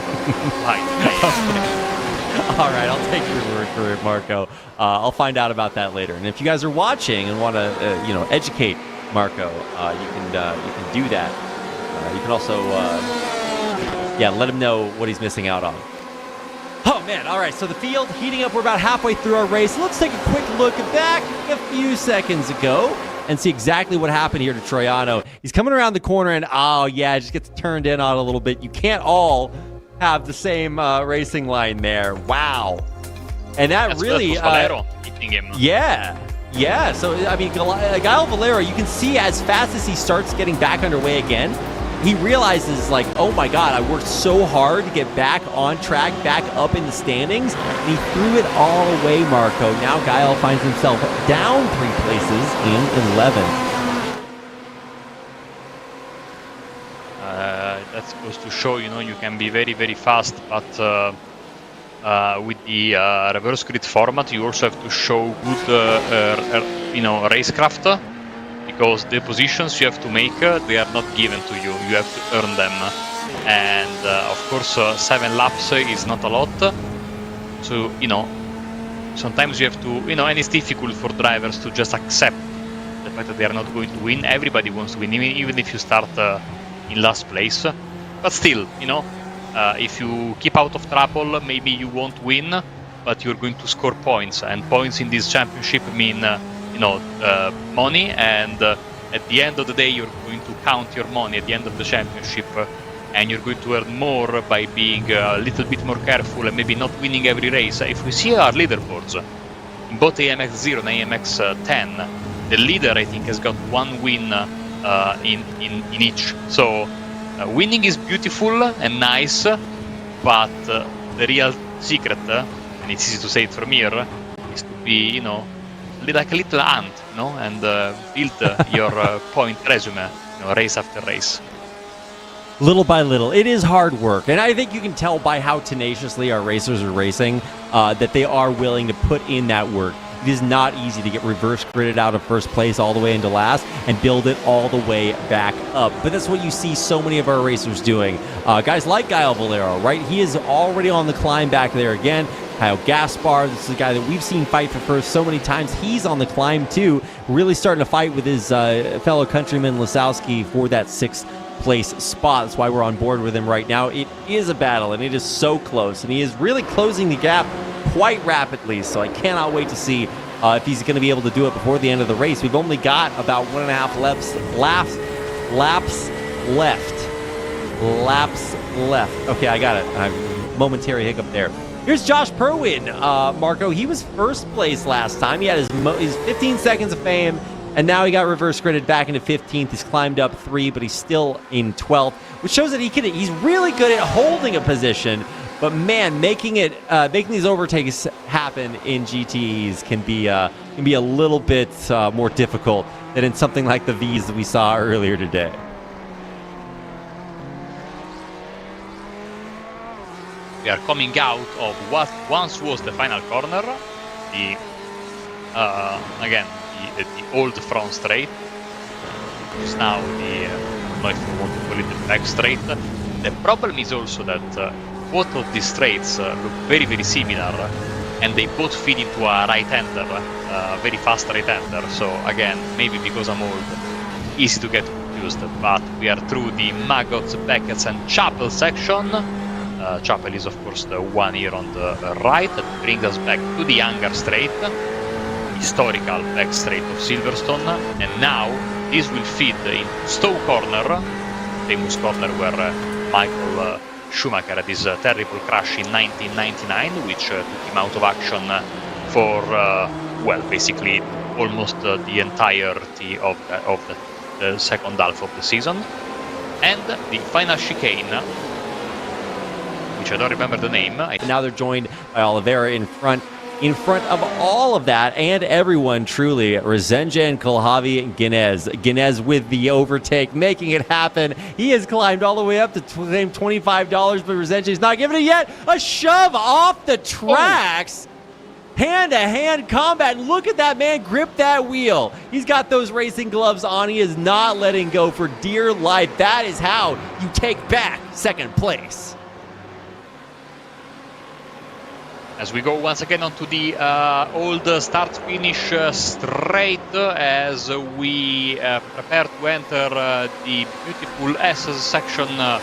All right, I'll take your word for it, Marco. I'll find out about that later. And if you guys are watching and want to, educate Marco, you can do that. You can also, let him know what he's missing out on. Oh, man. All right, so the field heating up. We're about halfway through our race. Let's take a quick look back a few seconds ago and see exactly what happened here to Troiano. He's coming around the corner, and, just gets turned in on a little bit. You can't all have the same racing line there. Wow. And that's really... Valero hitting him. Yeah. So, I mean, Gael Valero, you can see as fast as he starts getting back underway again, he realizes, like, oh my God, I worked so hard to get back on track, back up in the standings, and he threw it all away, Marco. Now Gael finds himself down 3 places in 11th. That goes to show, you can be very, very fast, but with the reverse grid format, you also have to show good, racecraft. Because the positions you have to make, they are not given to you. You have to earn them. And of course, 7 laps is not a lot. So, sometimes you have to, and it's difficult for drivers to just accept the fact that they are not going to win. Everybody wants to win, even if you start in last place. But still, if you keep out of trouble, maybe you won't win, but you're going to score points. And points in this championship mean... money, and at the end of the day you're going to count your money at the end of the championship, and you're going to earn more by being a little bit more careful and maybe not winning every race. If we see our leaderboards in both AMX 0 and AMX 10, the leader I think has got 1 win in each. So winning is beautiful and nice, but the real secret, and it's easy to say it from here, is to be like a little ant, and build your point resume, race after race. Little by little. It is hard work, and I think you can tell by how tenaciously our racers are racing that they are willing to put in that work. It is not easy to get reverse gridded out of first place all the way into last and build it all the way back up. But that's what you see so many of our racers doing. Guys like Gael Valero, right? He is already on the climb back there again. Kyle Gaspar, this is a guy that we've seen fight for first so many times. He's on the climb too, really starting to fight with his fellow countryman Lasowski for that 6th place spot. That's why we're on board with him right now. It is a battle, and it is so close, and he is really closing the gap quite rapidly, so I cannot wait to see if he's going to be able to do it before the end of the race. We've only got about 1.5 laps left. Okay, I got it. Momentary hiccup there. Here's Josh Perwin, Marco. He was first place last time. He had his 15 seconds of fame, and now he got reverse gridded back into 15th. He's climbed up 3, but he's still in 12th, which shows that he's really good at holding a position. But man, making these overtakes happen in GTEs can be a little bit more difficult than in something like the V's that we saw earlier today. We are coming out of what once was the final corner, the old front straight, which is now the, I don't know if you want to call it the back straight. The problem is also that both of these straights look very, very similar, and they both feed into a right-hander, very fast right-hander. So again, maybe because I'm old, easy to get confused, but we are through the Maggots, Beckett's and Chapel section. Chapel is of course the one here on the right, that brings us back to the Hangar Straight, historical back straight of Silverstone, and now this will feed in Stowe Corner, famous corner where Michael Schumacher had his terrible crash in 1999, which took him out of action for basically almost the entirety of the second half of the season. And the final chicane, which I don't remember the name. Now they're joined by Oliveira in front of all of that and everyone, truly. Rezenja, Kulhavi, and Guinness with the overtake, making it happen. He has climbed all the way up to claim $25, but Rezenja is not giving it yet. A shove off the tracks. Hand-to-hand combat. Look at that man grip that wheel. He's got those racing gloves on. He is not letting go for dear life. That is how you take back second place. As we go once again onto the old start-finish straight as we prepare to enter the beautiful S section that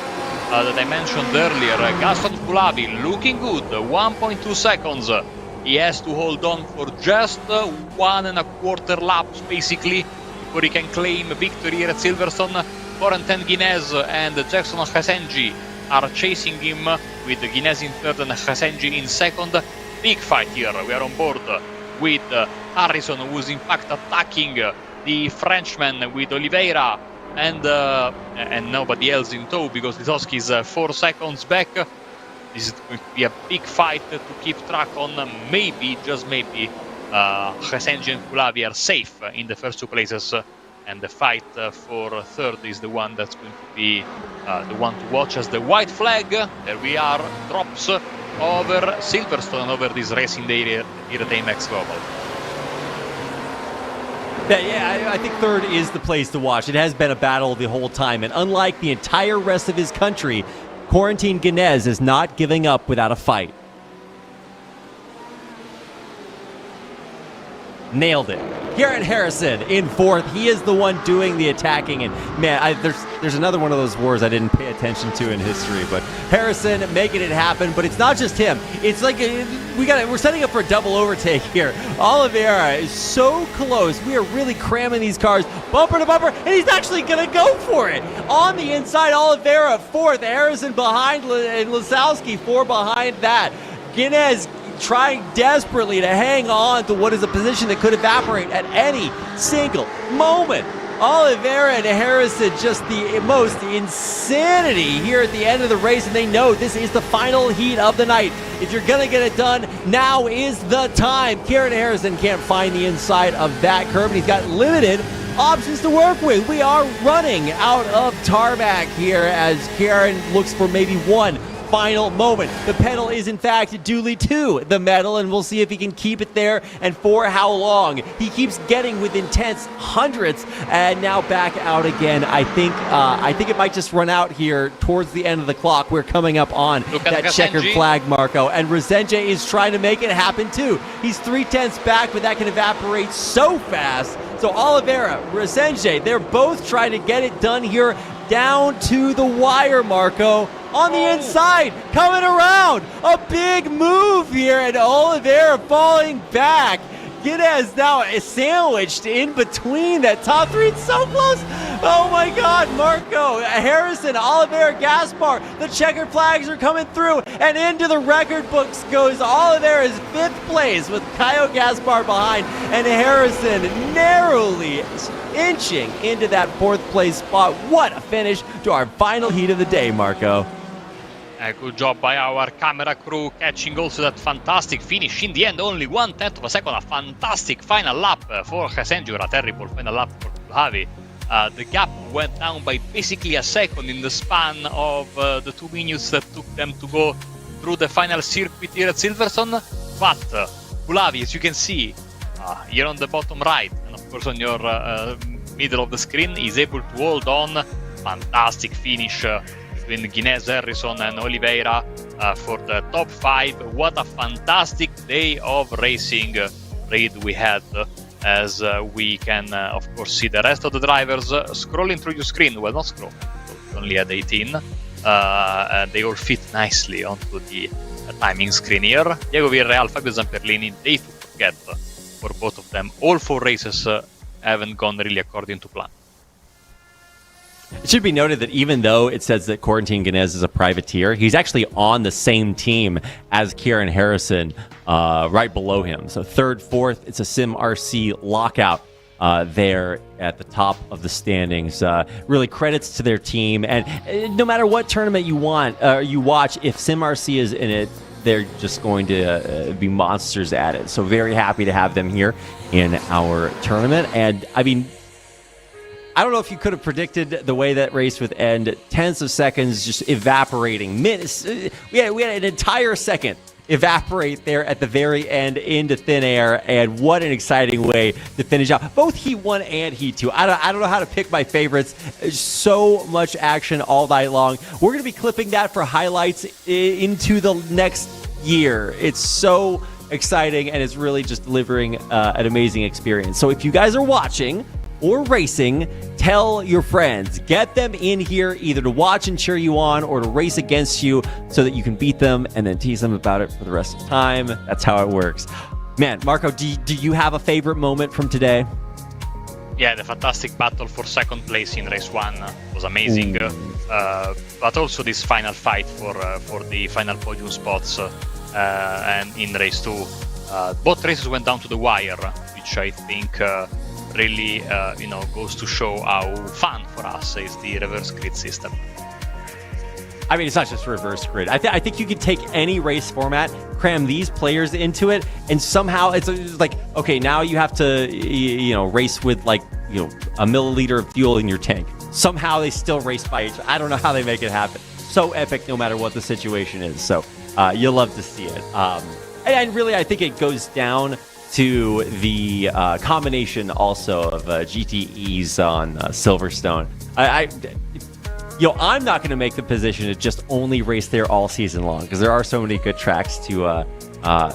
I mentioned earlier. Gaston Kulavi looking good, 1.2 seconds. He has to hold on for just 1.25 laps basically before he can claim victory here at Silverstone. Corentin Guinness and Jackson Hasenji are chasing him, with Guinness in third and Hasenji in second. Big fight here. We are on board with Harrison, who's in fact attacking the Frenchman with Oliveira and nobody else in tow because Litoski is 4 seconds back. This is going to be a big fight to keep track on. Maybe, just maybe, Hasenji and Kulavi are safe in the first 2 places. And the fight for third is the one that's going to be the one to watch as the white flag. There we are, drops over Silverstone, over this racing day here at AMX Global. Yeah, I think third is the place to watch. It has been a battle the whole time, and unlike the entire rest of his country, Corentin Guinness is not giving up without a fight. Nailed it. Garrett Harrison in fourth. He is the one doing the attacking, and man, there's another one of those wars I didn't pay attention to in history. But Harrison making it happen. But it's not just him. It's like we're setting up for a double overtake here. Oliveira is so close. We are really cramming these cars bumper to bumper, and he's actually gonna go for it on the inside. Oliveira fourth. Harrison behind, and Lisowski 4 behind that. Guinness trying desperately to hang on to what is a position that could evaporate at any single moment. Oliveira and Harrison, just the most insanity here at the end of the race, and they know this is the final heat of the night. If you're gonna get it done, now is the time. Kieran Harrison can't find the inside of that curb, and he's got limited options to work with. We are running out of tarmac here as Kieran looks for maybe one final moment. The pedal is in fact duly to the metal, and we'll see if he can keep it there and for how long. He keeps getting with intense hundreds, and now back out again. I think it might just run out here towards the end of the clock. We're coming up on that checkered flag, Marco, and Resenje is trying to make it happen too. He's 3/10 back, but that can evaporate so fast. So Oliveira, Resenje, they're both trying to get it done here down to the wire, Marco. On the inside, coming around, a big move here, and Oliveira falling back. Guinness now is sandwiched in between that top 3. It's so close. Oh my God, Marco, Harrison, Oliveira, Gaspar. The checkered flags are coming through, and into the record books goes Oliveira's 5th place with Caio Gaspar behind, and Harrison narrowly inching into that 4th place spot. What a finish to our final heat of the day, Marco. Good job by our camera crew, catching also that fantastic finish. In the end, only 1/10 of a second. A fantastic final lap for Hasenji, a terrible final lap for Kulavi. The gap went down by basically a second in the span of the 2 minutes that took them to go through the final circuit here at Silverstone. But Kulavi, as you can see here on the bottom right, and of course on your middle of the screen, is able to hold on. Fantastic finish between Guinness, Harrison and Oliveira for the top 5. What a fantastic day of racing raid we had, as we can of course see the rest of the drivers scrolling through your screen. Well, not scrolling, we only had 18. And they all fit nicely onto the timing screen here. Diego Villarreal, Fabio Zamperlini, day to forget for both of them. All 4 races haven't gone really according to plan. It should be noted that even though it says that Corentin Guinness is a privateer, he's actually on the same team as Kieran Harrison, right below him. So 3rd, 4th, it's a Sim RC lockout there at the top of the standings. Really credits to their team. And no matter what tournament you watch, if Sim RC is in it, they're just going to be monsters at it. So very happy to have them here in our tournament. And I mean, I don't know if you could have predicted the way that race would end. Tenths of seconds just evaporating. Minutes. We had an entire second evaporate there at the very end into thin air, and what an exciting way to finish out both Heat 1 and Heat 2. I don't know how to pick my favorites. There's so much action all night long. We're going to be clipping that for highlights into the next year. It's so exciting, and it's really just delivering an amazing experience. So if you guys are watching or racing, tell your friends. Get them in here either to watch and cheer you on or to race against you so that you can beat them and then tease them about it for the rest of the time. That's how it works. Man, Marco, do you have a favorite moment from today? Yeah, the fantastic battle for second place in race 1 was amazing. But also this final fight for the final podium spots and in race 2. Both races went down to the wire, which I think really goes to show how fun for us is the reverse grid system. I mean, it's not just reverse grid. I think you could take any race format, cram these players into it, and somehow it's like, okay, now you have to race with a milliliter of fuel in your tank. Somehow they still race by each. I don't know how they make it happen. So epic, no matter what the situation is. So you'll love to see it. And really, I think it goes down to the combination also of GTEs on Silverstone. I'm not going to make the position to just only race there all season long because there are so many good tracks to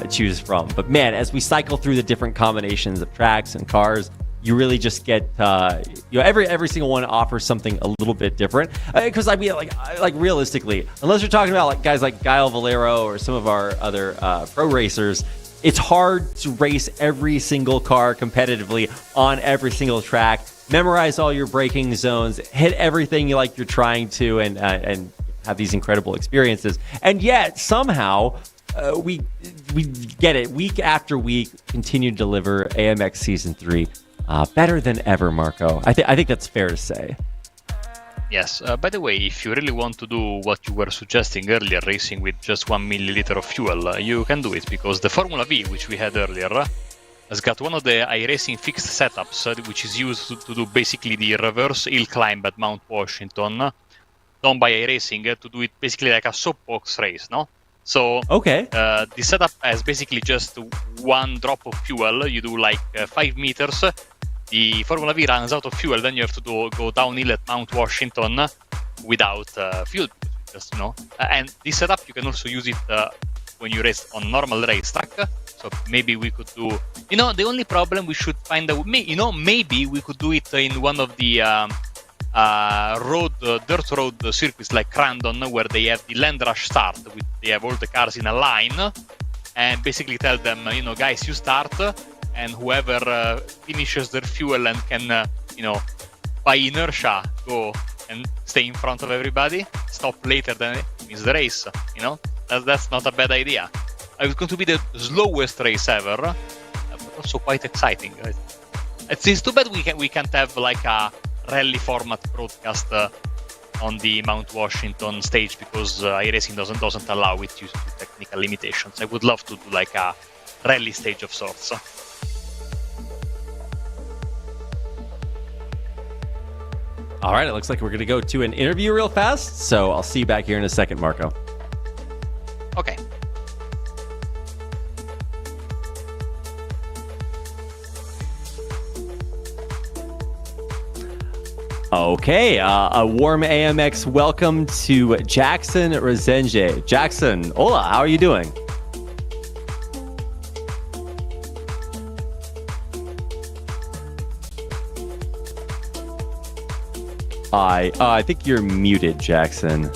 choose from. But man, as we cycle through the different combinations of tracks and cars, you really just get every single one offers something a little bit different. Because I mean, like realistically, unless you're talking about guys like Gael Valero or some of our other pro racers, it's hard to race every single car competitively on every single track, memorize all your braking zones, hit everything you're trying to, and have these incredible experiences. And yet somehow we get it week after week, continue to deliver AMX Season 3 better than ever, Marco. I think that's fair to say. Yes. By the way, if you really want to do what you were suggesting earlier, racing with just 1 milliliter of fuel, you can do it because the Formula V, which we had earlier, has got one of the iRacing fixed setups, which is used to do basically the reverse hill climb at Mount Washington, done by iRacing to do it basically like a soapbox race, no? So okay, the setup has basically just one drop of fuel. You do 5 meters. The Formula V runs out of fuel, then you have to go downhill at Mount Washington without fuel. And this setup, you can also use it when you race on normal racetrack. So maybe we could do, the only problem we should find out, maybe we could do it in one of the dirt road circuits like Crandon, where they have the land rush start. They have all the cars in a line and basically tell them, guys, you start. And whoever finishes their fuel and can, by inertia, go and stay in front of everybody, stop later than wins the race. That's not a bad idea. It's going to be the slowest race ever, but also quite exciting. It's too bad we can't have a rally format broadcast on the Mount Washington stage because iRacing doesn't allow it due to technical limitations. I would love to do a rally stage of sorts. All right, it looks like we're going to go to an interview real fast, so I'll see you back here in a second, Marco. Okay. Okay, a warm AMX welcome to Jackson Rezende. Jackson, hola, how are you doing? I think you're muted, Jackson.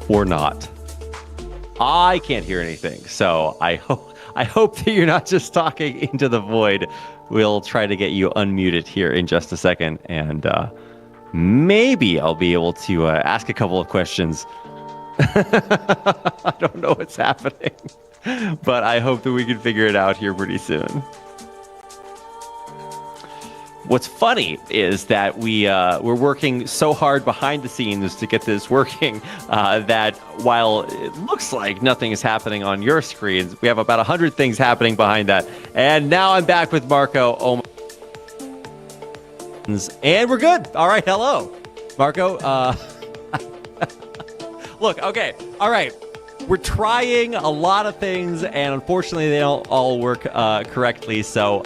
Or not. I can't hear anything, so I hope that you're not just talking into the void. We'll try to get you unmuted here in just a second, and maybe I'll be able to ask a couple of questions. I don't know what's happening, but I hope that we can figure it out here pretty soon. What's funny is that we're working so hard behind the scenes to get this working that while it looks like nothing is happening on your screens, we have about 100 things happening behind that. And now I'm back with Marco. Oh my. And we're good. All right. Hello, Marco. Look, okay. All right. We're trying a lot of things, and unfortunately, they don't all work correctly. So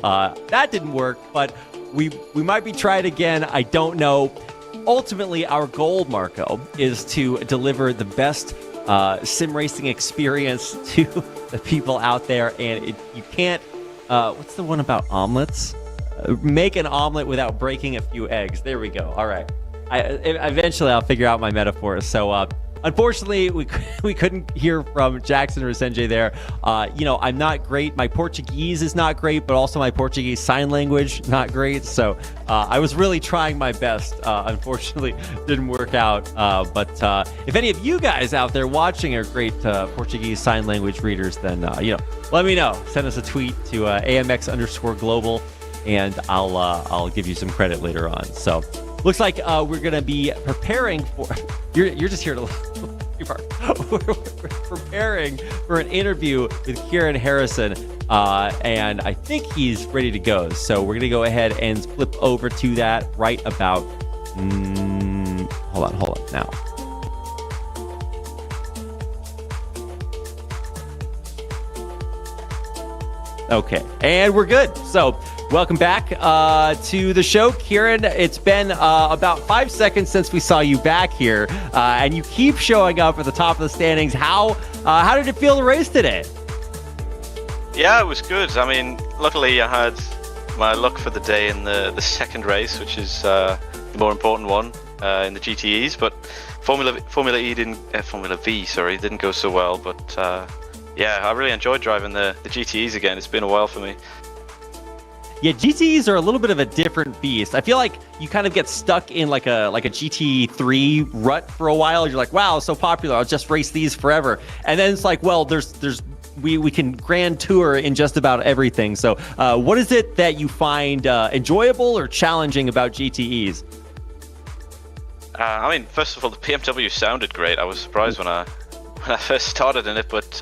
that didn't work, but we might be trying again. I don't know. ultimately, our goal, Marco, is to deliver the best sim racing experience to the people out there. And you can't, what's the one about omelets? Make an omelet without breaking a few eggs. There we go. All right. Eventually, I'll figure out my metaphors. So, unfortunately, we couldn't hear from Jackson or Sanjay there. I'm not great. My Portuguese is not great, but also my Portuguese sign language, not great. So I was really trying my best. Unfortunately, didn't work out. But if any of you guys out there watching are great Portuguese sign language readers, then, let me know. Send us a tweet to AMX_global, and I'll give you some credit later on. So looks like we're going to be preparing for... You're just here to... We're preparing for an interview with Kieran Harrison, and I think he's ready to go. So we're going to go ahead and flip over to that right about... Hold on now. Okay, and we're good. So... welcome back to the show, Kieran. It's been about 5 seconds since we saw you back here, and you keep showing up at the top of the standings. How did it feel to race today? Yeah, it was good. I mean, luckily I had my luck for the day in the second race, which is the more important one in the GTEs. But Formula V didn't go so well. But yeah, I really enjoyed driving the GTEs again. It's been a while for me. Yeah, GTEs are a little bit of a different beast. I feel like you kind of get stuck in like a GT3 rut for a while. You're like, wow, so popular. I'll just race these forever. And then it's like, well, we can grand tour in just about everything. So what is it that you find enjoyable or challenging about GTEs? I mean, first of all, the BMW sounded great. I was surprised when I first started in it, but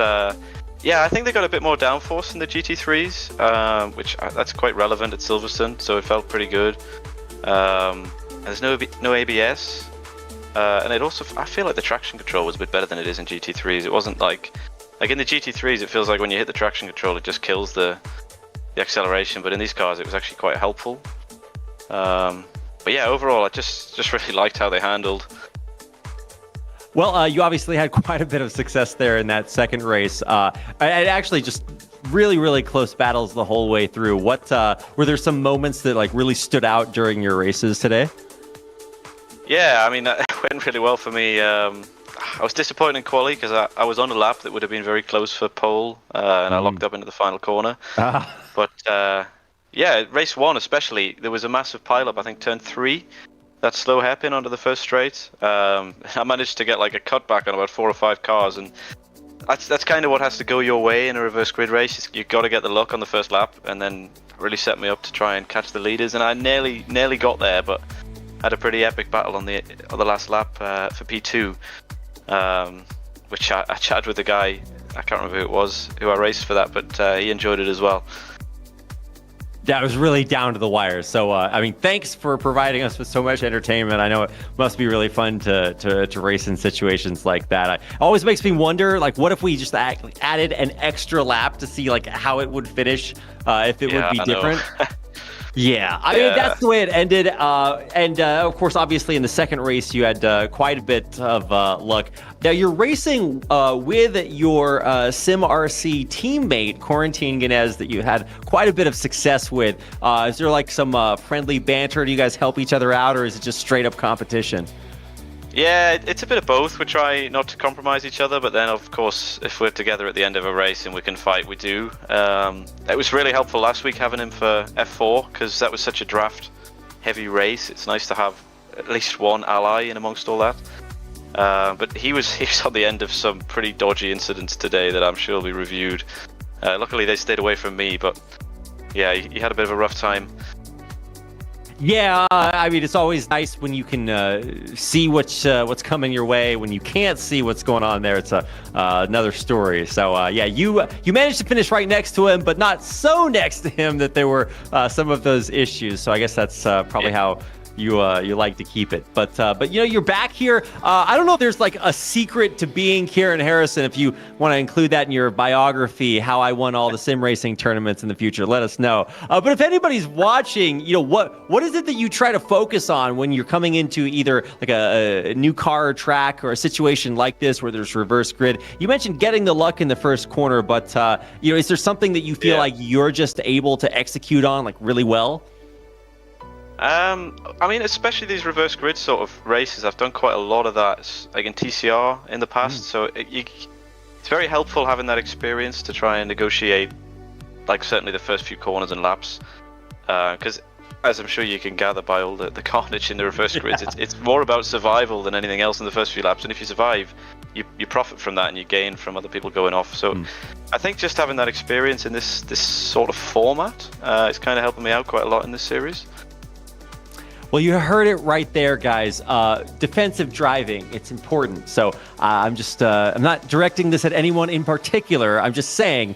yeah, I think they got a bit more downforce in the GT3s, which that's quite relevant at Silverstone, so it felt pretty good. There's no ABS, and it also, I feel like the traction control was a bit better than it is in GT3s. It wasn't like in the GT3s, it feels like when you hit the traction control, it just kills the acceleration, but in these cars, it was actually quite helpful. But yeah, overall, I just really liked how they handled. Well, you obviously had quite a bit of success there in that second race. And actually just really, really close battles the whole way through. What were there some moments that like really stood out during your races today? Yeah, I mean, it went really well for me. I was disappointed in quali because I was on a lap that would have been very close for pole, and I locked up into the final corner. But yeah, race one especially, there was a massive pileup. I think turn 3. That slow hairpin onto the first straight. I managed to get like a cutback on about 4 or 5 cars, and that's kind of what has to go your way in a reverse grid race. You've got to get the luck on the first lap, and then really set me up to try and catch the leaders. And I nearly got there, but had a pretty epic battle on the last lap for P2, which I chatted with the guy. I can't remember who it was who I raced for that, but he enjoyed it as well. Yeah, it was really down to the wire. So, I mean, thanks for providing us with so much entertainment. I know it must be really fun to race in situations like that. It always makes me wonder, like, what if we just added an extra lap to see, like, how it would finish, if it would be different? Yeah, I mean, that's the way it ended. And of course, obviously, in the second race, you had quite a bit of luck. Now, you're racing with your SimRC teammate, Quarantine Ganez, that you had quite a bit of success with. Is there like some friendly banter? Do you guys help each other out, or is it just straight up competition? Yeah, it's a bit of both. We try not to compromise each other, but then, of course, if we're together at the end of a race and we can fight, we do. It was really helpful last week having him for F4, because that was such a draft-heavy race. It's nice to have at least one ally in amongst all that. But he was on the end of some pretty dodgy incidents today that I'm sure will be reviewed. Luckily, they stayed away from me, but yeah, he had a bit of a rough time. Yeah, I mean, it's always nice when you can see what's coming your way. When you can't see what's going on there, it's another story. So, yeah, you managed to finish right next to him, but not so next to him that there were some of those issues. So I guess that's probably how you like to keep it. But you're back here. I don't know if there's like a secret to being Kieran Harrison. If you want to include that in your biography, how I won all the sim racing tournaments in the future, let us know. But if anybody's watching, what is it that you try to focus on when you're coming into either like a new car or track or a situation like this where there's reverse grid? You mentioned getting the luck in the first corner, but is there something that you feel like you're just able to execute on like really well? I mean, especially these reverse grid sort of races, I've done quite a lot of that, like in TCR in the past. So it's very helpful having that experience to try and negotiate, like certainly the first few corners and laps, because as I'm sure you can gather by all the carnage in the reverse grids, it's more about survival than anything else in the first few laps. And if you survive, you profit from that and you gain from other people going off. So I think just having that experience in this sort of format is kind of helping me out quite a lot in this series. Well, you heard it right there, guys. Defensive driving, it's important. So I'm not directing this at anyone in particular. I'm just saying,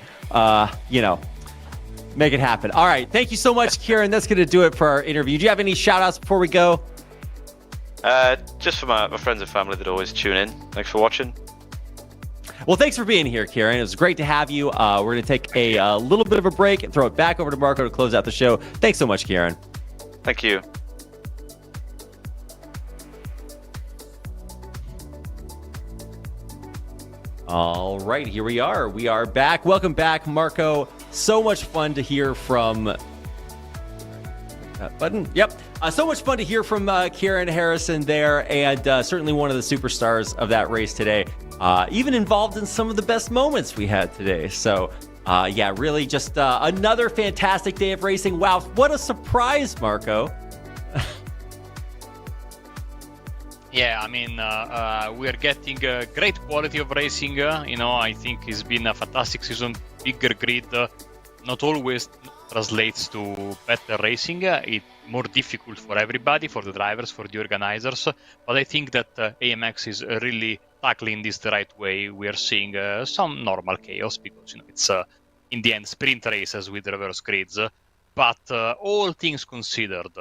make it happen. All right. Thank you so much, Kieran. That's going to do it for our interview. Do you have any shout outs before we go? Just for my friends and family that always tune in. Thanks for watching. Well, thanks for being here, Kieran. It was great to have you. We're going to take a little bit of a break and throw it back over to Marco to close out the show. Thanks so much, Kieran. Thank you. All right, here we are. We are back. Welcome back, Marco. So much fun to hear from... that button. Yep. So much fun to hear from Kieran Harrison there, and certainly one of the superstars of that race today. Even involved in some of the best moments we had today. So, really just another fantastic day of racing. Wow, what a surprise, Marco. Yeah, I mean, we are getting great quality of racing. I think it's been a fantastic season. Bigger grid not always translates to better racing. It's more difficult for everybody, for the drivers, for the organizers. But I think that AMX is really tackling this the right way. We are seeing some normal chaos because it's in the end sprint races with reverse grids. But all things considered,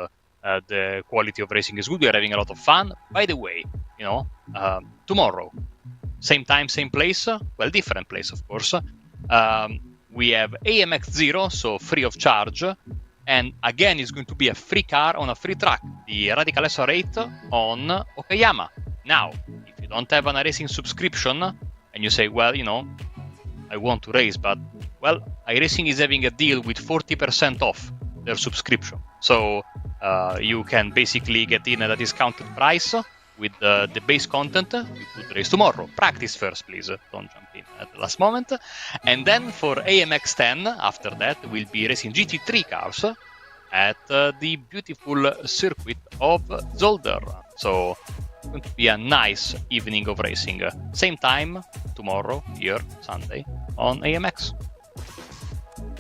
the quality of racing is good. We are having a lot of fun. By the way, tomorrow, same time, same place. Well, different place, of course. We have AMX 0, so free of charge. And again, it's going to be a free car on a free track, the Radical SR8 on Okayama. Now, if you don't have an iRacing subscription, and you say, well, I want to race, but, well, iRacing is having a deal with 40% off their subscription. So you can basically get in at a discounted price with the base content. You could race tomorrow. Practice first, please. Don't jump in at the last moment. And then for AMX 10, after that, we'll be racing GT3 cars at the beautiful circuit of Zolder. So it's going to be a nice evening of racing. Same time tomorrow, here, Sunday, on AMX.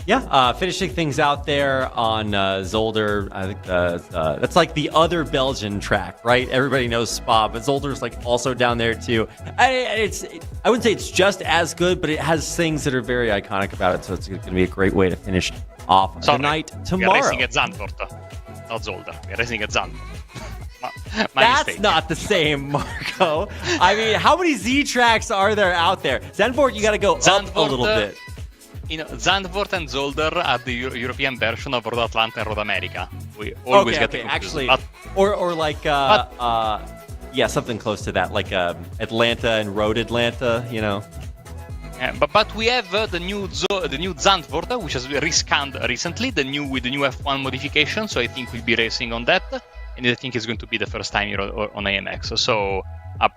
Yeah, finishing things out there on Zolder. I think that's like the other Belgian track, right? Everybody knows Spa, but Zolder's like also down there too. I wouldn't say it's just as good, but it has things that are very iconic about it. So it's going to be a great way to finish off the night tomorrow. We're racing at Zandvoort, not Zolder. We're racing at Zandvoort. That's mistake. Not the same, Marco. I mean, how many Z tracks are there out there? Zandvoort, you got to go up a little bit. Zandvoort and Zolder are the European version of Road Atlanta and Road America. We always get confused. Actually, or like something close to that, like Atlanta and Road Atlanta, Yeah, but we have the new Zandvoort, which has rescanned recently, with the new F1 modification. So I think we'll be racing on that, and I think it's going to be the first time here on AMX. So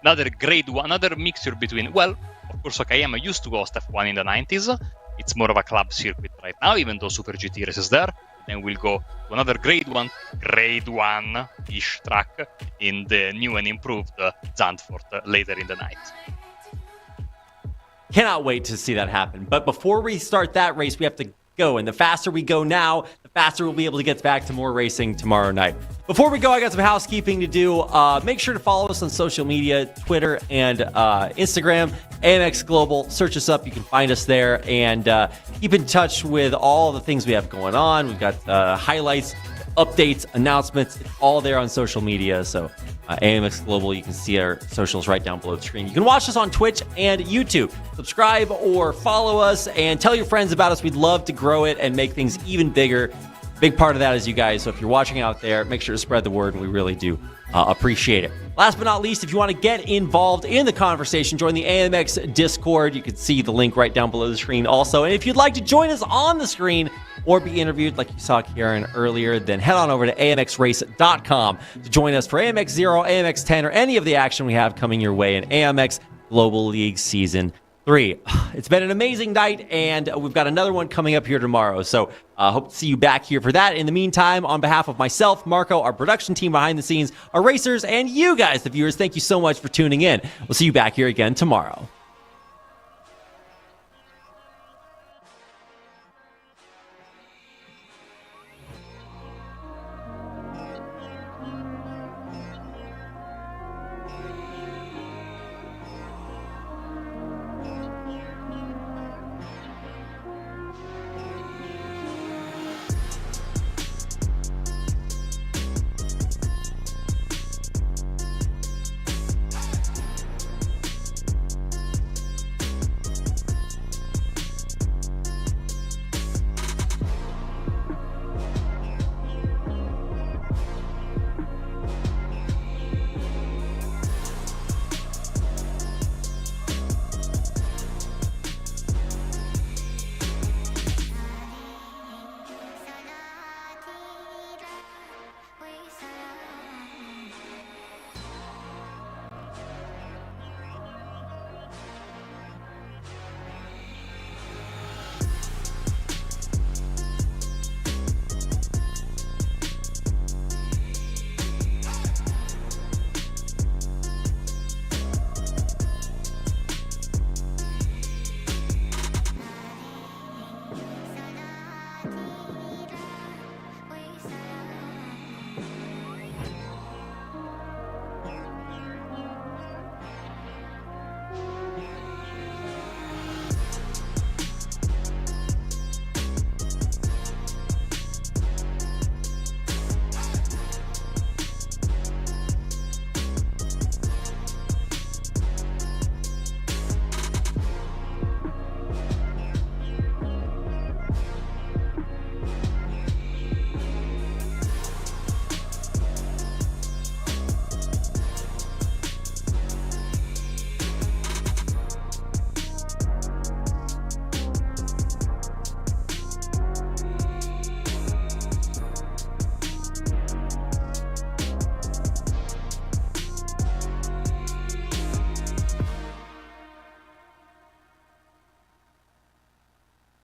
another grade one, another mixture between. Well, of course, Okayama used to host F1 in the 90s. It's more of a club circuit right now, even though Super GT races there. Then we'll go to another grade one-ish track in the new and improved Zandvoort later in the night. Cannot wait to see that happen. But before we start that race, we have to go. And the faster we go now, the faster we'll be able to get back to more racing tomorrow night. Before we go, I got some housekeeping to do. Make sure to follow us on social media, Twitter and Instagram, AMX Global. Search us up. You can find us there. And keep in touch with all the things we have going on. We've got highlights updates, announcements. It's all there on social media. So AMX Global, you can see our socials right down below the screen. You can watch us on Twitch and YouTube. Subscribe or follow us and tell your friends about us. We'd love to grow it and make things even bigger. Big part of that is you guys. So if you're watching out there, make sure to spread the word. We really do appreciate it. Last but not least, if you want to get involved in the conversation, join the AMX Discord. You can see the link right down below the screen also. And if you'd like to join us on the screen or be interviewed like you saw Kieran earlier, then head on over to amxrace.com to join us for AMX 0, AMX 10, or any of the action we have coming your way in AMX Global League Season 3. It's been an amazing night, and we've got another one coming up here tomorrow. So hope to see you back here for that. In the meantime, on behalf of myself, Marco, our production team behind the scenes, our racers, and you guys, the viewers, thank you so much for tuning in. We'll see you back here again tomorrow.